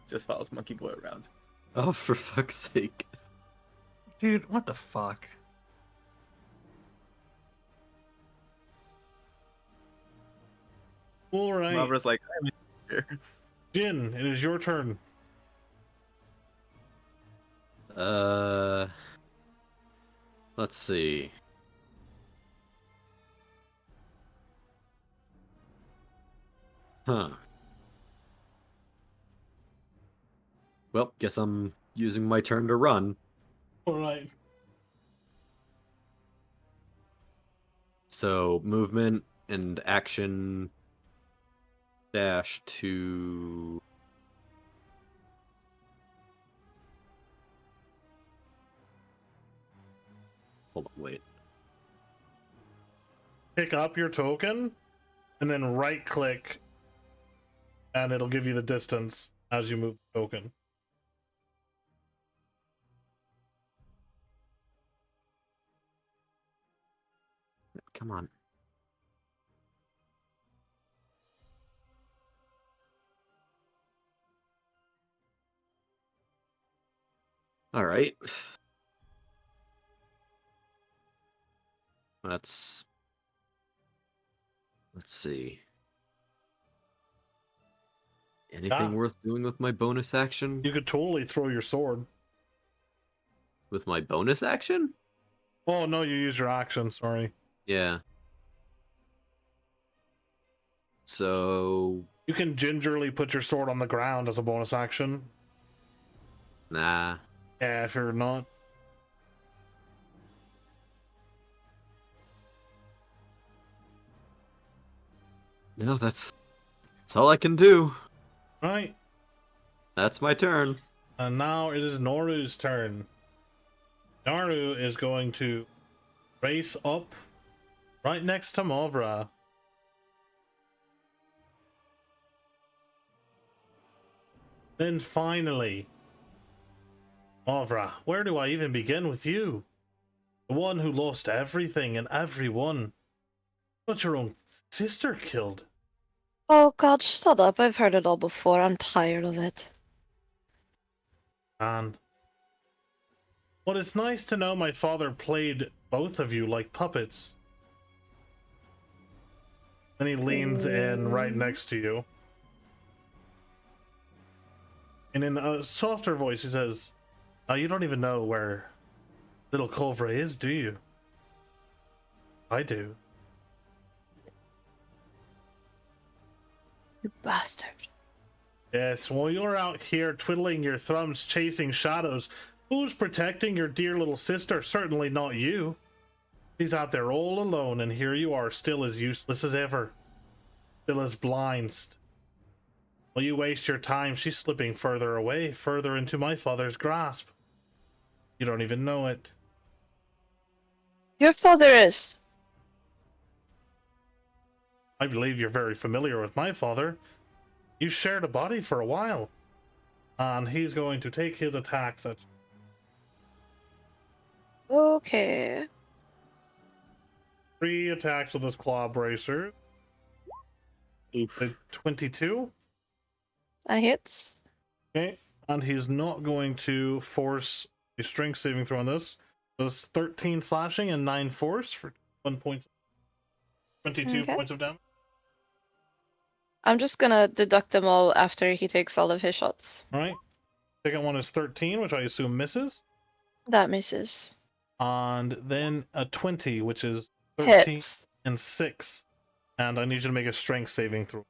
Just follows Monkey Boy around. Oh, for fuck's sake. Dude, what the fuck? All right, Mavra's like, I'm here. Jin, it is your turn. Let's see. Huh. Well, guess I'm using my turn to run. All right. So, movement and action dash to... Hold on, wait. Pick up your token, and then right click, and it'll give you the distance. as you move the token. Come on. All right. Let's see. Anything Ah. worth doing with my bonus action? You could totally throw your sword. With my bonus action? Oh no, you use your action. Sorry. Yeah. So, You can gingerly put your sword on the ground as a bonus action. nah. Yeah, if you're not. No, that's all I can do. Right. That's my turn. And now it is Noru's turn. Naru is going to race up right next to Mavra. Then finally, Mavra, where do I even begin with you? The one who lost everything and everyone. Got your own sister killed. Oh god, shut up. I've heard it all before. I'm tired of it. And well, it's nice to know my father played both of you like puppets. Then he leans in right next to you. And in a softer voice, he says, you don't even know where little Culvra is, do you? I do. You bastard. Yes, while you're out here twiddling your thumbs chasing shadows, who's protecting your dear little sister? Certainly not you. She's out there all alone, and here you are, still as useless as ever. Still as blind. While you waste your time, she's slipping further away, further into my father's grasp. You don't even know it. Your father is. I believe you're very familiar with my father. You shared a body for a while. And he's going to take his attacks at you. Okay. 3 attacks with his claw bracer. Oof. A 22. That hits. Okay. And he's not going to force a strength saving throw on this. Does 13 slashing and 9 force for 1 point. 22 Okay. points of damage. I'm just gonna deduct them all after he takes all of his shots. Alright. Second one is 13, which I assume misses. That misses. And then a 20, which is 13 Hits. and 6. And I need you to make a strength saving throw.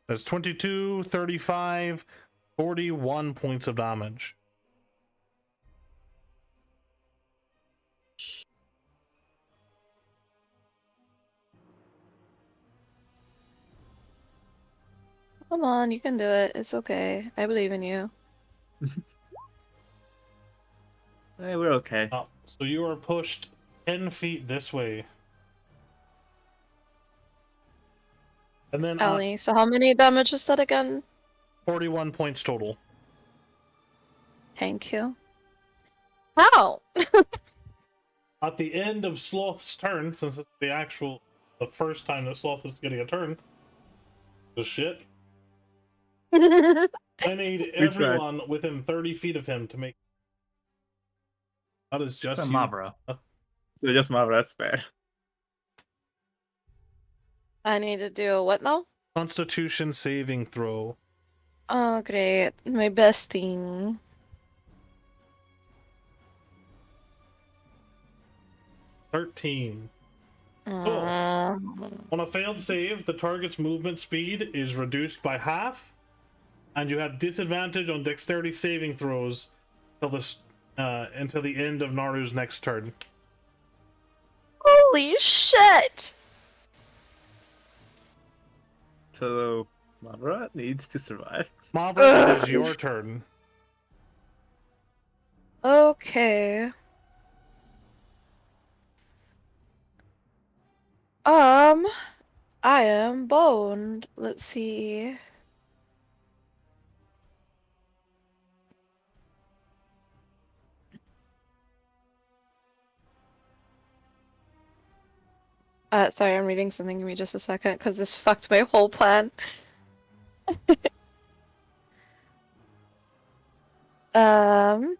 That's 22, 35, 41 points of damage. Come on, you can do it. It's okay. I believe in you. Hey, we're okay. So you are pushed 10 feet this way. And then Ellie, so how many damage is that again? 41 points total. Thank you. How? At the end of Sloth's turn, since it's the first time that Sloth is getting a turn, the shit, I need We tried. everyone within 30 feet of him to make. That is just It's a you. Mabra. So just Marvel, that's fair. I need to do a what now? Constitution saving throw. Oh, great. My best thing. 13. Mm. On a failed save, the target's movement speed is reduced by half, and you have disadvantage on dexterity saving throws until the end of Naru's next turn. Holy shit! So Mavra needs to survive. Mabra, it is your turn. Okay. I am boned. Let's see. Sorry, I'm reading something. Give me just a second, because this fucked my whole plan. Um.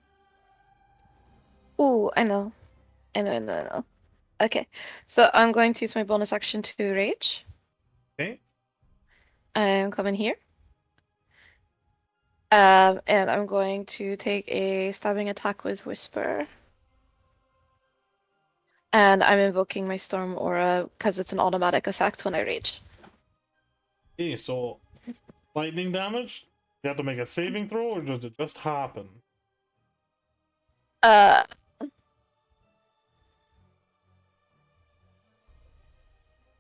Ooh, I know. I know, I know, I know. Okay, so I'm going to use my bonus action to rage. Okay. I'm coming here. And I'm going to take a stabbing attack with Whisper. And I'm invoking my Storm Aura because it's an automatic effect when I rage. Okay, so lightning damage? You have to make a saving throw, or does it just happen? Uh,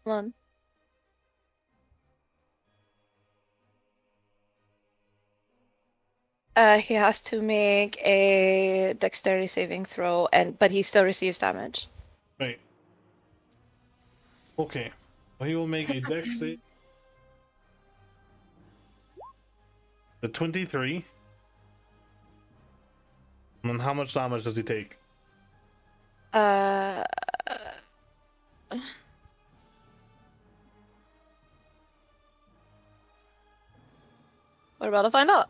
hold on. He has to make a dexterity saving throw, but he still receives damage. Right. Okay. Well, he will make a dex save. The 23. And then how much damage does he take? Uh, we're about to find out.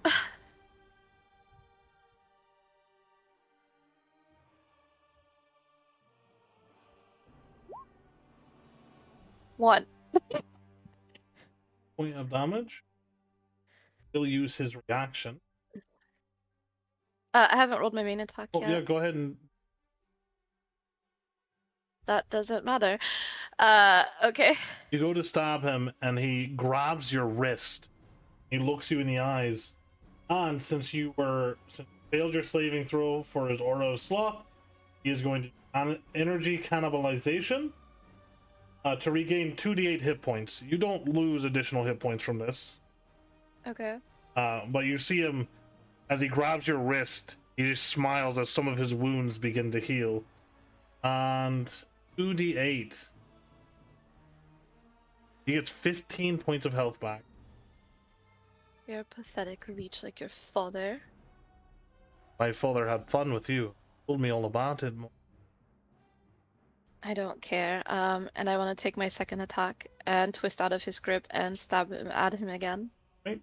1. Point of damage. He'll use his reaction. I haven't rolled my main attack Oh, yet. yeah, go ahead and. That doesn't matter. Okay. You go to stab him, and he grabs your wrist. He looks you in the eyes. And since you failed your saving throw for his aura of sloth, he is going to energy cannibalization to regain 2d8 hit points. You don't lose additional hit points from this. Okay. But you see him as he grabs your wrist. He just smiles as some of his wounds begin to heal. And 2d8. He gets 15 points of health back. You're a pathetic leech like your father. My father had fun with you. Told me all about it. I don't care. And I want to take my second attack and twist out of his grip and stab him at him again. Right?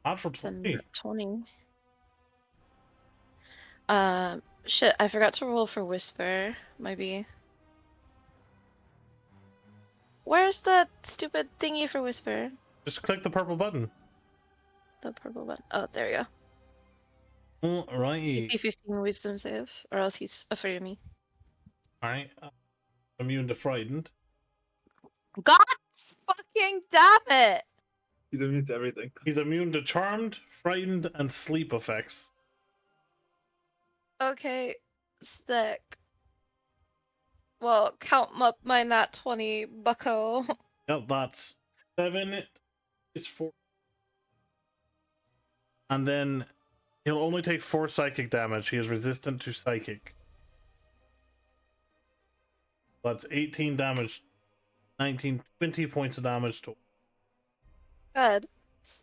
Natural It's a 20. 20. Shit, I forgot to roll for Whisper. Maybe. Where's the stupid thingy for Whisper? Just click the purple button. The purple one. Oh, there you go. Alrighty. DC 15 wisdom save, or else he's afraid of me. Alright. Immune to frightened. God fucking damn it! He's immune to everything. He's immune to charmed, frightened, and sleep effects. Okay, sick. Well, count up my nat 20, bucko. Yep, that's 7 is 4. And then he'll only take 4 psychic damage. He is resistant to psychic. That's 18 damage, 19, 20 points of damage total. Good.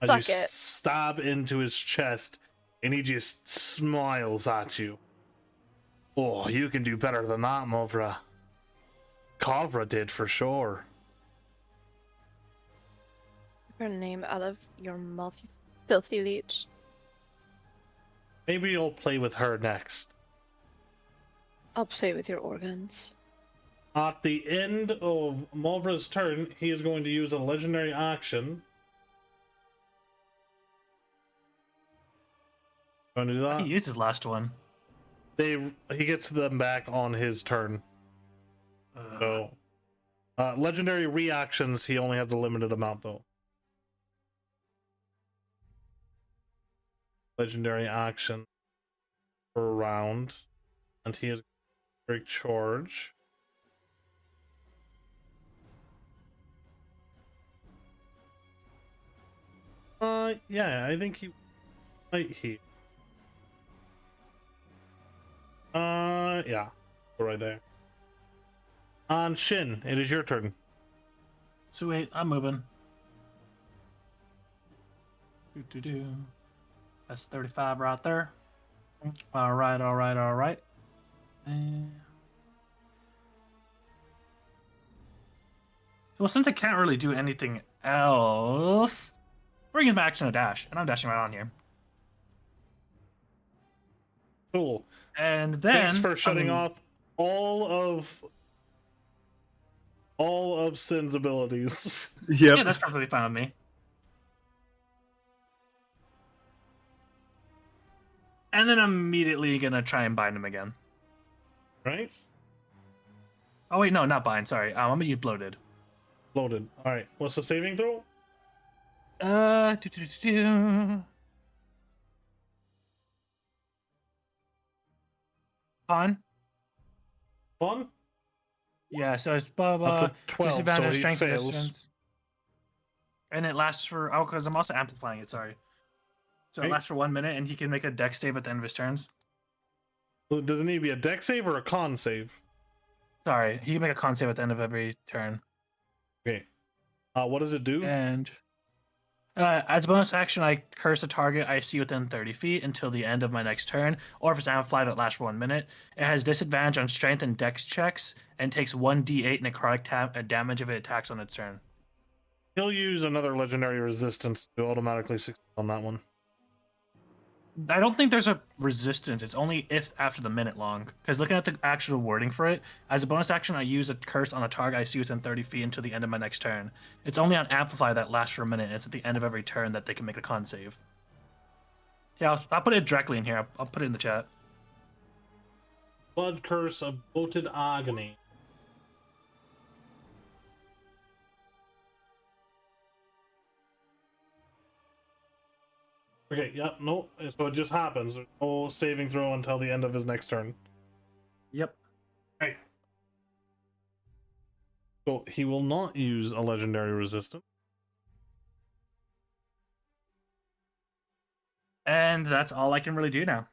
As Fuck you it. stab into his chest, and he just smiles at you. Oh, you can do better than that, Movra. Kavra did for sure. Her name out of your mouth, you filthy leech. Maybe you'll play with her next. I'll play with your organs. At the end of Movra's turn, he is going to use a legendary action. Going to do He that? used his last one. He gets them back on his turn. So, legendary reactions, he only has a limited amount though. Legendary action per round, and he has break charge. Yeah, I think he might heal. Yeah, go right there. And Shin, it is your turn. Sweet, I'm moving. Do. That's 35 right there. All right, all right, all right. Well, since I can't really do anything else, bring him back to a dash, and I'm dashing right on here. Cool. And then Thanks for shutting I'm- off all of Sin's abilities. Yep. Yeah, that's perfectly fine with me. And then I'm immediately gonna try and bind him again. Right? Oh wait, no, not bind. Sorry, I'm gonna use bloated. Loaded. All right. What's the saving throw? Do. Con. Fun. Yeah, so it's blah That's blah. a 12, so Disadvantage, he strength, and fails. resistance. And it lasts for because I'm also amplifying it. Sorry. So it Right. lasts for 1 minute, and he can make a dex save at the end of his turns. Well, does it need to be a deck save or a con save? Sorry, he can make a con save at the end of every turn. Okay. What does it do? And as a bonus action, I curse a target I see within 30 feet until the end of my next turn, or if it's amplified, it lasts for 1 minute. It has disadvantage on strength and dex checks, and takes 1d8 necrotic damage if it attacks on its turn. He'll use another legendary resistance to automatically succeed on that one. I don't think there's a resistance. It's only if after the minute long. Because looking at the actual wording for it, as a bonus action, I use a curse on a target I see within 30 feet until the end of my next turn. It's only on Amplify that lasts for a minute. It's at the end of every turn that they can make a con save. Yeah, I'll put it directly in here. I'll put it in the chat. Blood curse of bloated agony. Okay, yep, no, so it just happens. There's no saving throw until the end of his next turn. Yep. Right. So he will not use a legendary resistance. And that's all I can really do now.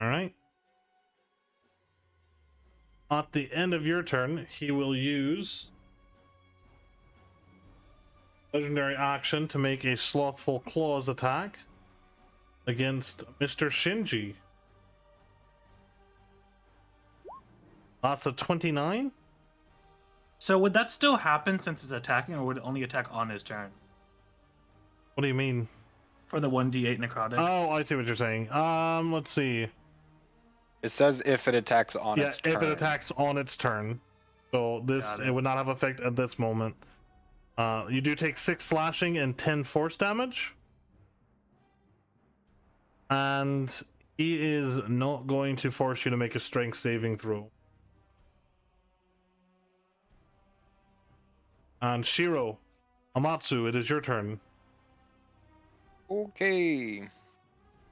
Alright. At the end of your turn, he will use legendary action to make a Slothful Claws attack against Mr. Shinji. That's a 29. So would that still happen since it's attacking, or would it only attack on his turn? What do you mean? For the 1d8 necrotic? Oh, I see what you're saying. Let's see. It says if it attacks on Yeah, its turn. if it attacks on its turn. So this, Got it. it would not have effect at this moment. You do take 6 slashing and 10 force damage. And he is not going to force you to make a strength saving throw. And Shiro, Amatsu, it is your turn. Okay.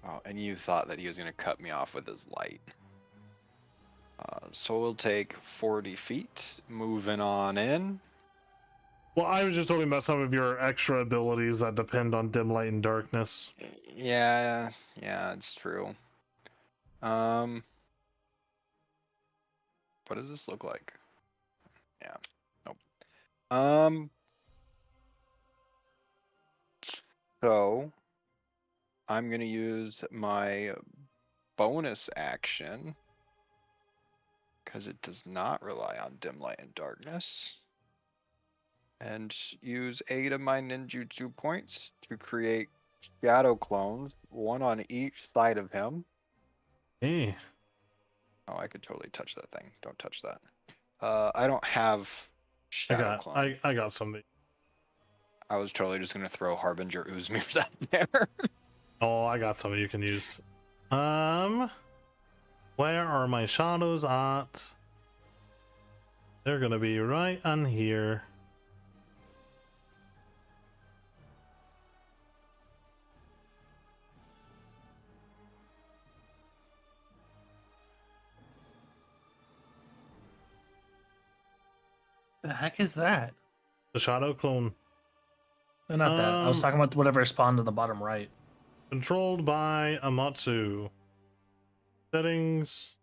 Oh, and you thought that he was going to cut me off with his light. So we'll take 40 feet, moving on in. Well, I was just talking about some of your extra abilities that depend on dim light and darkness. Yeah, it's true. What does this look like? Yeah, nope. So I'm gonna use my bonus action because it does not rely on dim light and darkness, and use 8 of my ninjutsu points to create shadow clones, one on each side of him. Hey, Oh, I could totally touch that thing. Don't touch that. I don't have shadow clone. I got something. I was totally just gonna throw Harbinger Uzmirs out there. Oh, I got something you can use. Where are my shadows at? They're gonna be right on here. The heck is that? The shadow clone. No, not that. I was talking about whatever spawned on the bottom right. Controlled by Amatsu. Settings.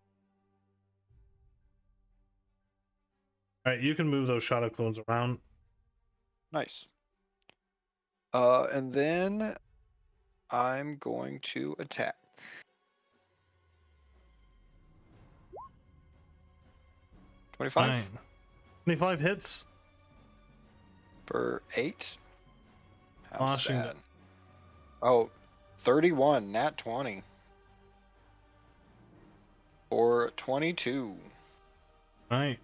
Alright, you can move those shadow clones around. Nice. And then I'm going to attack. 25 Fine. 25 hits. for 8. How Slashing sad. Oh, 31, nat 20. For 22. Right.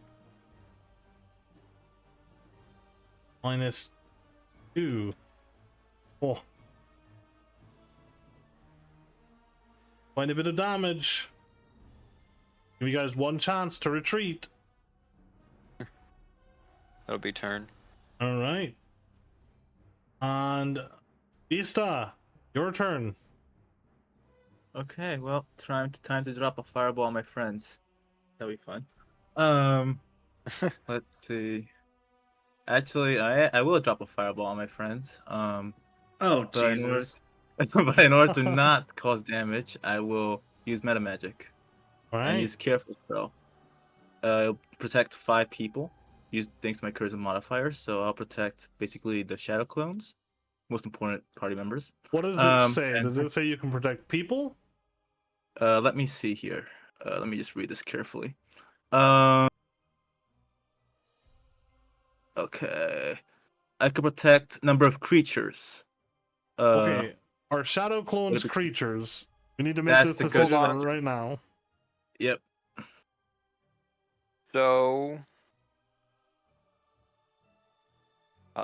-2. Oh. Quite a bit of damage. Give you guys one chance to retreat. That'll be turn. All right. And Vista, your turn. Okay, well, time to drop a fireball on my friends. That'll be fun. Let's see. Actually, I will drop a fireball on my friends. Oh, But Jesus. but in order to not cause damage, I will use meta magic All and right. use careful spell. It'll protect 5 people. Use thanks to my charisma modifier, so I'll protect basically the shadow clones, most important party members. What does it say? and- Does it say you can protect people? Let me see here. Let me just read this carefully. Okay. I can protect number of creatures. Okay. Are shadow clones it- creatures? We need to make That's this the decision question. right now. Yep. So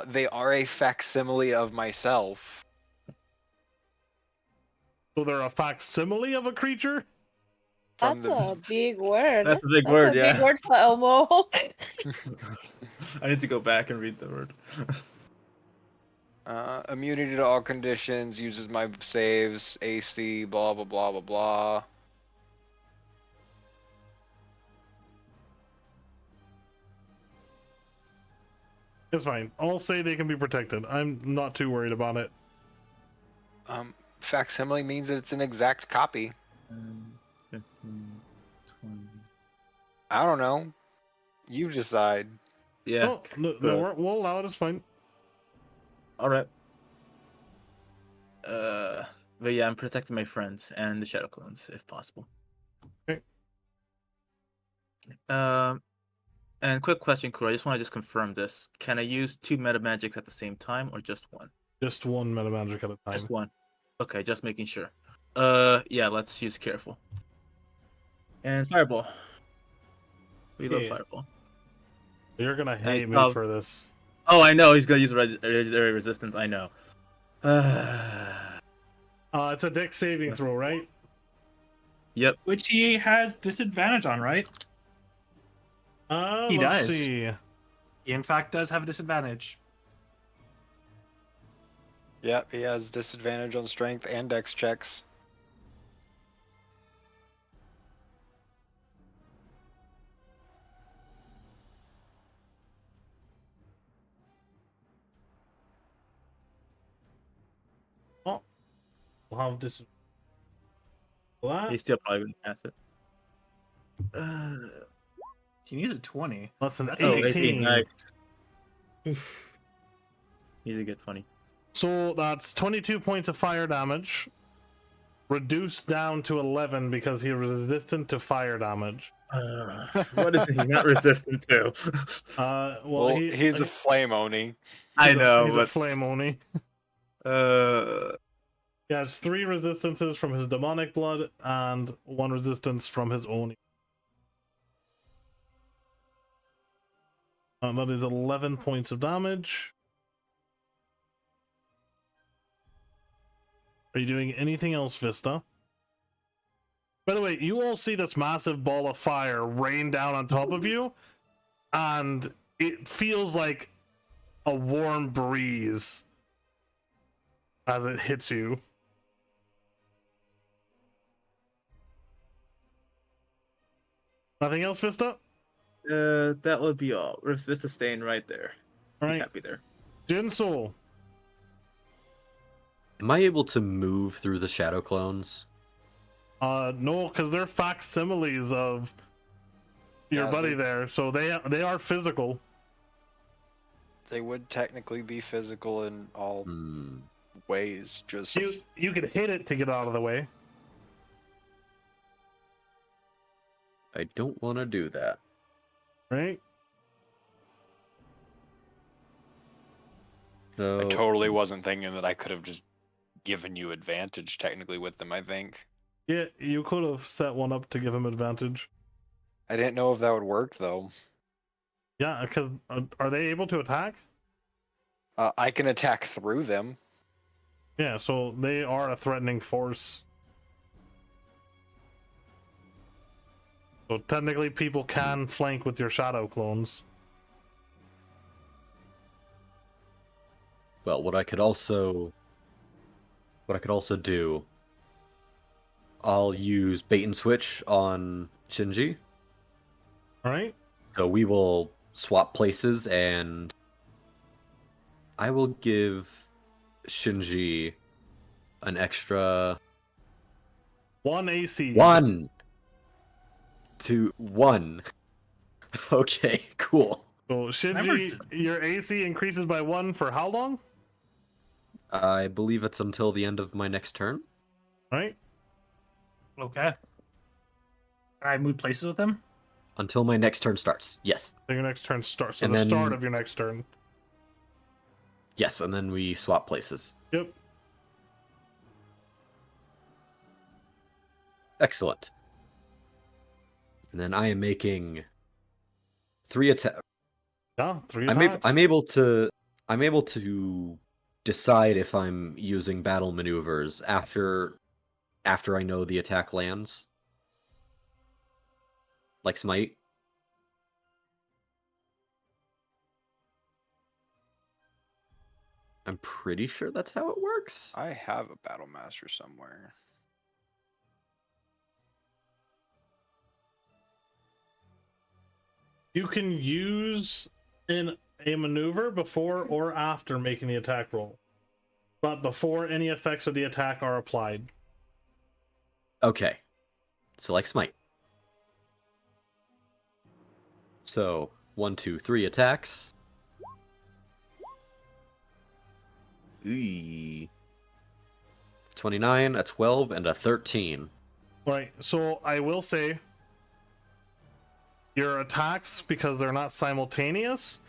they are a facsimile of myself. So they're a facsimile of a creature? From That's a big word. That's a big That's word, a big yeah. word for Elmo. I need to go back and read the word. Immunity to all conditions, uses my saves, AC, blah blah blah blah blah. It's fine. I'll say they can be protected. I'm not too worried about it. Facsimile means that it's an exact copy. 15, 20. I don't know. You decide. Yeah. Oh, no, good. we'll allow it. It's fine. All right. But yeah, I'm protecting my friends and the shadow clones if possible. Okay. And quick question, Kura. I just want to confirm this. Can I use 2 meta magics at the same time or just one? Just one meta magic at a time. Just one. Okay, just making sure. Yeah, let's use careful. And fireball. We love Yeah. fireball. You're gonna Nice hate me job. for this. Oh, I know he's gonna use resistance. I know. It's a dex saving throw, right? Yep. Which he has disadvantage on, right? He Let's does. see. He, in fact, does have a disadvantage. Yep, he has disadvantage on strength and dex checks. Oh, we'll have this. He's still probably gonna pass it. He needs a 20. That's an That's 18. Nice. Oof. He's a good 20. So that's 22 points of fire damage, reduced down to 11 because he was resistant to fire damage. What is he not resistant to? Well, he's a flame oni. I know, he's but a flame oni. He has 3 resistances from his demonic blood and 1 resistance from his oni. That is 11 points of damage. Are you doing anything else, Vista? By the way, you all see this massive ball of fire rain down on top of you, and it feels like a warm breeze as it hits you. Nothing else, Vista? that would be all. Vista staying right there. All He's right, happy there. Jinsoul. Am I able to move through the shadow clones? No, because they're facsimiles of your Yeah, buddy there, so they are physical. they would technically be physical in all Hmm. ways. Just You could hit it to get out of the way. I don't want to do that. Right? So I totally wasn't thinking that I could have just given you advantage technically with them. I think Yeah, you could have set one up to give him advantage. I didn't know if that would work though. Yeah, because are they able to attack? I can attack through them. Yeah, so they are a threatening force. So technically, people can flank with your shadow clones. well, what I could also do, I'll use bait and switch on Shinji. All right? So we will swap places, and I will give Shinji an extra 1 AC. 1 to 1. Okay, cool. So Remember, Shinji, your AC increases by 1 for how long? I believe it's until the end of my next turn. Right? okay. Can I move places with him? Until my next turn starts. Yes. So your next turn starts. So And the start then- of your next turn. Yes, and then we swap places. Yep. Excellent. And then I am making 3 attacks. Yeah, 3 I'm attacks. able to decide if I'm using battle maneuvers after I know the attack lands. Like Smite. I'm pretty sure that's how it works. I have a battle master somewhere. You can use in a maneuver before or after making the attack roll, but before any effects of the attack are applied. Okay. So like Smite. So 1, 2, 3 attacks. Eee. 29, a 12, and a 13. Right. So I will say your attacks, because they're not simultaneous,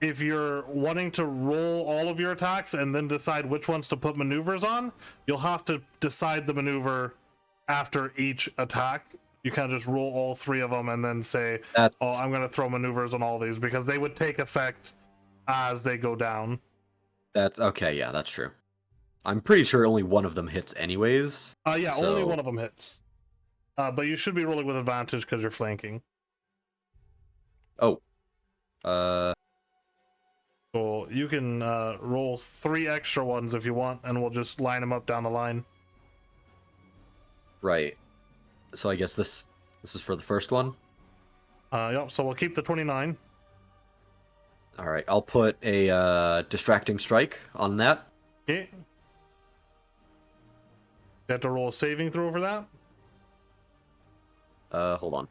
if you're wanting to roll all of your attacks and then decide which ones to put maneuvers on, you'll have to decide the maneuver after each attack. You can't just roll all 3 of them and then say, That's oh, I'm going to throw maneuvers on all these, because they would take effect as they go down. okay, yeah, that's true. I'm pretty sure only one of them hits anyways. Yeah, only so- one of them hits. But you should be rolling with advantage because you're flanking. Oh. So you can roll 3 extra ones if you want, and we'll just line them up down the line. Right. So I guess this is for the first one. Yep, so we'll keep the 29. All right, I'll put a distracting strike on that. Okay. You have to roll a saving throw for that. Hold on.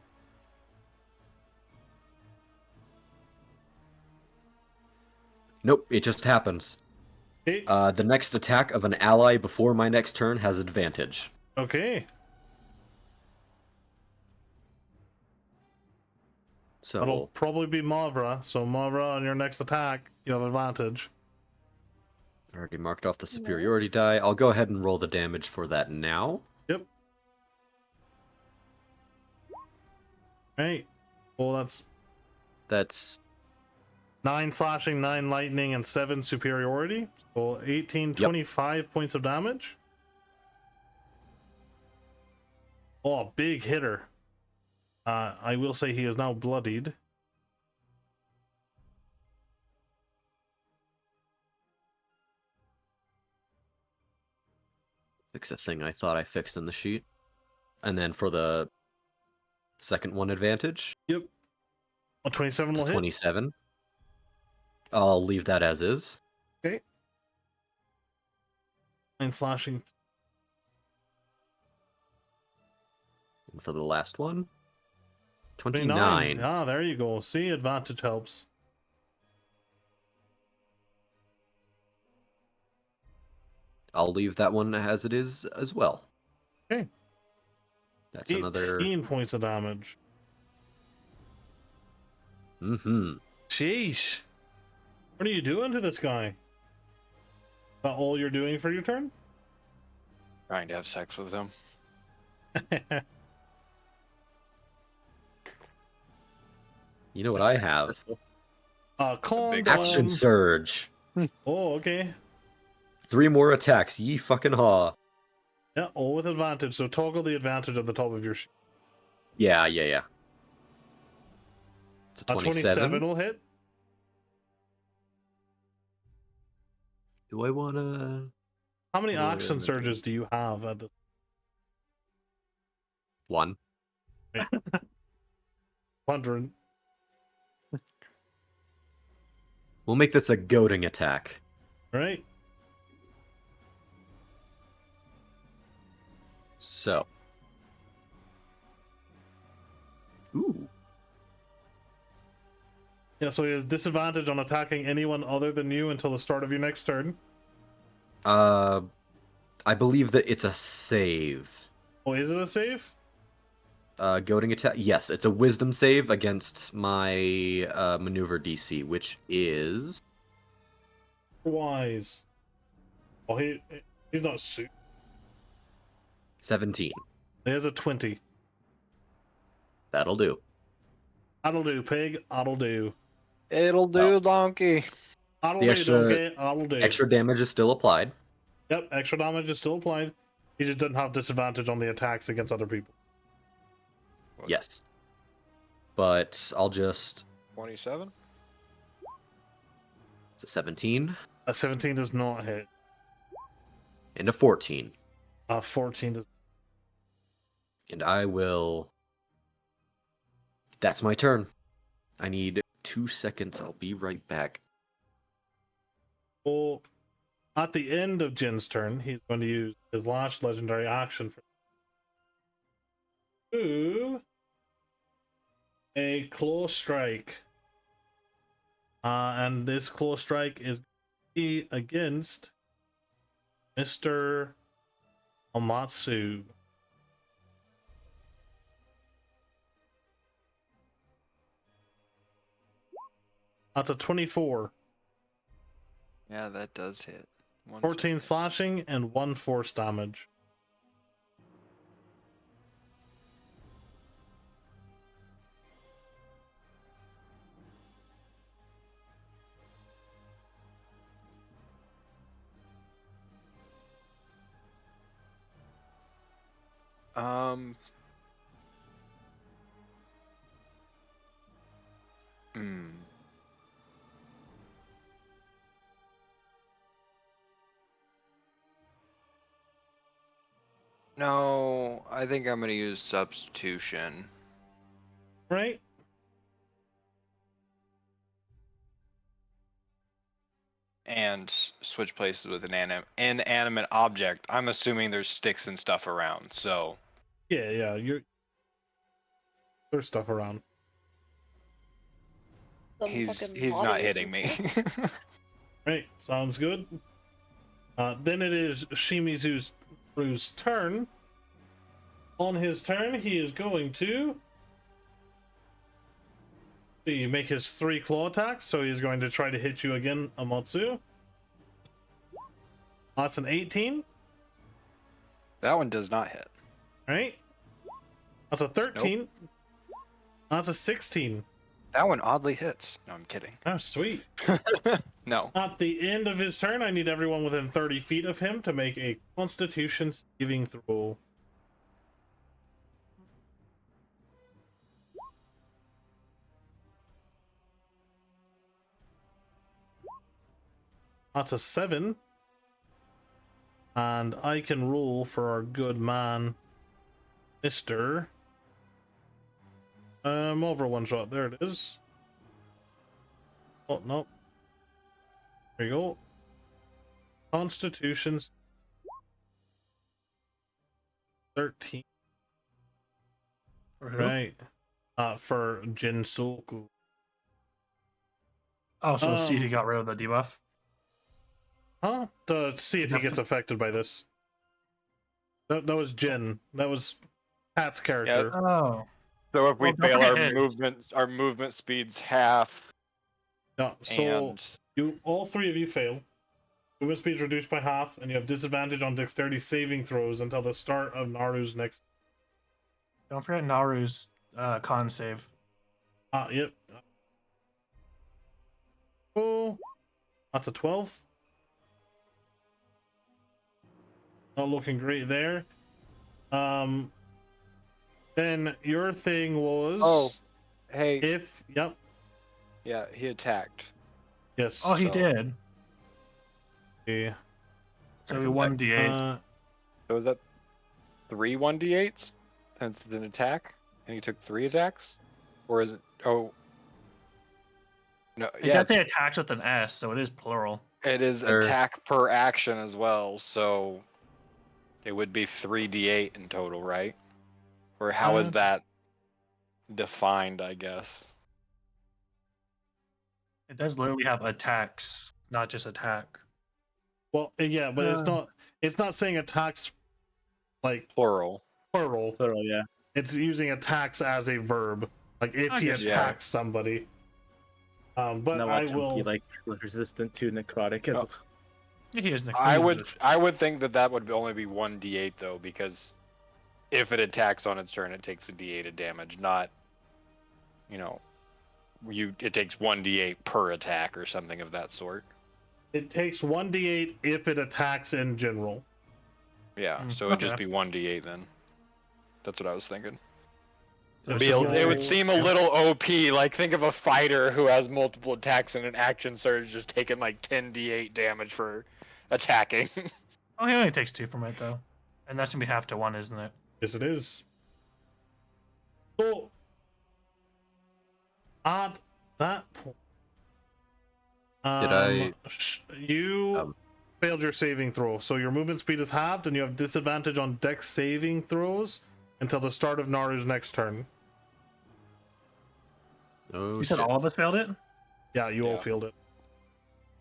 Nope, it just happens. Okay. The next attack of an ally before my next turn has advantage. Okay. So That'll probably be Mavra. So Mavra, on your next attack, you have advantage. I already marked off the superiority die. I'll go ahead and roll the damage for that now. Yep. Right. Well, That's 9 slashing, 9 lightning, and 7 superiority. So 18, 25 points of damage. Oh, big hitter. I will say he is now bloodied. fix a thing I thought I fixed in the sheet. And then for the second one advantage, Yep. A 27 it's will hit. 27. I'll leave that as is. Okay. 9 slashing. And for the last one, 29. 29. Ah, there you go. See, advantage helps. I'll leave that one as it is as well. Okay. That's another. 18 points of damage. Mm-hmm. Sheesh. What are you doing to this guy? That all you're doing for your turn? Trying to have sex with him. You know what I have? Condom. Action surge. Oh, okay. 3 more attacks. Ye fucking haw. Yeah, all with advantage. So toggle the advantage at the top of your sheet. Yeah. It's a 27 27. will hit. Do I wanna? How many Oh, yeah, action maybe. surges do you have at this? 1. Wondering. We'll make this a goading attack. Right? So. Ooh. Yeah, so he has disadvantage on attacking anyone other than you until the start of your next turn. I believe that it's a save. Oh, is it a save? Goading attack. Yes, it's a wisdom save against my maneuver DC, which is Wise. Oh, he's not suit. 17. He has a 20. That'll do. That'll do, pig. That'll do. It'll do, Well, donkey. That'll The do, extra- donkey. That'll do. Extra damage is still applied. Yep, extra damage is still applied. He just doesn't have disadvantage on the attacks against other people. Yes. But I'll just. 27? It's a 17 A 17 does not hit. and a 14. 14 does. And I will. That's my turn. I need 2 seconds. I'll be right back. Well, at the end of Jin's turn, he's going to use his last legendary action for a claw strike. And this claw strike is against Mr. Amatsu. That's a 24. Yeah, that does hit. 14 slashing and 1 force damage. Um. Hmm. No, I think I'm gonna use substitution. Right? And switch places with an inanimate object. I'm assuming there's sticks and stuff around, so Yeah, there's stuff around. Some he's fucking not body hitting me. people. Right, sounds good. Then it is Shimizu's turn. On his turn, he is going to make his 3 claw attacks, so he's going to try to hit you again, Amatsu. That's an 18. That one does not hit. Right? That's a 13. That's a 16. That one oddly hits. No, I'm kidding. Oh, sweet. No. At the end of his turn, I need everyone within 30 feet of him to make a Constitution saving throw. That's a 7. And I can roll for our good man, Mr. Over one shot. There it is. Oh, no. There you go. Constitution's 13. Right. For Jinsoku. Oh, so Um, CD got rid of the debuff. Huh? To see if he gets affected by this. That was Jin. That was Pat's character. Oh. So if we Well, don't fail forget his. our movement speed's half, Yeah, so and all three of you fail. Movement speed is reduced by half, and you have disadvantage on dexterity saving throws until the start of Naru's next. Don't forget Naru's con save. Yep. Oh, that's a 12. Not looking great there. Then your thing was. oh, hey, Yep. yeah, he attacked. Yes. Oh, he So- did. Yeah. So we 1d8. So is that 3 1d8s since it's an attack, and he took 3 attacks, or is it? Oh, no, It yeah, definitely attacks with an S, so it is plural. it is Or- attack per action as well. So it would be 3d8 in total, right? Or how is that defined? I guess. It does literally have attacks, not just attack. Well, yeah, but it's Uh. not. It's not saying attacks like Plural. plural. Plural, yeah. It's using attacks as a verb. Like if I he guess, yeah. attacks somebody. But Now I watch him will. be like resistant to necrotic as Oh. well. Yeah, he is I would think that would only be 1d8 though, because if it attacks on its turn, it takes a d8 of damage, not, it takes 1d8 per attack or something of that sort. It takes 1d8 if it attacks in general. Yeah, so it'd just be 1d8 then. That's what I was thinking. So It would seem a little OP. Like, think of a fighter who has multiple attacks and an action surge just taking like 10d8 damage for attacking. Oh, he only takes 2 from it though, and that's gonna be half to 1, isn't it? Yes, it is. So at that point, you failed your saving throw, so your movement speed is halved, and you have disadvantage on dex saving throws until the start of Naru's next turn. Oh, You said shit. all of us failed it? Yeah, you all Yeah. failed it.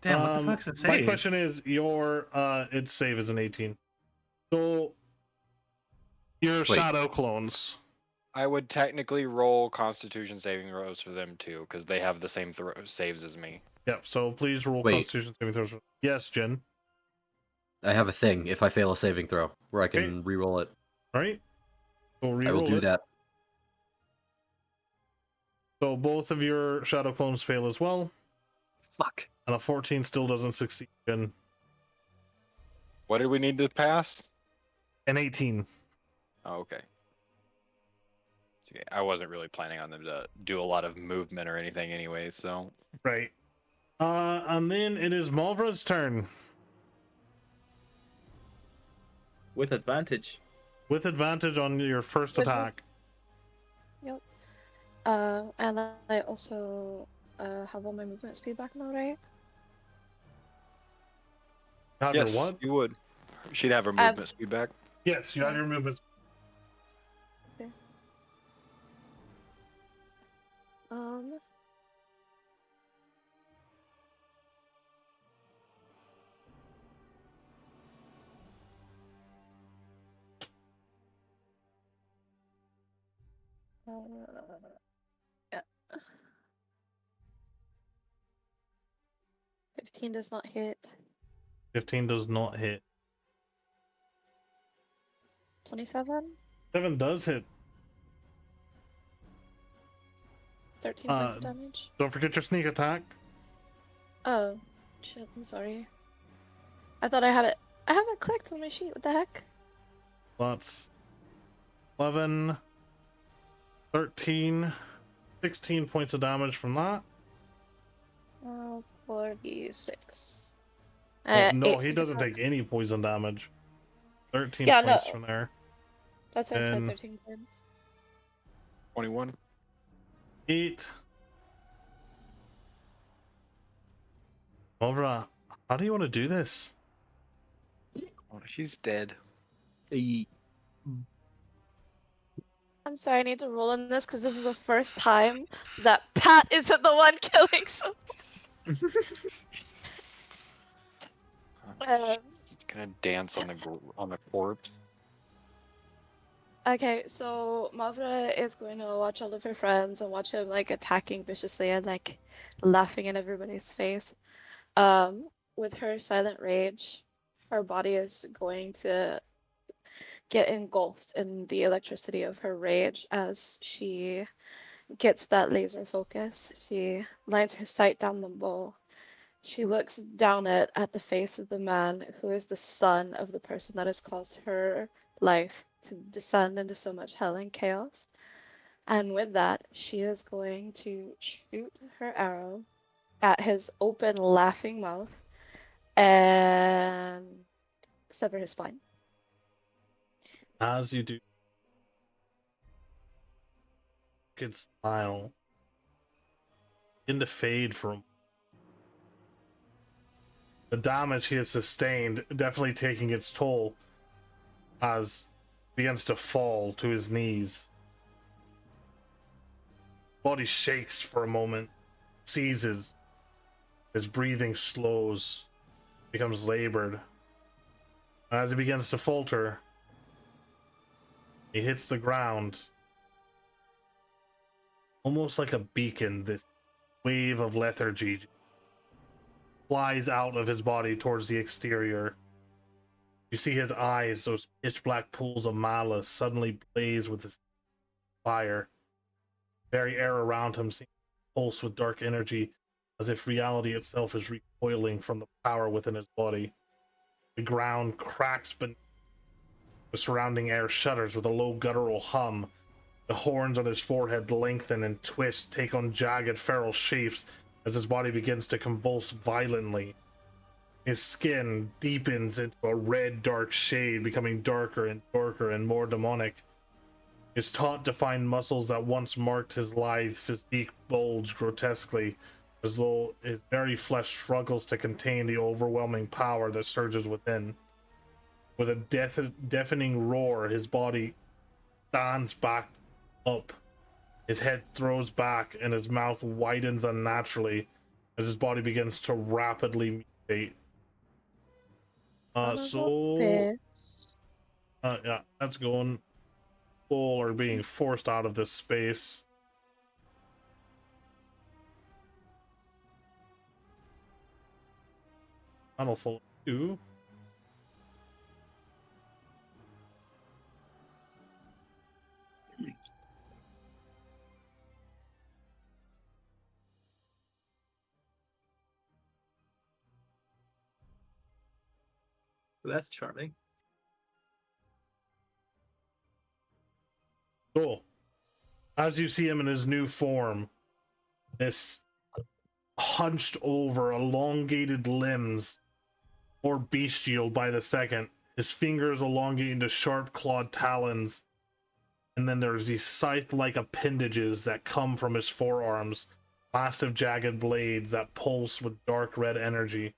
Damn, what the fuck's it My save? question is, your its save is an 18. So your shadow clones. I would technically roll Constitution saving throws for them too, because they have the same saves as me. Yep. So please roll Wait. Constitution saving throws. Yes, Jin. I have a thing if I fail a saving throw where I can reroll it. All right. So I will do that. So both of your shadow clones fail as well, Fuck. and a 14 still doesn't succeed. Jin. What did we need to pass? An 18. Oh, okay. I wasn't really planning on them to do a lot of movement or anything anyway, so. Right. And then it is Malvra's turn. With advantage. With advantage on your first With attack. Yep. And I also have all my movement speed back now, right? Have Yes, your what? you would. She'd have her movement speed back. Yes, you have your movement. Um. Yeah. 15 does not hit. 15 does not hit. 27? 7 does hit. 13 points of damage. Don't forget your sneak attack. Oh, shit, I'm sorry. I thought I had it. I have it clicked on my sheet. What the heck? That's 11, 13, 16 points of damage from that. 46. Oh, no, 8 he doesn't sneak attack. take any poison damage. 13 Yeah, points no. from there. That's why I said And- 13 points. 21. 8. Malvra, how do you want to do this? Oh, she's dead. Hey. I'm sorry, I need to roll in this because this is the first time that Pat isn't the one killing someone. Um, Gonna dance on the corpse. okay, so Mavra is going to watch all of her friends and watch him like attacking viciously and like laughing in everybody's face. With her silent rage, her body is going to get engulfed in the electricity of her rage as she gets that laser focus. She lines her sight down the bow. She looks down it at the face of the man who is the son of the person that has caused her life to descend into so much hell and chaos. And with that, she is going to shoot her arrow at his open, laughing mouth and sever his spine. As you do, you can smile. Begin to fade from the damage he has sustained, definitely taking its toll as he begins to fall to his knees. Body shakes for a moment, seizes, his breathing slows, becomes labored. And as he begins to falter, he hits the ground. Almost like a beacon, this wave of lethargy flies out of his body towards the exterior. You see his eyes, those pitch black pools of malice, suddenly blaze with this fire. The very air around him seems to pulse with dark energy, as if reality itself is recoiling from the power within his body. The ground cracks beneath. The surrounding air shudders with a low guttural hum. The horns on his forehead lengthen and twist, take on jagged feral shapes as his body begins to convulse violently. His skin deepens into a red dark shade, becoming darker and more demonic. His taut, defined muscles that once marked his lithe physique bulge grotesquely, as though his very flesh struggles to contain the overwhelming power that surges within. With a deafening roar, his body stands back up. His head throws back and his mouth widens unnaturally as his body begins to rapidly mutate. Yeah, that's going. People are being forced out of this space. That'll follow you. That's charming. So, as you see him in his new form, this hunched over, elongated limbs, more bestial by the second, his fingers elongating to sharp clawed talons, and then there's these scythe-like appendages that come from his forearms, massive jagged blades that pulse with dark red energy.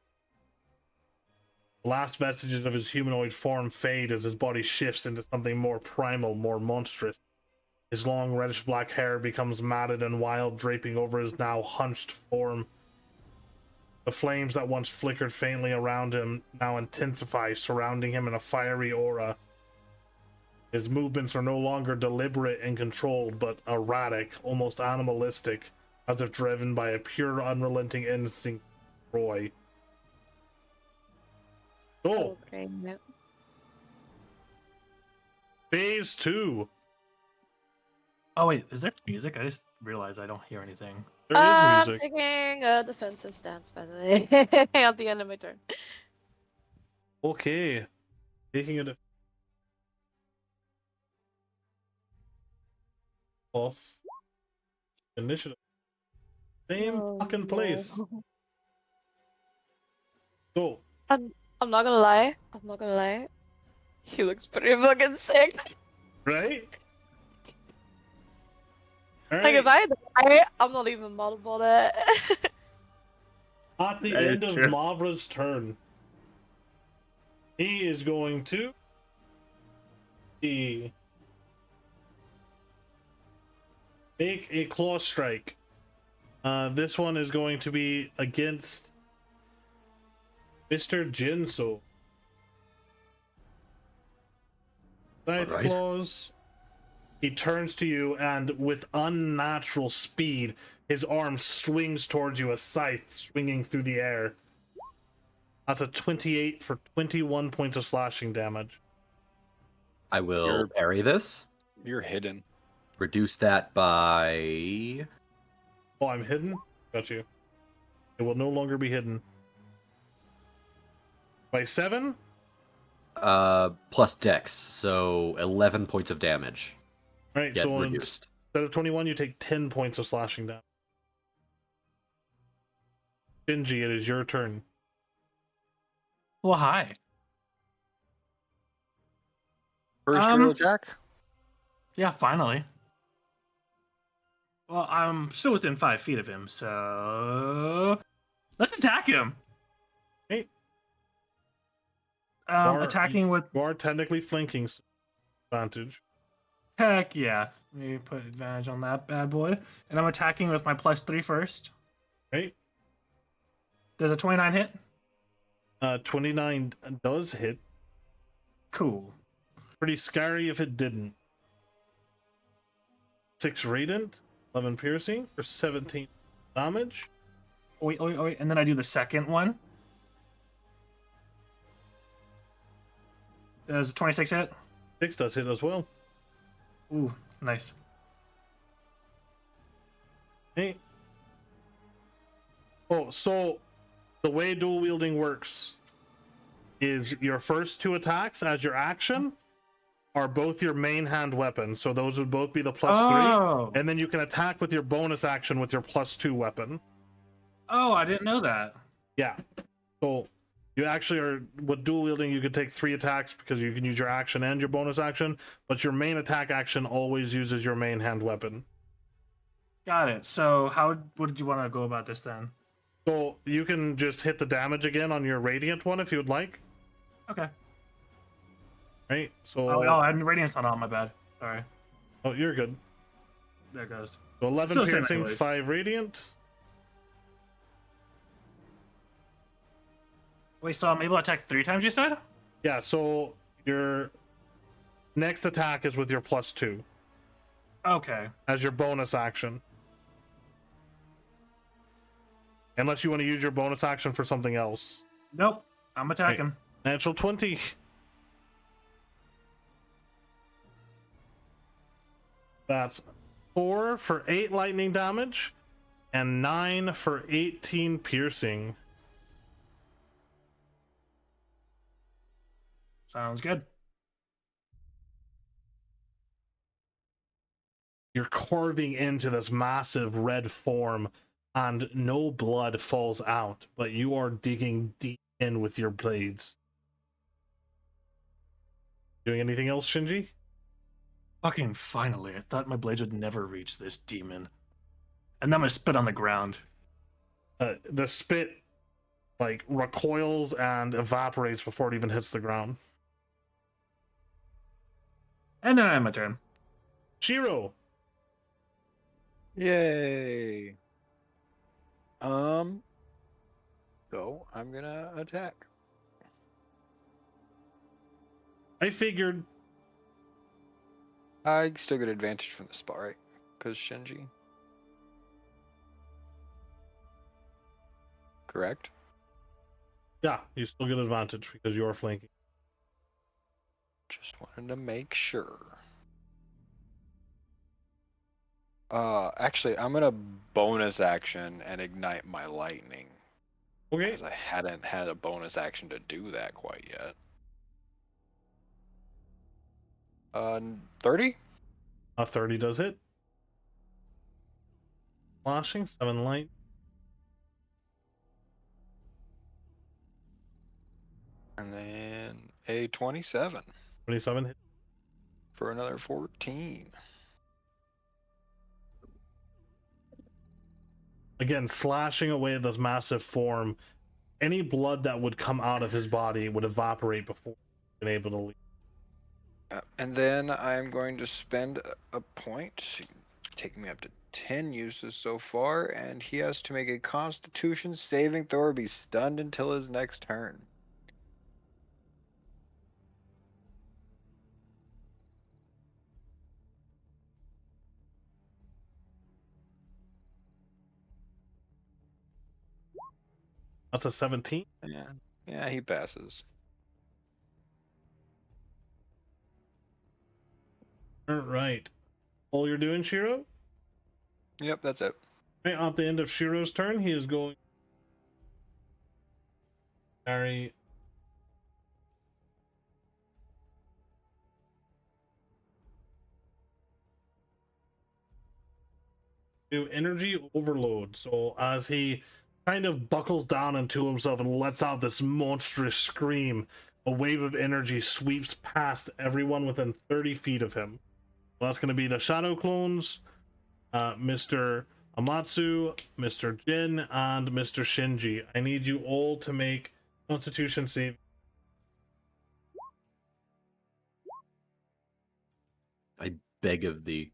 The last vestiges of his humanoid form fade as his body shifts into something more primal, more monstrous. His long reddish black hair becomes matted and wild, draping over his now hunched form. The flames that once flickered faintly around him now intensify, surrounding him in a fiery aura. His movements are no longer deliberate and controlled, but erratic, almost animalistic, as if driven by a pure, unrelenting instinct to destroy. So, phase 2. Oh wait, is there music? I just realized I don't hear anything. There is I'm music. taking a defensive stance, by the way, at the end of my turn. Okay. Taking it off initiative. Same fucking place. So, I'm not gonna lie. I'm not gonna lie. He looks pretty fucking sick. right? Like if I die, I'm not even mad about it. At the That is end of true. Mavra's turn, he is going to make a claw strike. This one is going to be against Mr. Jinso. Scythe Alright. claws. He turns to you and with unnatural speed, his arm swings towards you, a scythe swinging through the air. That's a 28 for 21 points of slashing damage. I will You're- parry this. You're hidden. Reduce that by... Oh, I'm hidden? Got you. It will no longer be hidden. By 7? Plus dex, so 11 points of damage. Right, Get so reduced. instead of 21, you take 10 points of slashing damage. Shinji, it is your turn. Well, hi. First real attack? Yeah, finally. Well, I'm still within 5 feet of him, so let's attack him. Hey. Or- Attacking with You are technically flanking advantage. heck yeah. Let me put advantage on that bad boy, and I'm attacking with my +3 first. Right? Does a 29 hit? 29 does hit. Cool. Pretty scary if it didn't. 6 radiant, 11 piercing for 17 damage. Wait, and then I do the second one. Does a 26 hit? 6 does hit as well. Ooh, nice. Hey. Oh, so the way dual wielding works is your first 2 attacks as your action are both your main hand weapon. So those would both be the +3. And then you can attack with your bonus action with your +2 weapon. Oh, I didn't know that. Yeah. So you actually are, with dual wielding, you could take 3 attacks because you can use your action and your bonus action, but your main attack action always uses your main hand weapon. Got it. So how would you want to go about this then? So you can just hit the damage again on your radiant one if you would like. Okay. Right? So I'm Radiant's not on, my bad. Sorry. oh, you're good. There it goes. So 11 Still same piercing, anyways. 5 radiant. Wait, so I'm able to attack 3 times, you said? Yeah, so your next attack is with your +2 Okay. as your bonus action. Unless you want to use your bonus action for something else. Nope. I'm attacking. Natural 20. That's 4 for 8 lightning damage and 9 for 18 piercing. Sounds good. You're carving into this massive red form and no blood falls out, but you are digging deep in with your blades. Doing anything else, Shinji? Fucking finally. I thought my blades would never reach this demon. And then I spit on the ground. The spit like recoils and evaporates before it even hits the ground. And then I have my turn. Shiro. Yay. So I'm gonna attack. I figured. I still get advantage from the spot, right? Because Shinji. Correct? Yeah, you still get advantage because you're flanking. Just wanted to make sure. Actually, I'm gonna bonus action and ignite my lightning. Okay. Because I hadn't had a bonus action to do that quite yet. 30? 30 does hit. Flashing, 7 light. And then a 27 27 hit. for another 14. Again, slashing away at this massive form. Any blood that would come out of his body would evaporate before being able to leave. And then I'm going to spend a point, taking me up to 10 uses so far, and he has to make a Constitution saving throw or be stunned until his next turn. That's a 17. Yeah, he passes. All right. All you're doing, Shiro? Yep, that's it. Right, at the end of Shiro's turn, he is going to carry do energy overload. So as he kind of buckles down into himself and lets out this monstrous scream, a wave of energy sweeps past everyone within 30 feet of him. Well, that's going to be the Shadow Clones, Mr. Amatsu, Mr. Jin, and Mr. Shinji. I need you all to make Constitution save. I beg of thee.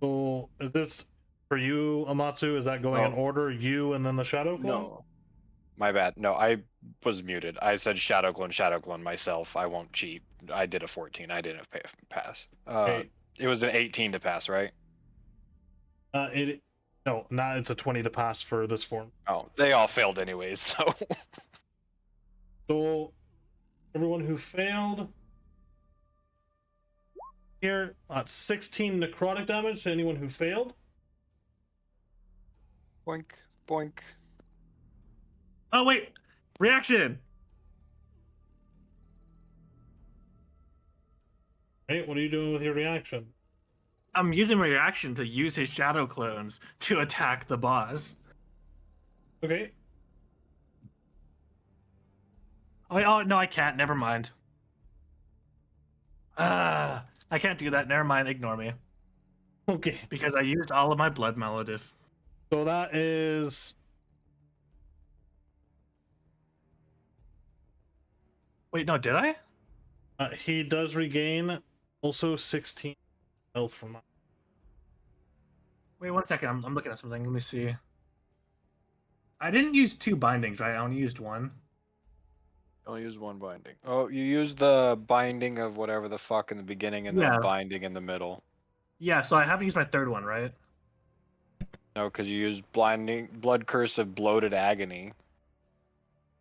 So is this for you, Amatsu? Is that going in Oh. order? You and then the Shadow Clone? No. My bad. No, I was muted. I said Shadow Clone myself. I won't cheat. I did a 14. I didn't pass. Okay. It was an 18 to pass, right? It's a 20 to pass for this form. Oh, they all failed anyways, so. So everyone who failed here, 16 necrotic damage to anyone who failed. Boink, boink. Oh wait, reaction. Right, what are you doing with your reaction? I'm using my reaction to use his shadow clones to attack the boss. Okay. Oh no, I can't. Never mind. I can't do that. Never mind. Ignore me. Okay. Because I used all of my blood melodiv. So that is. Wait, no, did I? He does regain also 16 health from that. Wait, 1 second. I'm looking at something. Let me see. I didn't use 2 bindings, right? I only used 1. Only use one binding. Oh, you used the binding of whatever the fuck in the beginning and Yeah. the binding in the middle. Yeah, so I haven't used my 3rd one, right? No, because you used blood curse of bloated agony.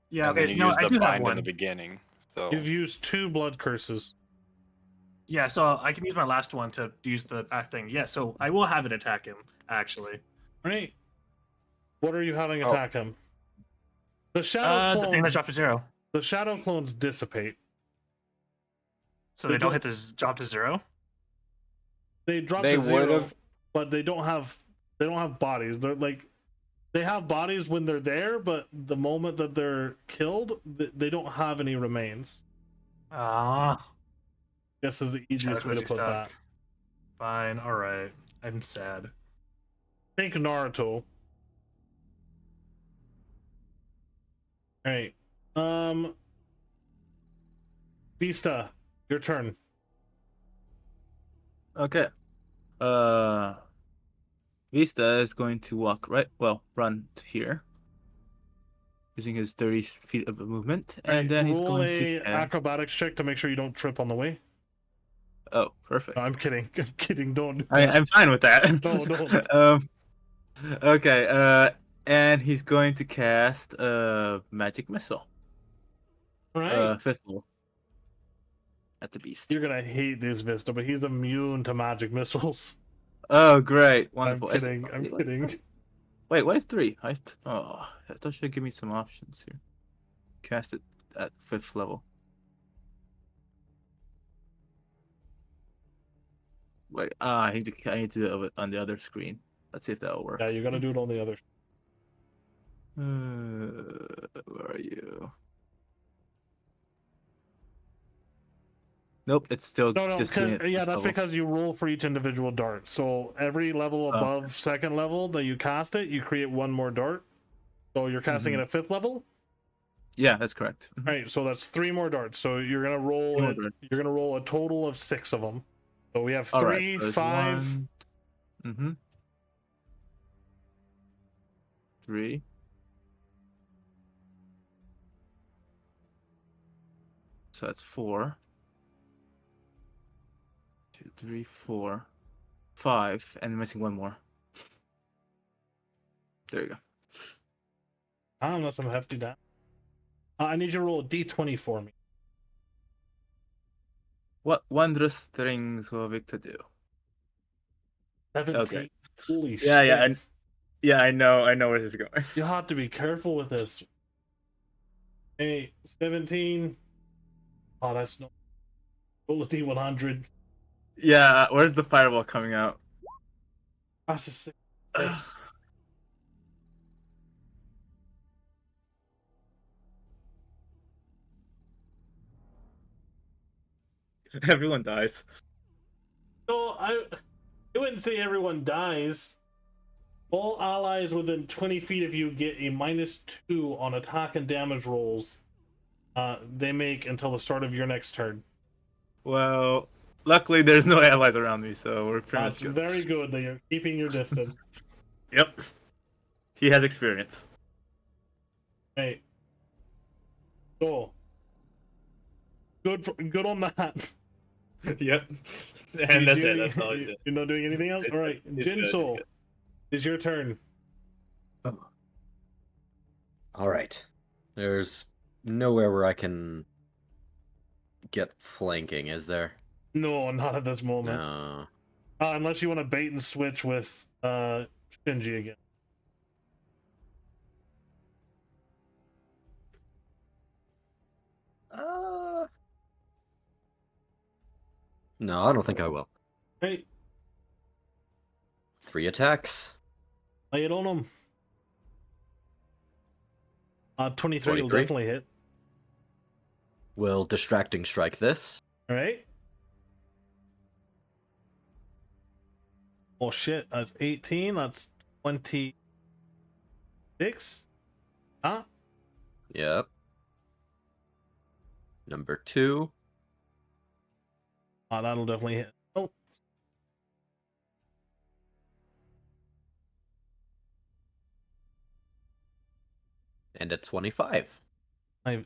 Yeah, And okay. then you No, used I the do have bind in one. the beginning. So You've used 2 blood curses. Yeah, so I can use my last one to use the thing. Yeah, so I will have it attack him, actually. Right. What are you having attack him? The shadow The thing that clones. dropped to 0. The shadow clones dissipate. So they don't hit this drop to 0? They drop They to 0, would've- but they don't have bodies. They're like they have bodies when they're there, but the moment that they're killed, they don't have any remains. Ah. Guess is the easiest way to put that. Fine, alright. I'm sad. Think Naruto. Alright. Vista, your turn. Okay. Vista is going to run to here, using his 30 feet of movement, and then he's roll going a to. acrobatics check to make sure you don't trip on the way. Oh, perfect. No, I'm kidding. I'm kidding. Don't do I, that. I'm fine with that. No, don't. Okay. And he's going to cast magic missile. All right. 5th level. At the beast. You're gonna hate this Vista, but he's immune to magic missiles. Oh, great! Wonderful. I'm kidding. I'm kidding. Wait, why is 3? I thought should give me some options here. Cast it at 5th level. Wait, I need to do it on the other screen. Let's see if that'll work. Yeah, you gotta do it on the other. Where are you? Nope, it's still No, just doing it. yeah, this that's level. because you roll for each individual dart. So every level Oh. above second level that you cast it, you create one more dart. So you're casting it at fifth level. Yeah, that's correct. All right, so that's 3 more darts. So you're gonna roll Three more it. darts. You're gonna roll a total of 6 of them. So we have All right, 3, so there's 5. 1, 3. So that's 4. 2, 3, 4, 5, and missing one more. There you go. That's some hefty damage. I need you to roll a d20 for me. What wondrous things will Victor do? 17. Okay. Holy Yeah, shit. yeah, I know where this is going. You have to be careful with this. Hey, 17. Oh, that's no. Roll a d100. Yeah, where's the fireball coming out? That's a 6. 6. Everyone dies. No, I wouldn't say everyone dies. All allies within 20 feet of you get a -2 on attack and damage rolls they make until the start of your next turn. Well, luckily there's no allies around me, so we're pretty That's much good. very good that you're keeping your distance. Yep. He has experience. Hey. So. Good on that. Yep. You And that's do it. any- That's all he's doing. You're not doing anything else? It's Alright. good. It's good. It's Jinso, good. it's your turn. All right. There's nowhere where I can get flanking, is there? No, not at this moment. No. Unless you want to bait and switch with Shinji again. No, I don't think I will. Right. 3 attacks. Lay it on him. 23 will 23. definitely hit. Will distracting strike this. Alright. Oh shit, that's 18, that's 26. Huh? Yep. Number 2. That'll definitely hit. Oh. And a 25. Oh,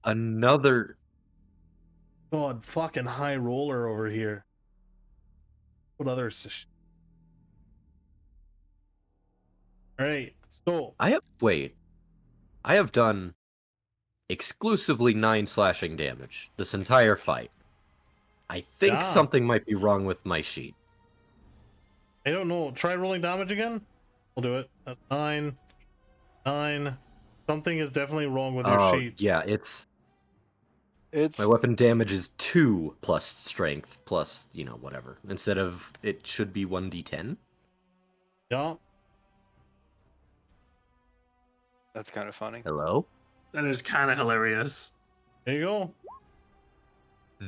Another. God, fucking high roller over here. What others? Alright, so. Wait. I have done exclusively 9 slashing damage this entire fight. I think Yeah. something might be wrong with my sheet. I don't know. Try rolling damage again. We'll do it. That's 9. 9. Something is definitely wrong with your sheet. Yeah, it's It's my weapon damage is 2 plus strength plus, whatever. Instead of it should be 1d10. Yeah. that's kind of funny. Hello? That is kind of hilarious. There you go.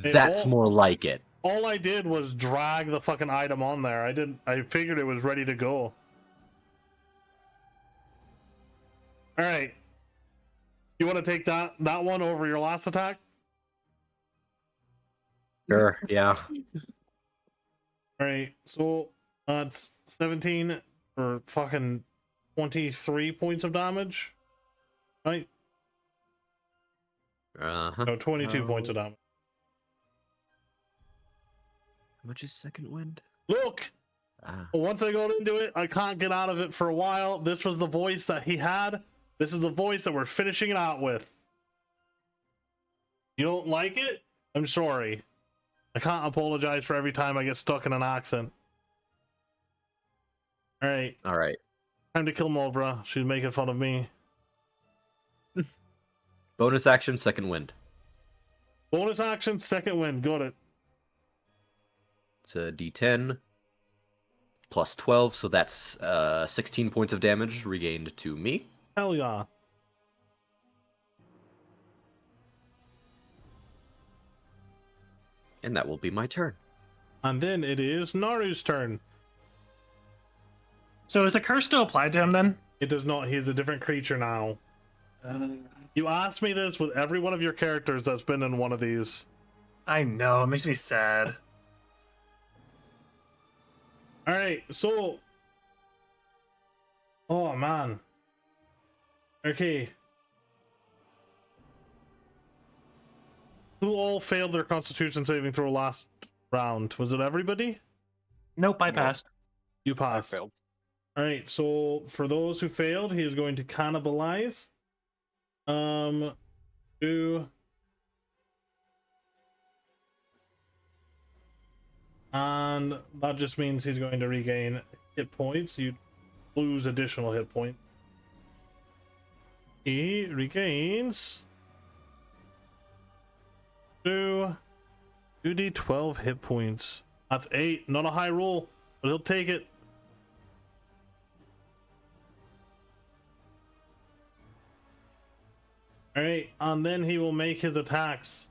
Hey, That's more like it. All I did was drag the fucking item on there. I figured it was ready to go. Alright. You want to take that one over your last attack? Sure, yeah. Alright, so that's 17 for fucking 23 points of damage. Right? Uh-huh. No, 22 points of damage. How much is second wind? Look! Ah. Once I got into it, I can't get out of it for a while. This was the voice that he had. This is the voice that we're finishing it out with. You don't like it? I'm sorry. I can't apologize for every time I get stuck in an accent. Alright, Alright. time to kill Mulvra. She's making fun of me. Bonus action, second wind. Bonus action, second win. Got it. It's a d10 plus 12, so that's 16 points of damage regained to me. Hell yeah. And that will be my turn. And then it is Naru's turn. So is the curse still applied to him then? It does not. He is a different creature now. You asked me this with every one of your characters that's been in one of these. I know, it makes me sad. Alright, so... Oh, man. Okay. Who all failed their Constitution saving throw last round? Was it everybody? Nope, I Nope. passed. You I passed. failed. Alright, so for those who failed, he is going to cannibalize. And that just means he's going to regain hit points. You lose additional hit points. He regains 2d12 hit points. That's 8. Not a high roll, but he'll take it. Alright, and then he will make his attacks.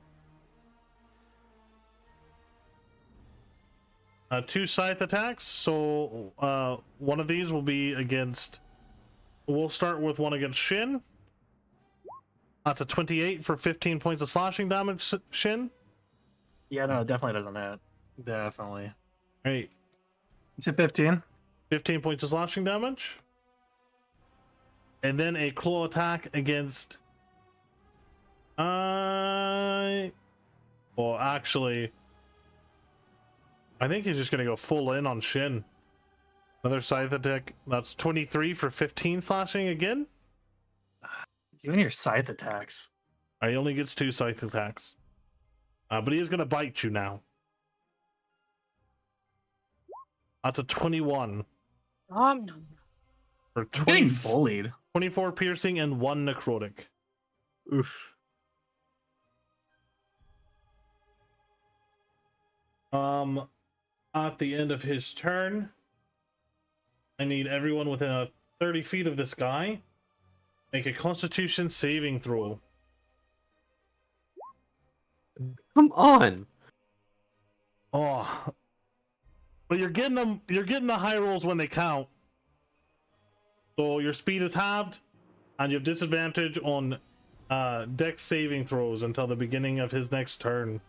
2 scythe attacks, so one of these will be against... We'll start with one against Shin. That's a 28 for 15 points of slashing damage, Shin. Yeah, no, it definitely doesn't hit. Definitely. Alright, You said 15? 15 points of slashing damage. And then a claw attack against... Well, actually... I think he's just gonna go full in on Shin. Another scythe attack. That's 23 for 15 slashing again. You and your scythe attacks. He only gets 2 scythe attacks. But he is gonna bite you now. That's a 21 No. for I'm 20, getting bullied. 24 piercing and 1 necrotic. Oof. At the end of his turn, I need everyone within 30 feet of this guy make a Constitution saving throw. Come on. Oh, but you're getting them. You're getting the high rolls when they count. So your speed is halved, and you have disadvantage on dex saving throws until the beginning of his next turn.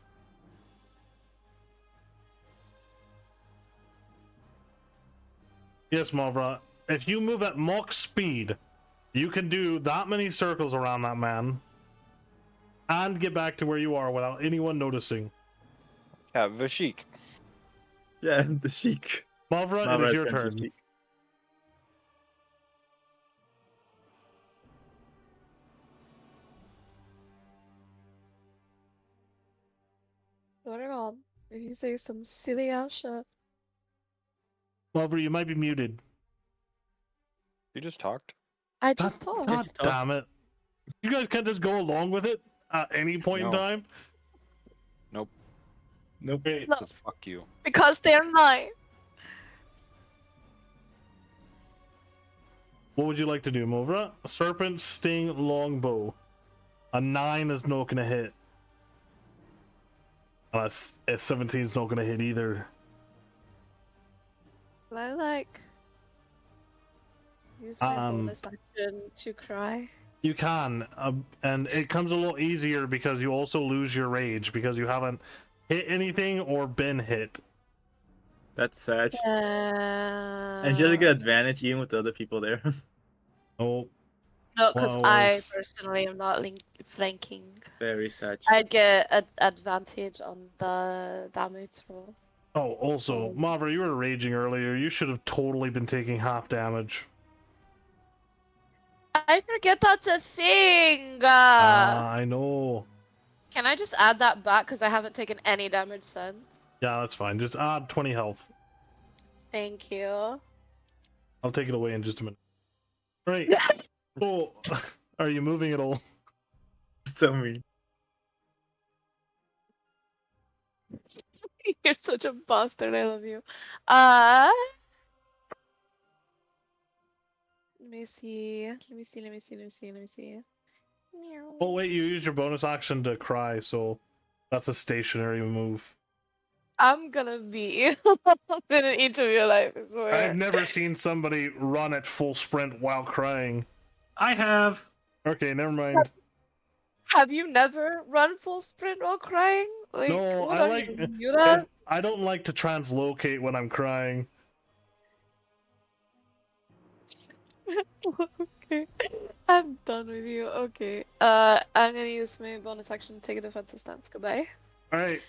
Yes, Mavra. If you move at Mach speed, you can do that many circles around that man and get back to where you are without anyone noticing. Yeah, Vashik. Yeah, the Sheik. Mavra, it is your turn. What on? You say some silly ass shit. Mavra, you might be muted. You just talked. I just God, told. God damn it. You guys can't just go along with it at any point in No. time? Nope. Nope. Okay. No. Just fuck you. Because they're mine. What would you like to do, Mavra? Serpent, Sting, Longbow. A 9 is not gonna hit. Unless a 17 is not gonna hit either. Can I like use my Um, bonus action to cry? You can, and it comes a lot easier because you also lose your rage because you haven't hit anything or been hit. That's sad. Yeah. And she doesn't get advantage even with the other people there. Oh, No, because well, I it's- personally am not flanking. Very sad. I'd get an advantage on the damage roll. oh, also, Mavra, you were raging earlier. You should have totally been taking half damage. I forget that's a thing. I know. Can I just add that back because I haven't taken any damage since? Yeah, that's fine. Just add 20 health. Thank you. I'll take it away in just a minute. Right. Oh, are you moving at all? So mean. You're such a bastard. I love you. Let me see. Meow. Oh, wait, you used your bonus action to cry, so that's a stationary move. I'm gonna be in each of your life, I swear. I've never seen somebody run at full sprint while crying. I have. Okay, never mind. Have you never run full sprint while crying? Like, No, what I are like. you, Yura? I don't like to translocate when I'm crying. Okay, I'm done with you. Okay. I'm gonna use my bonus action to take a defensive stance. Goodbye. All right.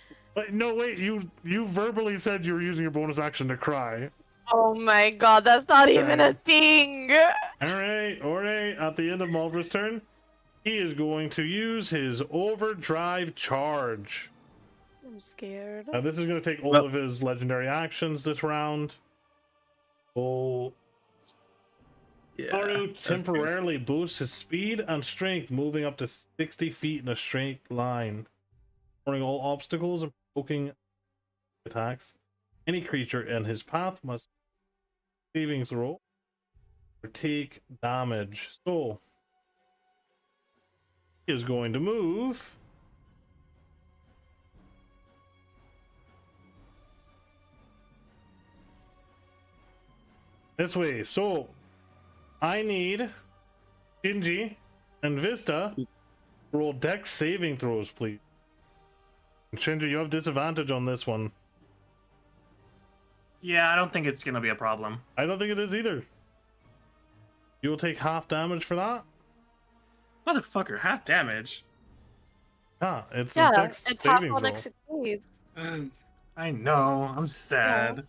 No, wait. You verbally said you were using your bonus action to cry. Oh my god, that's not even a Alright. thing! All right. At the end of Mulver's turn, he is going to use his overdrive charge. I'm scared. Now this is going to take all Well- of his legendary actions this round. Oh, Yeah. Haru that's good. temporarily boosts his speed and strength, moving up to 60 feet in a straight line, ignoring all obstacles and provoking attacks. Any creature in his path must saving throw or take damage. So he is going to move this way. So I need Shinji and Vista to roll dex saving throws, please. And Shinji, you have disadvantage on this one. Yeah, I don't think it's gonna be a problem. I don't think it is either. You will take half damage for that. Motherfucker, half damage. Yeah, it's a Yeah, dex it's half saving on throw. it succeeds. I know. I'm sad.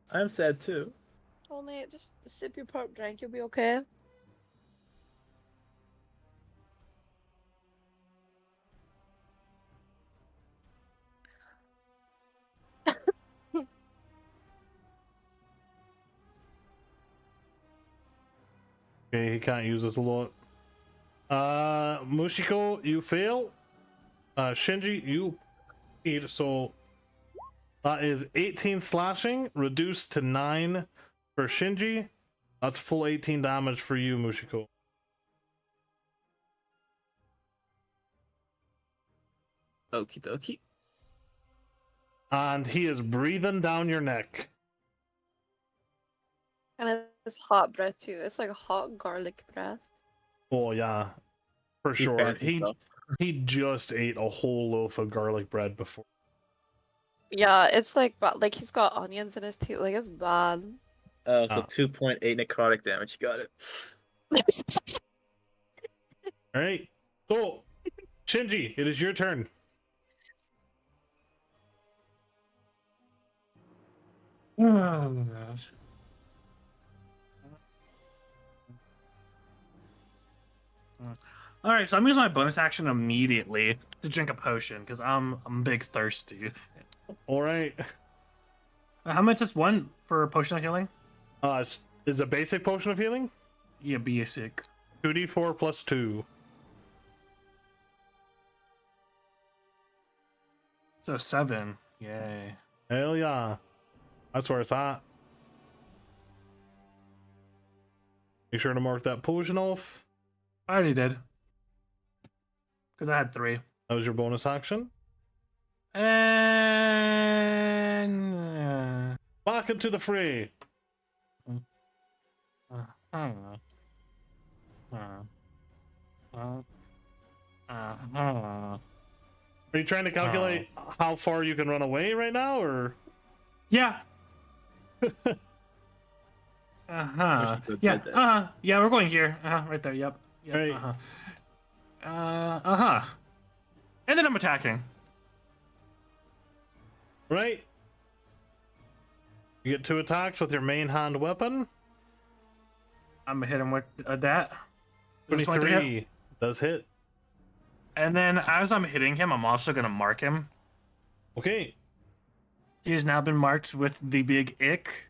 I'm sad too. Only just sip your purp drink, you'll be okay. Okay, he can't use this a lot. Mushiko, you fail. Shinji, you eat. So that is 18 slashing, reduced to 9 for Shinji. That's full 18 damage for you, Mushiko. Okie dokie. And he is breathing down your neck. And it's hot breath too. It's like hot garlic breath. Oh yeah, for He sure. fancy He stuff. he just ate a whole loaf of garlic bread before. Yeah, it's like like he's got onions in his teeth. Like it's bad. So Ah. 2.8 necrotic damage. You got it. All right. So, Shinji, it is your turn. Oh gosh. All right, so I'm using my bonus action immediately to drink a potion because I'm big thirsty. All right. How much is one for a potion of healing? Is a basic potion of healing? Yeah, basic. 2d4 plus 2. So 7. Yay. Hell yeah. That's where it's at. Make sure to mark that potion off. I already did. Because I had 3. That was your bonus action. And Back into the fray. Are you trying to calculate how far you can run away right now, or? Yeah. Yeah. Yeah, we're going here. Right there. Yep. Right. And then I'm attacking. Right. You get 2 attacks with your main hand weapon. I'm gonna hit him with that. Just going to hit. 23 does hit. And then as I'm hitting him, I'm also gonna mark him. Okay. He has now been marked with the big ick.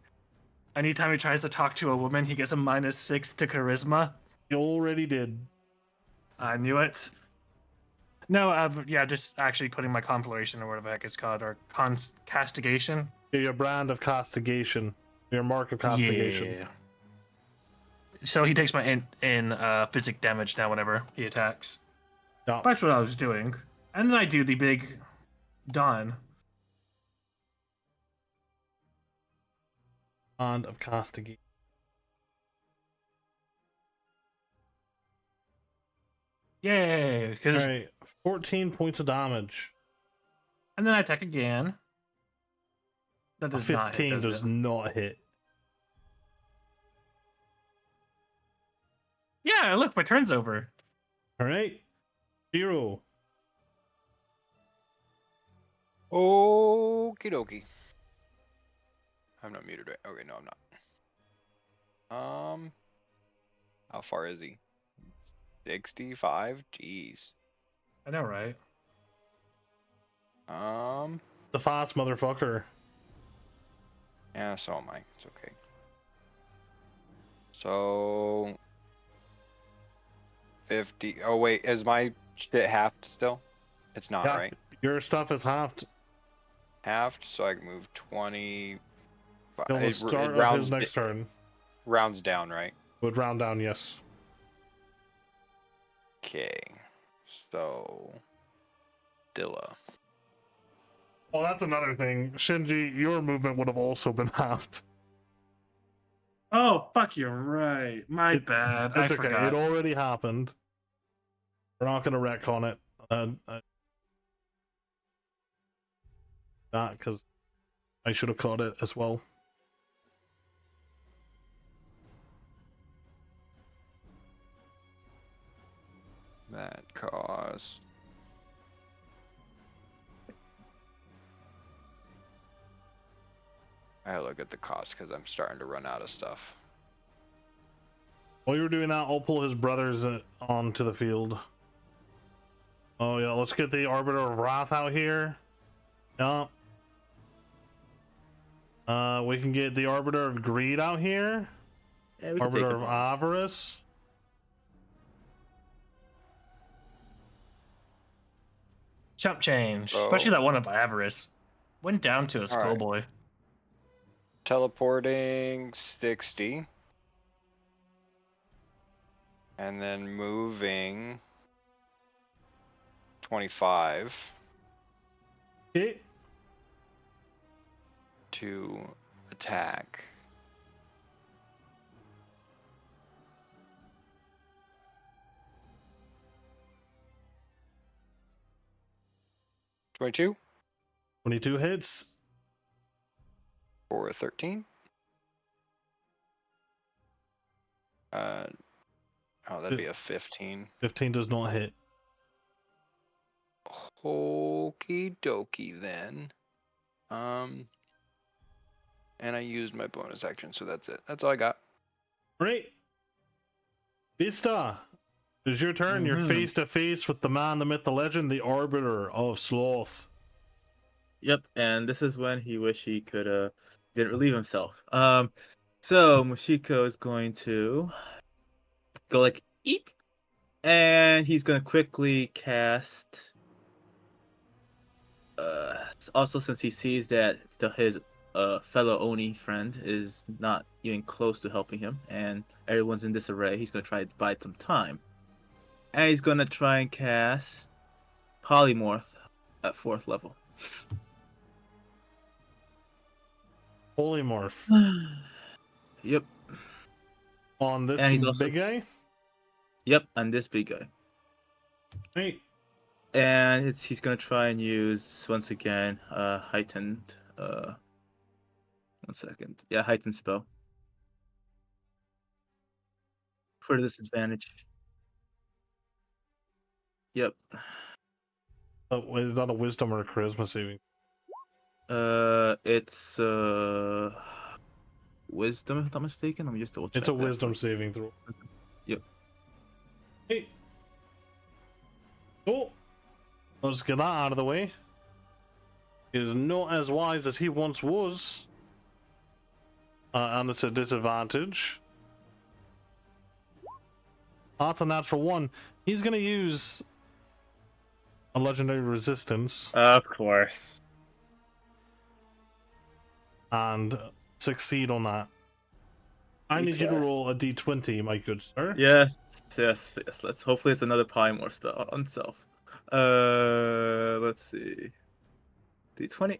Anytime he tries to talk to a woman, he gets a -6 to charisma. You already did. I knew it. No, yeah, just actually putting my conflagration or whatever the heck it's called, or castigation. Your brand of castigation. Your mark of castigation. Yeah. So he takes my in physic damage now whenever he attacks. Yeah. That's what I was doing. And then I do the big done. Bond of Castigate. Yay! All right, 14 points of damage. And then I attack again. That A does not hit, 15 does does it? not hit. Yeah, look, my turn's over. All right, 0. Okie dokie. I'm not muted, right? Okay, no, I'm not. How far is he? 65? Jeez. I know, right? The fast motherfucker. Yeah, so am I. It's okay. So 50. Oh wait, is my shit halved still? It's not, Yeah, right? your stuff is halved. Halved, so I can move 20. Till the It start of rounds his next turn. rounds down, right? Would round down, yes. Okay. So Dilla. Well, that's another thing. Shinji, your movement would have also been halved. Oh, fuck, you're right. My It- bad. I It's okay. forgot. It already happened. We're not going to retcon it. That because I should have caught it as well. That cost. I gotta look at the cost because I'm starting to run out of stuff. While you were doing that, I'll pull his brothers onto the field. Oh yeah, let's get the Arbiter of Wrath out here. Yeah. We can get the Arbiter of Greed out here. Yeah, we can take Arbiter him of on. Avarice. Chump change. Oh. Especially that one of Avarice. Went down to a All right. schoolboy. Teleporting 60. And then moving 25 Okay. to attack. $22 22 hits. for 13. Oh, that'd be a 15. 15 does not hit. Okie dokie then. And I used my bonus action, so that's it. That's all I got. Great. Vista, it's your turn. You're Mhm. face to face with the man, the myth, the legend, the Arbiter of Sloth. Yep, and this is when he wished he could didn't relieve himself. So Mushiko is going to go like eep, and he's gonna quickly cast. Also, since he sees that his fellow Oni friend is not even close to helping him, and everyone's in disarray, he's gonna try to buy some time, and he's gonna try and cast Polymorph at 4th level. Polymorph. Yep. On this And he's also- big guy? Yep, and this big guy. Right. And he's gonna try and use once again heightened 1 second. Yeah, heightened spell. For disadvantage. Yep. Is that a wisdom or a charisma saving? It's wisdom if I'm not mistaken. Let me just double check. It's a that wisdom quick. saving throw. Yep. Hey. Cool. Let's get that out of the way. Is not as wise as he once was. And it's a disadvantage. That's a natural 1. He's gonna use a legendary resistance Of course. and succeed on that. I need you to Okay. roll a d20, my good sir. Yes. Let's hopefully it's another polymorph spell on self. Let's see. D20.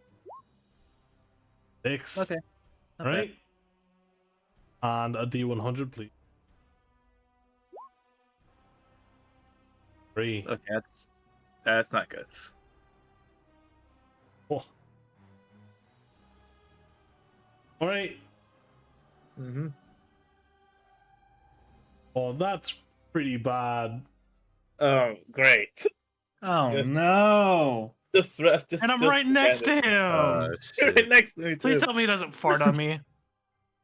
6. Okay. Not bad. Right? And a D100, please. 3. Okay, that's not good. Oh. All right. Mm-hmm. Well, that's pretty bad. Oh, great. Oh Yes. no! Just And I'm right next to him. You're shit. right next to me Please too. tell me he doesn't fart on me.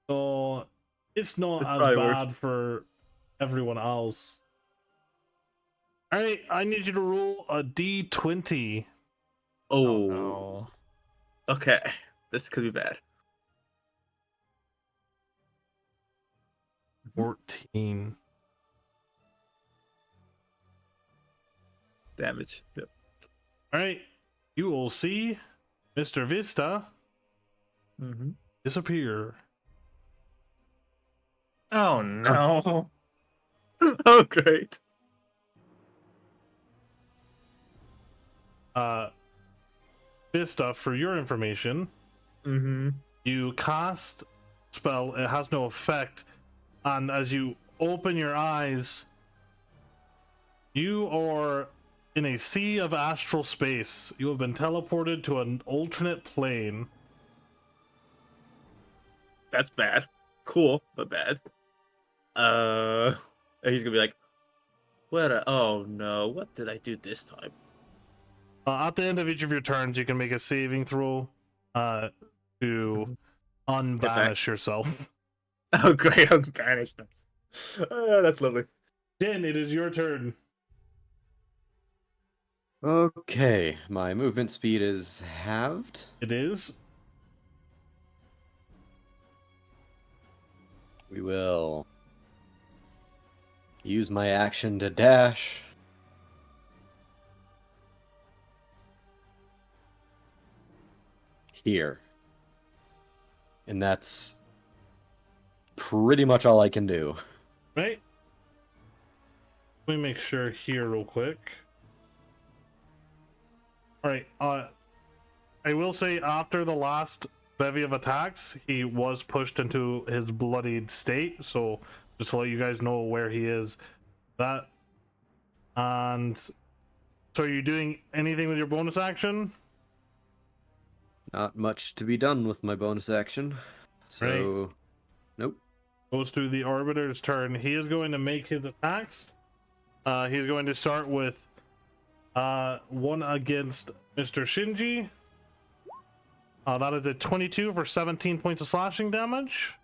So it's not It's as probably bad worse. for everyone else. All right, I need you to roll a D20. Oh Oh, no! okay. This could be bad. 14. Damage. Yep. All right, you will see Mr. Vista Mm-hmm. disappear. Oh no! Oh, great. Vista, for your information, Mm-hmm. you cast spell, it has no effect, and as you open your eyes, you are in a sea of astral space. You have been teleported to an alternate plane. That's bad. Cool, but bad. And he's gonna be like, oh no, what did I do this time? At the end of each of your turns, you can make a saving throw to Get unbanish yourself. Oh, great, I'm banished. Oh, that's lovely. Din, it is your turn. Okay, my movement speed is halved. It is. We will use my action to dash. Here. And that's pretty much all I can do. Right? Let me make sure here real quick. Alright, I will say after the last bevy of attacks, he was pushed into his bloodied state, so just to let you guys know where he is. That. And so are you doing anything with your bonus action? Not much to be done with my bonus action. So, nope. Goes to the Arbiter's turn. He is going to make his attacks. He's going to start with one against Mr. Shinji. That is a 22 for 17 points of slashing damage.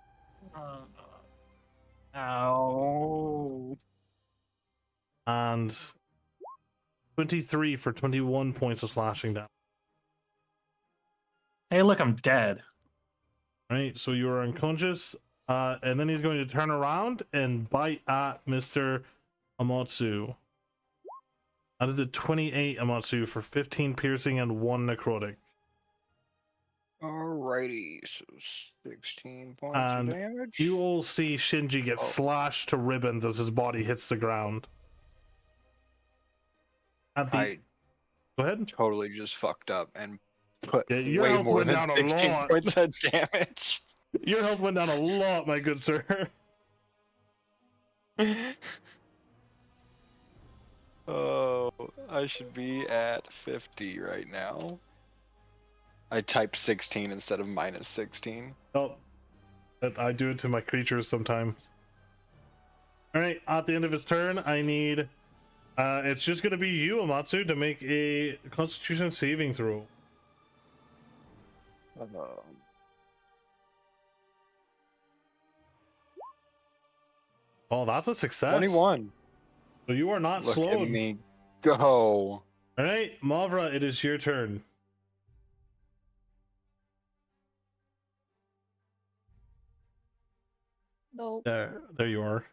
Ow! And 23 for 21 points of slashing damage. Hey, look, I'm dead. Right, so you are unconscious. And then he's going to turn around and bite at Mr. Amatsu. That is a 28 Amatsu for 15 piercing and 1 necrotic. Alrighty, so 16 points And of damage. you all see Shinji get Oh. slashed to ribbons as his body hits the ground. At the... I Go ahead. totally just fucked up and put Yeah, your way health more went than down a 16 lot. points of damage. Your health went down a lot, my good sir. Oh, I should be at 50 right now. I typed 16 instead of minus 16. Oh, I do it to my creatures sometimes. Alright, at the end of his turn, I need... it's just gonna be you, Amatsu, to make a Constitution saving throw. Oh, that's a success. 21. So you are not Look at slowed. me go. Alright, Mavra, it is your turn. Nope. There you are.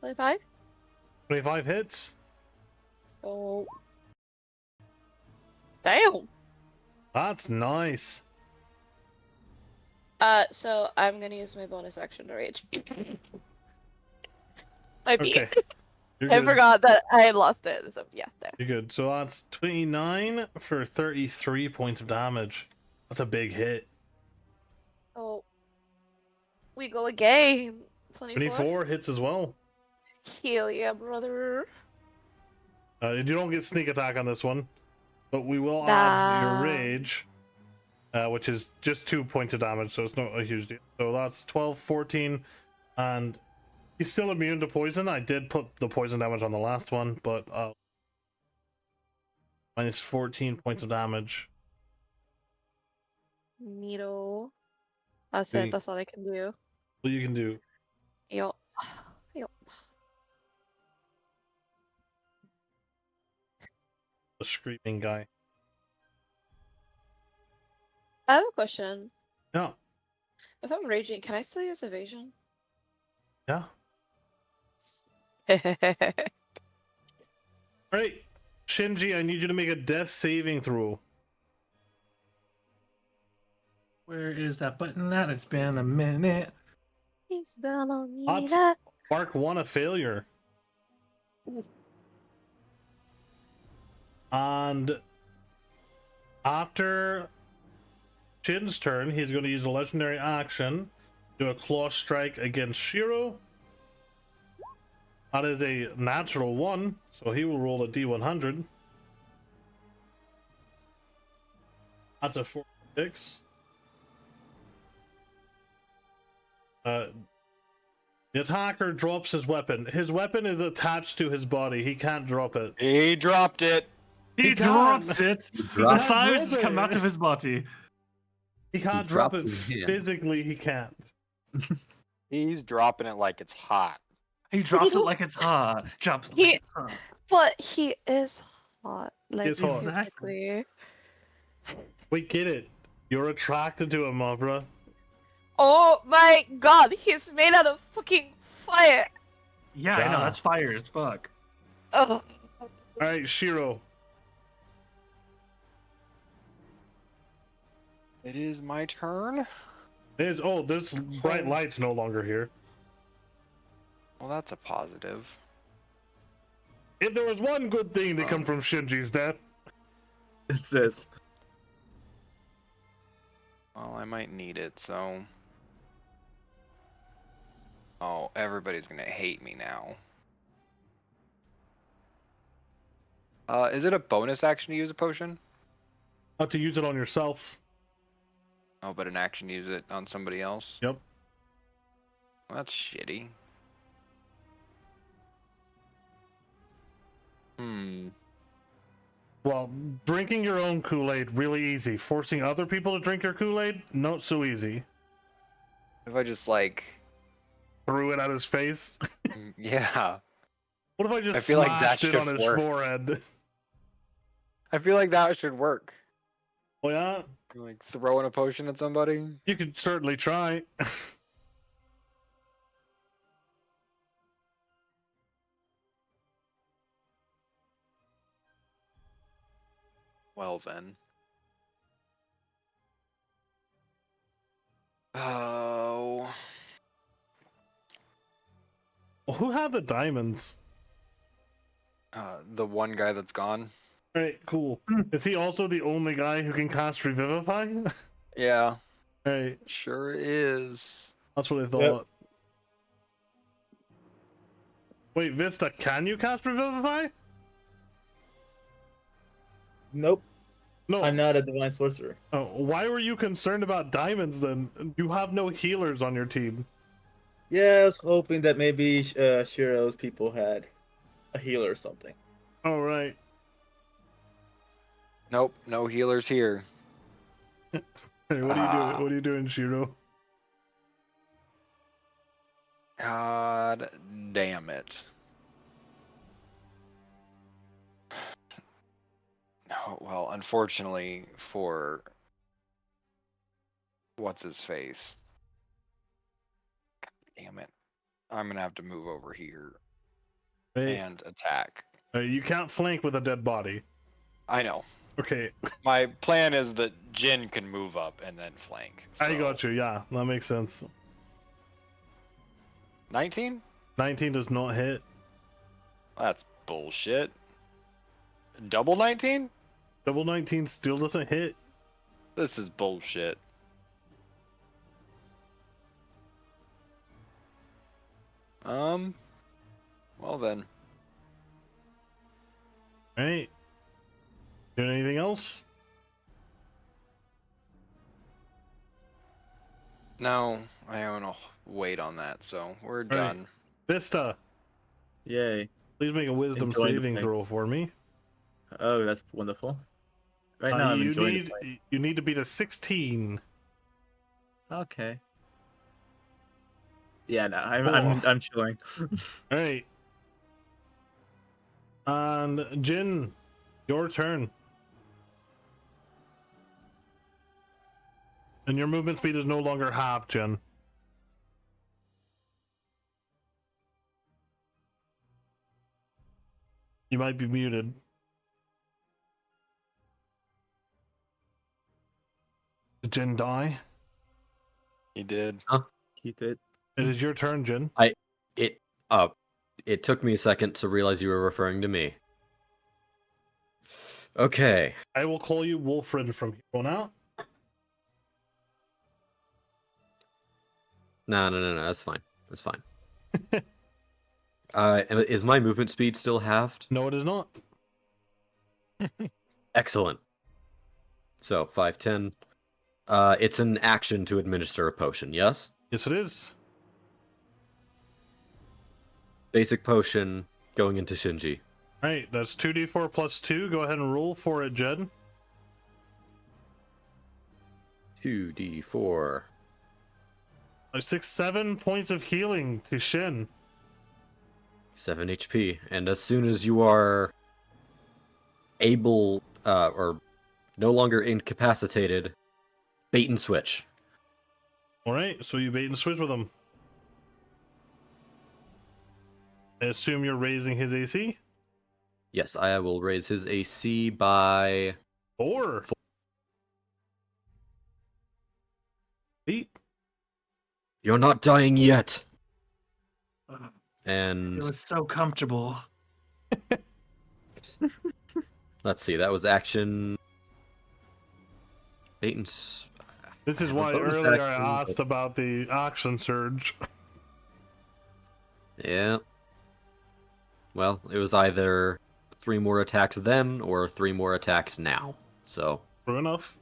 $25? 25 hits. Oh. Damn. That's nice. So I'm gonna use my bonus action to rage. My B. Okay. You're I good. forgot that I had lost it. So yeah, there. You're good. So that's 29 for 33 points of damage. That's a big hit. Oh. We go again. 24. 24 hits as well. Hell yeah, brother. You don't get sneak attack on this one, but we will add your Nah. rage, which is just 2 points of damage, so it's not a huge deal. So that's 12, 14, and he's still immune to poison. I did put the poison damage on the last one, but minus 14 points of damage. Neato. That's Okay. it. That's all I can do. What you can do. Yup. Yup. The screaming guy. I have a question. Yeah. If I'm raging, can I still use evasion? Yeah. Alright. Shinji, I need you to make a death saving throw. Where is that button at? It's been a minute. It's been a That's minute. mark 1 a failure. Ooh. And after Shin's turn, he's going to use a legendary action, do a claw strike against Shiro. That is a natural 1, so he will roll a d100. That's a 46. The attacker drops his weapon. His weapon is attached to his body. He can't drop it. He dropped it. He He drops can't. it. The dropped fires it. come out of his body. He can't drop dropped it his hand. physically. He can't. He's dropping it like it's hot. He drops it like it's hot. Drops it He- like it's hot. But he is hot. Like, He's hot. physically. Wait, get it. You're attracted to him, Mavra. Oh my god, he's made out of fucking fire. Yeah, I know. Yeah. That's fire as fuck. Ugh. Alright, Shiro. It is my turn. This bright light's no longer here. Well, that's a positive. If there was one good thing to come from Shinji's death, It's this. Well, I might need it, so. Oh, everybody's gonna hate me now. Is it a bonus action to use a potion? to use it on yourself. Oh, but an action to use it on somebody else? Yep. Well, that's shitty. Well, drinking your own Kool-Aid, really easy. Forcing other people to drink your Kool-Aid, not so easy. If I just, like. Threw it at his face. Yeah. What if I just I feel like that slashed it on should his work. forehead? I feel like that should work. Oh yeah? Like, throwing a potion at somebody? You could certainly try. Well, then. Oh. Who had the diamonds? The one guy that's gone? Alright, cool. Is he also the only guy who can cast Revivify? Yeah. Alright, Sure is. that's what I thought. Wait, Vista, can you cast Revivify? Nope. No. I'm not a divine sorcerer. Oh, why were you concerned about diamonds then? You have no healers on your team. Yeah, I was hoping that maybe Shiro's people had a healer or something. All right. Nope, no healers here. Hey, what are you doing? What are you doing, Shiro? God damn it. No, well, unfortunately for what's his face. Damn it. I'm gonna have to move over here Hey, and attack. you can't flank with a dead body. I know. Okay, My plan is that Jin can move up and then flank. I So, got you. Yeah, that makes sense. 19? 19 does not hit. That's bullshit. Double 19? Double 19 still doesn't hit. This is bullshit. Well then. All right. Doing anything else? No, I want to wait on that, so we're All right. done. Vista, Yay. please make a wisdom Enjoying the saving throw flanks. for me. Oh, that's wonderful. Right now, I'm you enjoying need you need to beat a 16. Okay. Yeah, no, I'm Oh. I'm chilling. All right. And Jin, your turn. And your movement speed is no longer half, Jin. You might be muted. Did Jin die? He did. He did. It is your turn, Jin. It took me a second to realize you were referring to me. Okay. I will call you Wolfred from here on out. No, that's fine. That's fine. Is my movement speed still halved? No, it is not. Excellent. So 5'10". It's an action to administer a potion, yes? Yes, it is. Basic potion going into Shinji. All right, that's 2d4 plus 2. Go ahead and roll for it, Jed. 2d4. 7 points of healing to Shin. 7 HP. And as soon as you are able, or no longer incapacitated, bait and switch. All right, so you bait and switch with him. I assume you're raising his AC? Yes, I will raise his AC by 4. 8. You're not dying yet. It And was so comfortable. let's see, that was action. Bait and This is why bonus earlier action, I asked about the action surge. yeah. Well, it was either 3 more attacks then or 3 more attacks now. So True enough.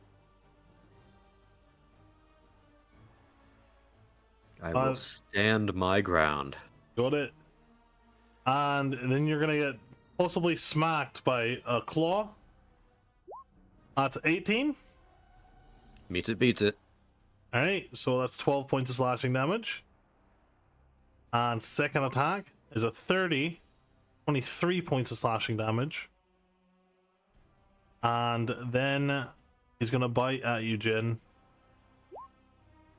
I will stand my ground. Got it. And then you're gonna get possibly smacked by a claw. That's 18. Meets it, beats it. Alright, so that's 12 points of slashing damage. And second attack is a 30. 23 points of slashing damage. And then he's gonna bite at you, Jin.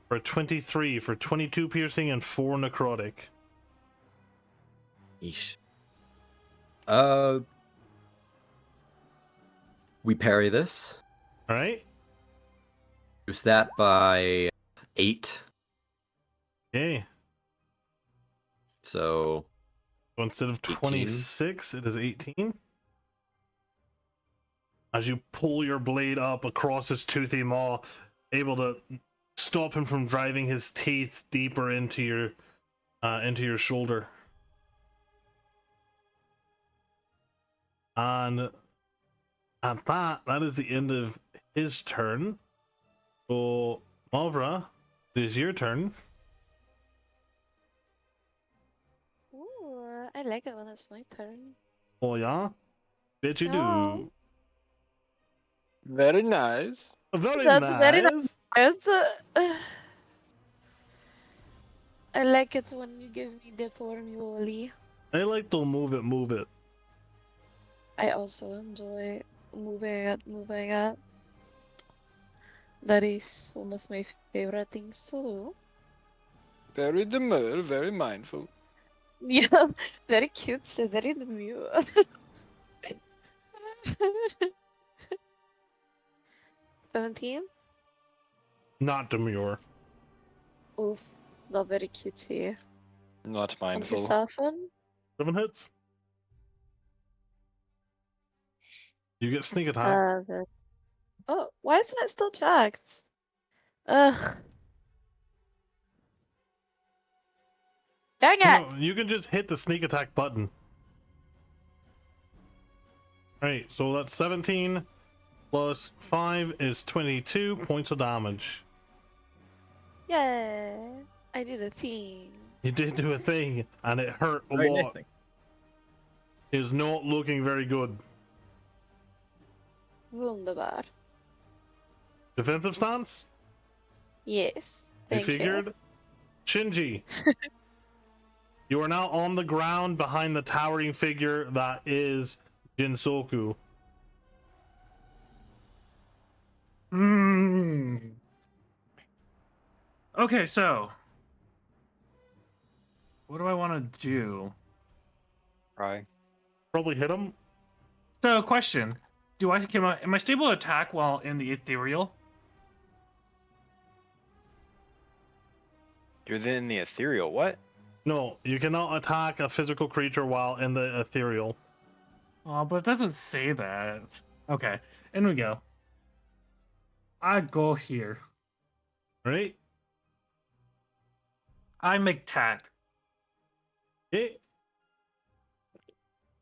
For 23, for 22 piercing and 4 necrotic. Yeesh. We parry this. Alright? Reduce that by 8. Okay. So So instead of 18. 26, it is 18. As you pull your blade up across his toothy maw, able to stop him from driving his teeth deeper into your shoulder. And at that is the end of his turn. So Malvra, it is your turn. Ooh, I like it when it's my turn. Oh yeah? Bet you Yeah. do. Very nice. Very That's nice. very nice. I like it when you give me the formulae. I like to move it. I also enjoy moving it. That is one of my favorite things to do. Very demure, very mindful. Yeah, very cute, very demure. 17? Not demure. Oof, not very cute here. Not mindful. 27? 7 hits. You get sneak attack. Oh, why isn't it still checked? Ugh. Dang it! No, you can just hit the sneak attack button. Alright, so that's 17 plus 5 is 22 points of damage. Yeah, I did a thing. You did do a thing, and it hurt a Very lot. nice thing. Is not looking very good. Wunderbar. Defensive stance? Yes, You thank you. figured? Shinji. You are now on the ground behind the towering figure that is Jinsoku. Okay, so what do I want to do? Right. Probably hit him. So, question: am I stable to attack while in the ethereal? You're in the ethereal. What? No, you cannot attack a physical creature while in the ethereal. Oh, but it doesn't say that. Okay, in we go. I go here. Right? I make tack. Okay.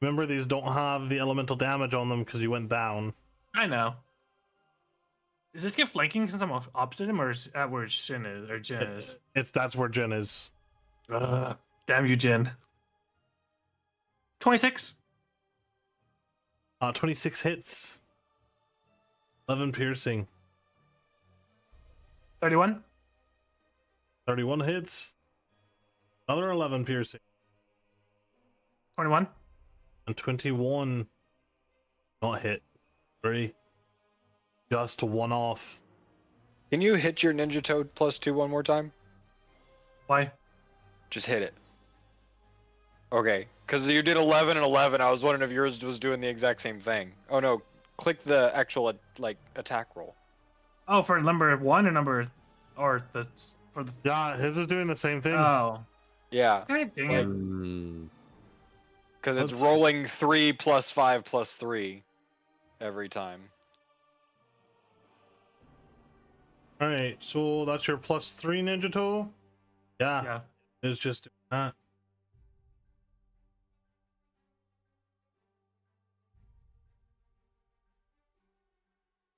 Remember, these don't have the elemental damage on them because you went down. I know. Does this get flanking since I'm opposite him, or is at where Jin is? That's where Jin is. Damn you, Jin. 26. 26 hits. 11 piercing. 31. 31 hits. Another 11 piercing. 21. And 21 not hit. 3. Just one off. Can you hit your Ninja Toad +2 one more time? Why? Just hit it. Okay, because you did 11 and 11. I was wondering if yours was doing the exact same thing. Oh no, click the actual attack roll. Oh, for number 1 or for the. Yeah, his is doing the same thing. Oh, Yeah, god dang it. because it's Let's- rolling 3 + 5 + 3 every time. Alright, so that's your +3 Ninja Toe? Yeah, Yeah. it's just doing that.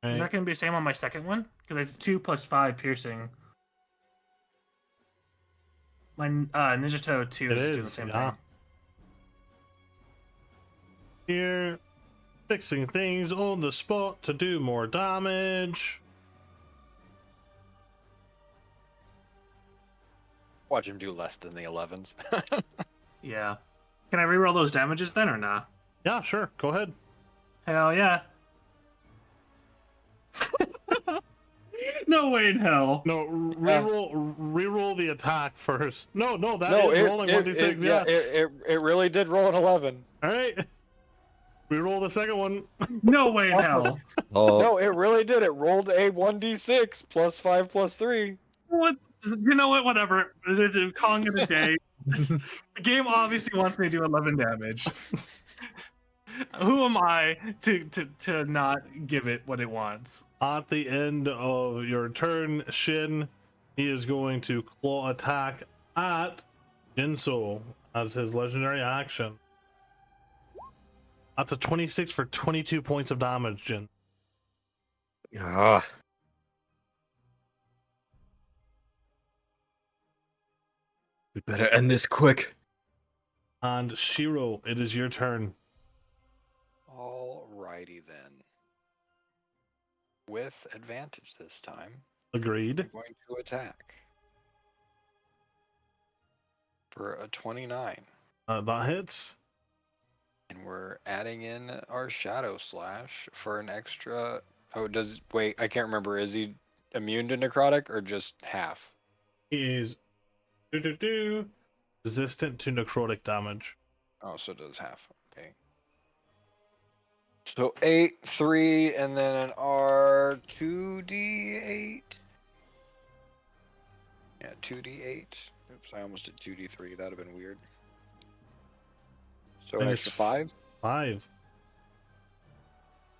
Is Right. that going to be the same on my second one? Because it's 2 + 5 piercing. My Ninja Toe 2 It is doing the is, same yeah. thing. Here, fixing things on the spot to do more damage. Watch him do less than the 11s. Yeah. Can I reroll those damages then or not? Yeah, sure, go ahead. Hell yeah. No way in hell. No, reroll the attack first. No, that no, is rolling 1d6, yeah. it really did roll an 11. Alright. Reroll the second one. No way in hell. Oh, No, it really did. It rolled a 1d6 + 5 + 3. What? You know what? Whatever. Calling it a day. The game obviously wants me to do 11 damage. Who am I to not give it what it wants? At the end of your turn, Shin, he is going to claw attack at Jinso as his legendary action. That's a 26 for 22 points of damage, Jin. ah. We better end this quick. And Shiro, it is your turn. Alrighty then. With advantage this time, Agreed. I'm going to attack. For a 29. That hits. And we're adding in our Shadow Slash for an extra... Oh, wait, I can't remember. Is he immune to necrotic or just half? He is resistant to necrotic damage. Oh, so it does half. Okay. So 8, 3, and then an R2d8. Yeah, 2d8. Oops, I almost did 2d3. That'd have been weird. So an Minus extra 5. 5.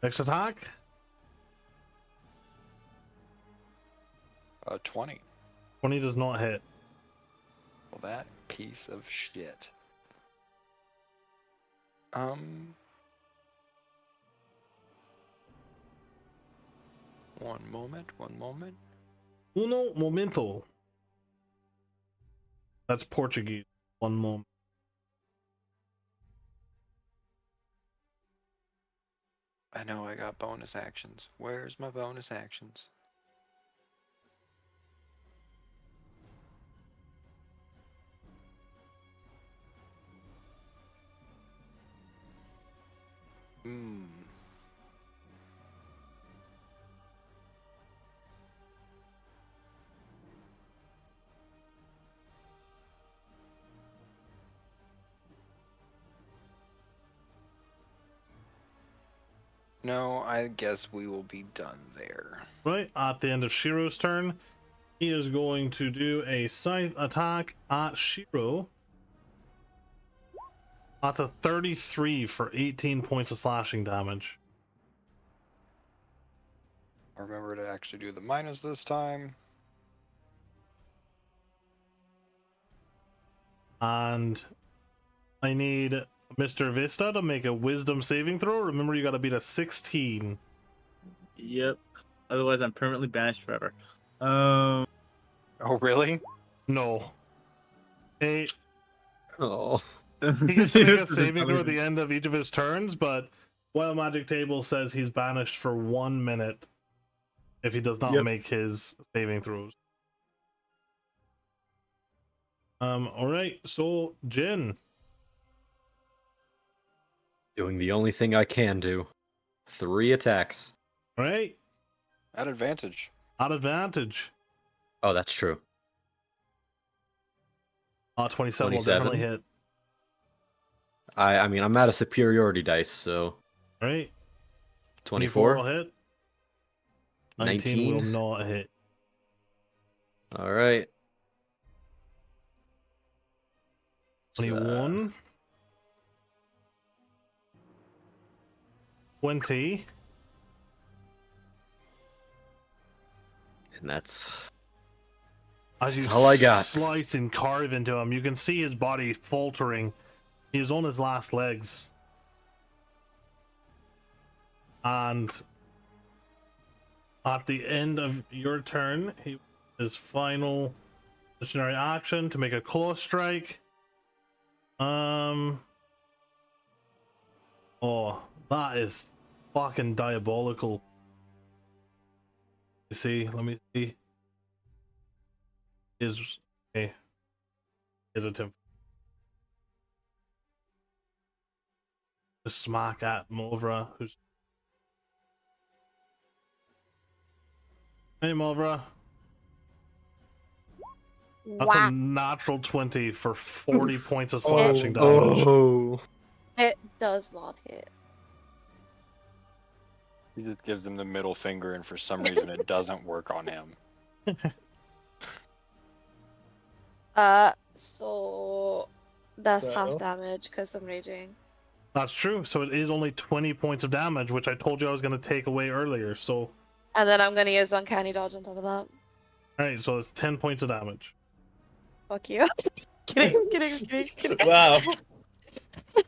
Next attack. 20. 20 does not hit. Well, that piece of shit. One moment. Uno momento. That's Portuguese. One moment. I know I got bonus actions. Where's my bonus actions? Hmm. No, I guess we will be done there. Right at the end of Shiro's turn, he is going to do a scythe attack at Shiro. That's a 33 for 18 points of slashing damage. I'll remember to actually do the minus this time. And I need Mr. Vista to make a wisdom saving throw. Remember, you got to beat a 16. Yep. Otherwise, I'm permanently banished forever. Oh, really? No. Hey, Oh. he gets to make a saving throw at the end of each of his turns, but Wild Magic Table says he's banished for 1 minute if he does not Yep. make his saving throws. Alright, so Jin. Doing the only thing I can do. 3 attacks. Alright, At advantage. at advantage. Oh, that's true. 27 will 27? definitely hit. I mean, I'm at a superiority dice, so Alright, 24. will hit. 19 will 19. not hit. All right. 21. 20. And that's As you all I got. slice and carve into him, you can see his body faltering. He's on his last legs. And at the end of your turn, his final missionary action to make a claw strike. Oh, that is fucking diabolical. You see, let me see. Is okay. Is it him? Just smack at Mulvra, who's hey Mulvra. That's a natural 20 for 40 points of slashing damage. Oh. It does not hit. He just gives him the middle finger, and for some reason it doesn't work on him. So that's So? half damage because I'm raging. That's true. So it is only 20 points of damage, which I told you I was going to take away earlier. So, And then I'm gonna use Uncanny Dodge on top of that. alright, so it's 10 points of damage. Fuck you. kidding. Wow.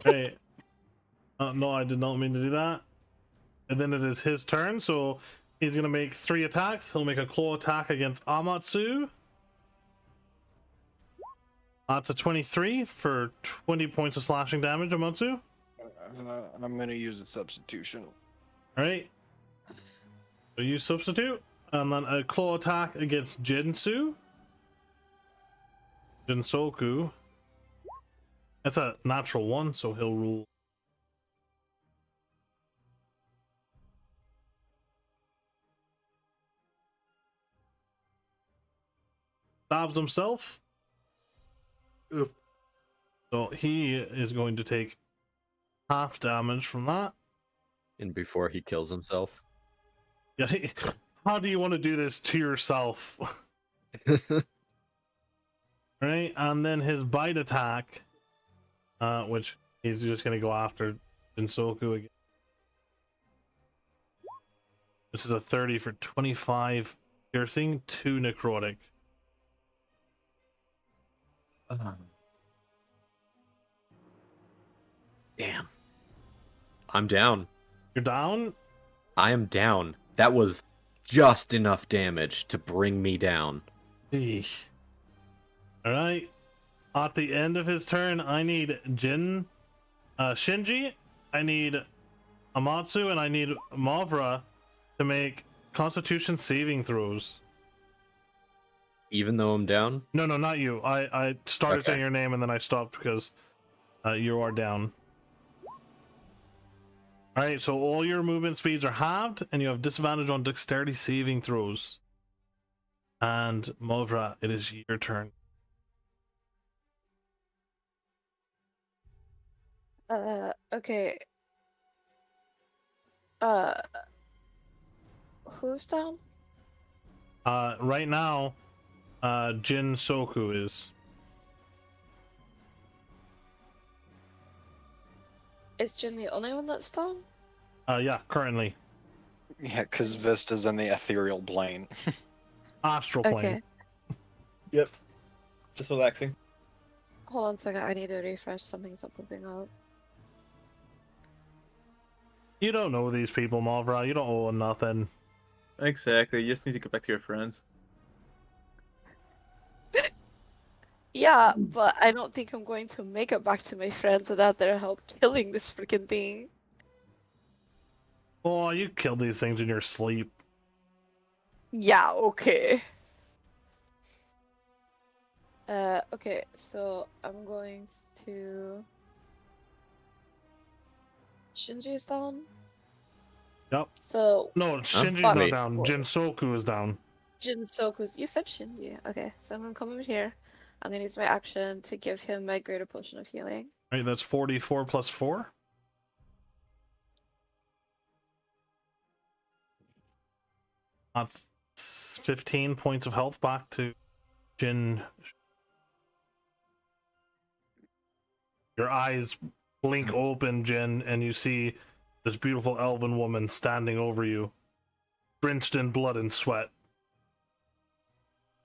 Hey. No, I did not mean to do that. And then it is his turn, so he's going to make 3 attacks. He'll make a claw attack against Amatsu. That's a 23 for 20 points of slashing damage, Amatsu. I'm gonna use a substitution. Alright. So you substitute. And then a claw attack against Jinsoku. That's a natural 1, so he'll rule. stabs himself. Oof. So he is going to take half damage from that. And before he kills himself. Yeah. How do you want to do this to yourself? Right, and then his bite attack, which he's just gonna go after Jinsoku again. This is a 30 for 25 piercing, 2 necrotic. Damn. I'm down. You're down? I am down. That was just enough damage to bring me down. Eesh. Alright. At the end of his turn, I need Shinji, I need Amatsu, and I need Mavra to make Constitution saving throws. Even though I'm down? No, not you. I started Okay. saying your name and then I stopped because you are down. Alright, so all your movement speeds are halved, and you have disadvantage on dexterity saving throws. And Mavra, it is your turn. Okay. Who's down? Right now, Jin Soku is. Is Jin the only one that's down? Yeah, currently. Yeah, because Vista's in the ethereal plane. Astral plane. Okay. Yep. Just relaxing. Hold on a second, I need to refresh. Something's not popping up. You don't know these people, Mavra. You don't owe them nothing. Exactly. You just need to get back to your friends. Yeah, but I don't think I'm going to make it back to my friends without their help killing this freaking thing. Oh, you killed these things in your sleep. Yeah, okay. Okay, so I'm going to... Shinji is down? Yep. So, No, Shinji's Fuck. not down. Jin Soku is down. Jinsoku's... You said Shinji. Okay, so I'm gonna come over here. I'm gonna use my action to give him my greater potion of healing. Right, that's 44 plus 4. That's 15 points of health back to Jin. Your eyes blink open, Jin, and you see this beautiful elven woman standing over you, drenched in blood and sweat.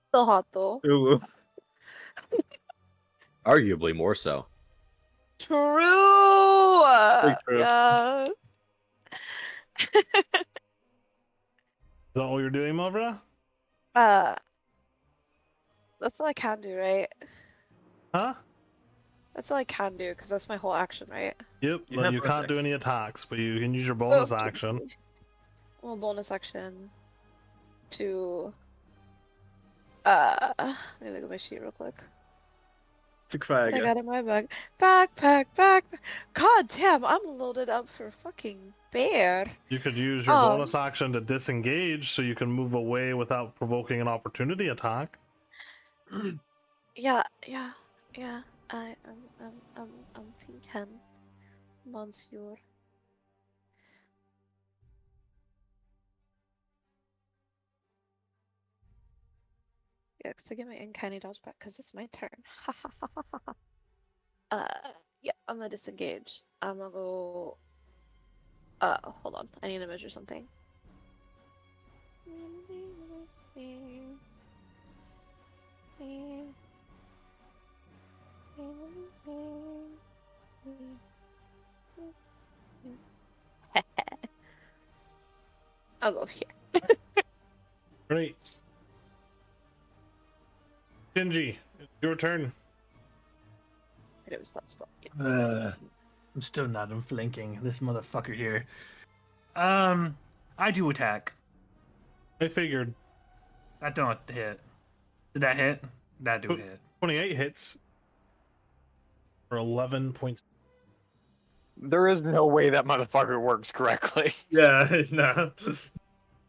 Still hot though. Ooh. Arguably more so. True! Very true. Yeah. Is that all you're doing, Mavra? That's all I can do, right? Huh? That's all I can do, because that's my whole action, right? Yep, You but have you bonus can't do any attacks, but you can use your bonus Okay. action. Well, bonus action to let me look at my sheet real quick. To cry I again. got it in my bag. Backpack. God damn, I'm loaded up for fucking bear. You could use your Um, bonus action to disengage so you can move away without provoking an opportunity attack. Yeah. I'm Pinken, Monsieur. Yeah, because I get my uncanny dodge back because it's my turn. Yeah, I'm gonna disengage. I'm gonna go. Hold on. I need to measure something. I'll go here. Great. Shinji, it's your turn. It was that spot. Yeah. I'm still not flanking this motherfucker here. I do attack. I figured That don't hit. Did that hit? That do Oop. hit. 28 hits for 11 points. There is no way that motherfucker works correctly. Yeah, no.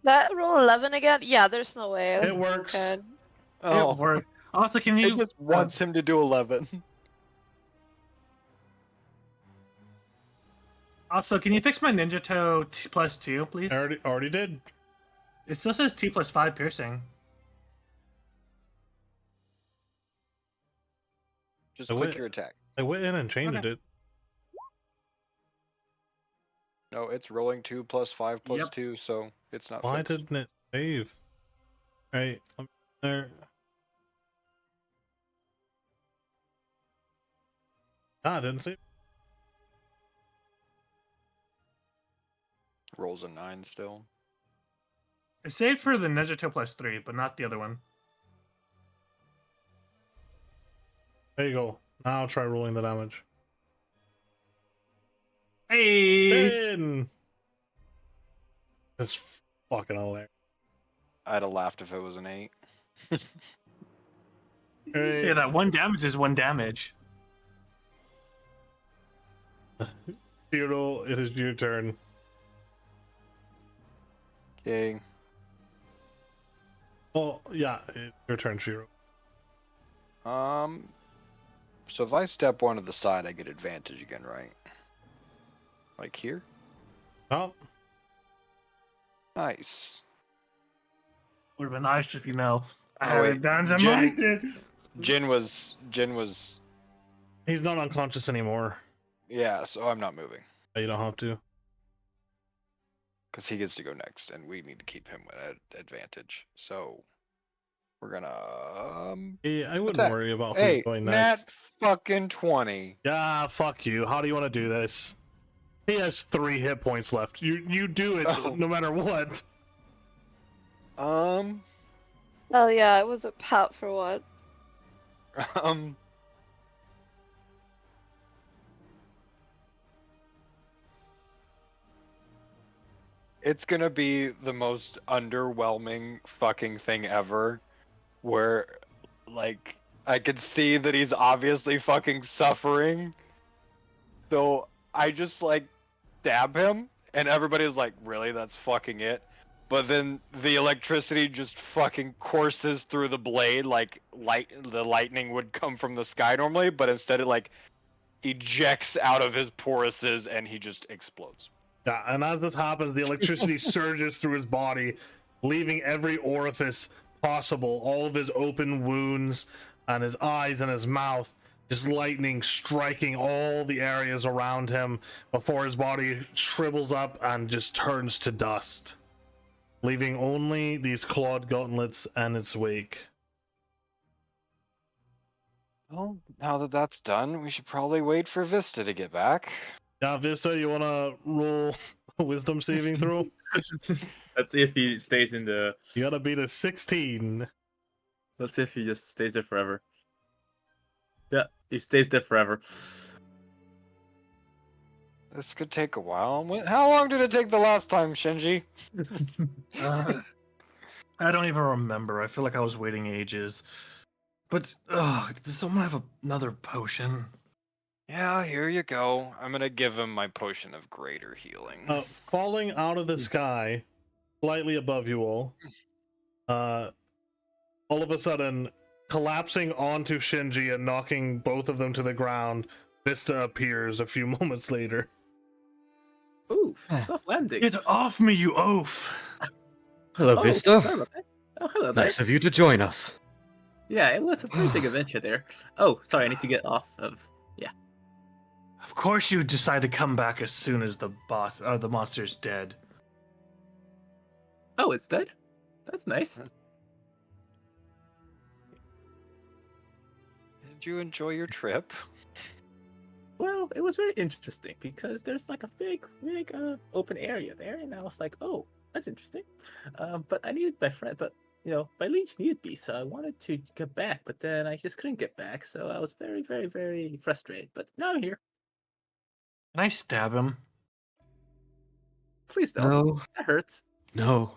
That roll 11 again? Yeah, there's no way. It works. Okay. Oh, It worked. Also, can It you just wants him to do 11. fix my ninja toe +2, please? I already did. It still says T +5 piercing. Just I click went- your attack. I went in and changed Okay. it. No, it's rolling 2 plus 5 plus Yep. 2, so it's not Why fixed. didn't it save? Right there. Ah, it didn't save. Rolls a 9 still. It saved for the ninja toe +3, but not the other one. There you go. Now try rolling the damage. Hey! In. It's fucking hilarious. I'd have laughed if it was an 8. Hey, Yeah, that 1 damage is 1 damage. Theodore, it is your turn. Okay. Oh, yeah, it's your turn, Shiro. So if I step one to the side, I get advantage again, right? Like here? Oh, Nice. Would have been nice if I Oh, had wait, advantage on Jin- my turn. Jin was, he's not unconscious anymore. yeah, so I'm not moving. You don't have to. Because he gets to go next, and we need to keep him at advantage. So, we're gonna, Yeah, I wouldn't attack. worry about Hey, who's going nat next. fucking 20. Yeah, fuck you. How do you want to do this? He has 3 hit points left. You do it Oh. no matter what. Oh yeah, I was a pat for what? um, it's gonna be the most underwhelming fucking thing ever, where, like, I can see that he's obviously fucking suffering, so I just, like, stab him, and everybody's like, really, that's fucking it? But then the electricity just fucking courses through the blade like the lightning would come from the sky normally, but instead it like ejects out of his porises and he just explodes. Yeah, and as this happens, the electricity surges through his body, leaving every orifice possible, all of his open wounds and his eyes and his mouth, just lightning striking all the areas around him before his body shrivels up and just turns to dust, leaving only these clawed gauntlets in its wake. Well, now that that's done, we should probably wait for Vista to get back. Yeah, Vista, you want to roll a wisdom saving throw? Let's see if he stays in the. You gotta beat a 16. Let's see if he just stays there forever. Yeah, he stays there forever. This could take a while. How long did it take the last time, Shinji? I don't even remember. I feel like I was waiting ages. But, does someone have another potion? Yeah, here you go. I'm gonna give him my potion of greater healing. Falling out of the sky, slightly above you all of a sudden, collapsing onto Shinji and knocking both of them to the ground, Vista appears a few moments later. Oof, soft landing. Get off me, you oaf! Hello, Oh, Vista. hello there. Oh, hello there. Nice of you to join us. Yeah, it was a pretty big adventure there. Oh, sorry, I need to get off of. Yeah. Of course you decide to come back as soon as the monster's dead. Oh, it's dead? That's nice. Did you enjoy your trip? Well, it was very interesting because there's like a big open area there, and I was like, oh, that's interesting. But I needed my friend, but my liege needed me, so I wanted to get back, but then I just couldn't get back, so I was very, very, very frustrated. But now I'm here. Can I stab him? Please don't. No, That hurts. no.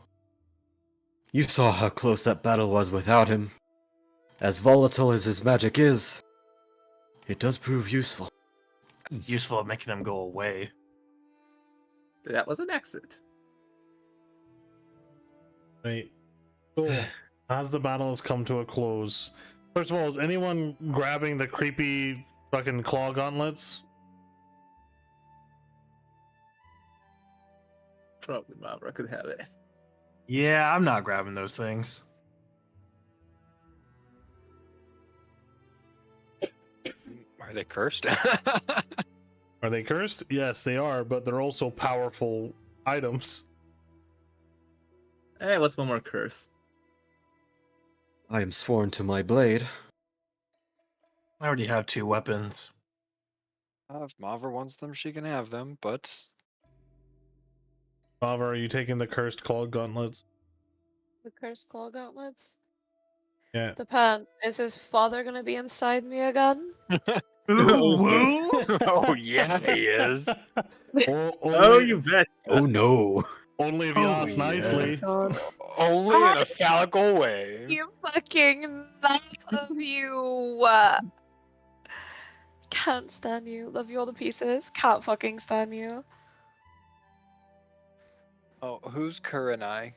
You saw how close that battle was without him. As volatile as his magic is, it does prove useful. Useful at making him go away. That was an accident. Right. Cool. As the battle has come to a close, First of all, is anyone grabbing the creepy fucking claw gauntlets? Probably Mavra could have it. Yeah, I'm not grabbing those things. Are they cursed? Are they cursed? Yes, they are, but they're also powerful items. Hey, what's one more curse? I am sworn to my blade. I already have 2 weapons. If Mavra wants them, she can have them, but Bava, are you taking the cursed claw gauntlets? The cursed claw gauntlets. Yeah. Depends. Is his father gonna be inside me again? Ooh, oh yeah, he is. Oh, you bet. Oh no. Only if you Oh, ask yeah. nicely. God. Only in a phallical way. You fucking enough of you. Can't stand you. Love you all to pieces. Can't fucking stand you. Oh, who's Kerr and I?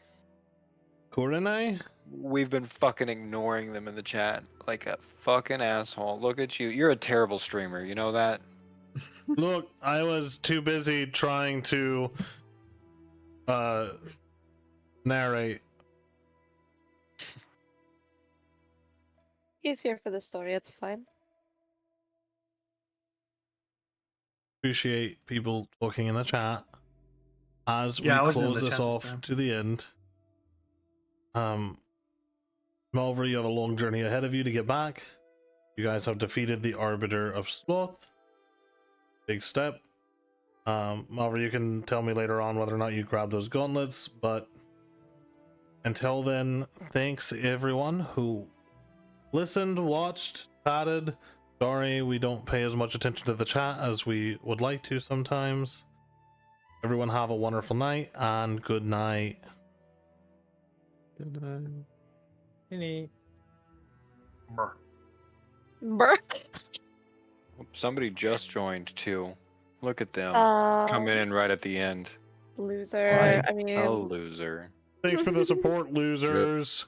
Kurenai? We've been fucking ignoring them in the chat like a fucking asshole. Look at you. You're a terrible streamer. You know that? Look, I was too busy trying to narrate. He's here for the story. It's fine. Appreciate people talking in the chat. As Yeah, I we wasn't in close the this chat this off time. to the end. Malver, you have a long journey ahead of you to get back. You guys have defeated the Arbiter of Sloth. Big step. Malver, you can tell me later on whether or not you grab those gauntlets, but until then, thanks everyone who listened, watched, chatted. Sorry we don't pay as much attention to the chat as we would like to sometimes. Everyone have a wonderful night and good night. Good night. Any. Burk. Somebody just joined too. Look at them coming Um, in right at the end. loser. Bye. I mean, A loser. Thanks for the support, losers.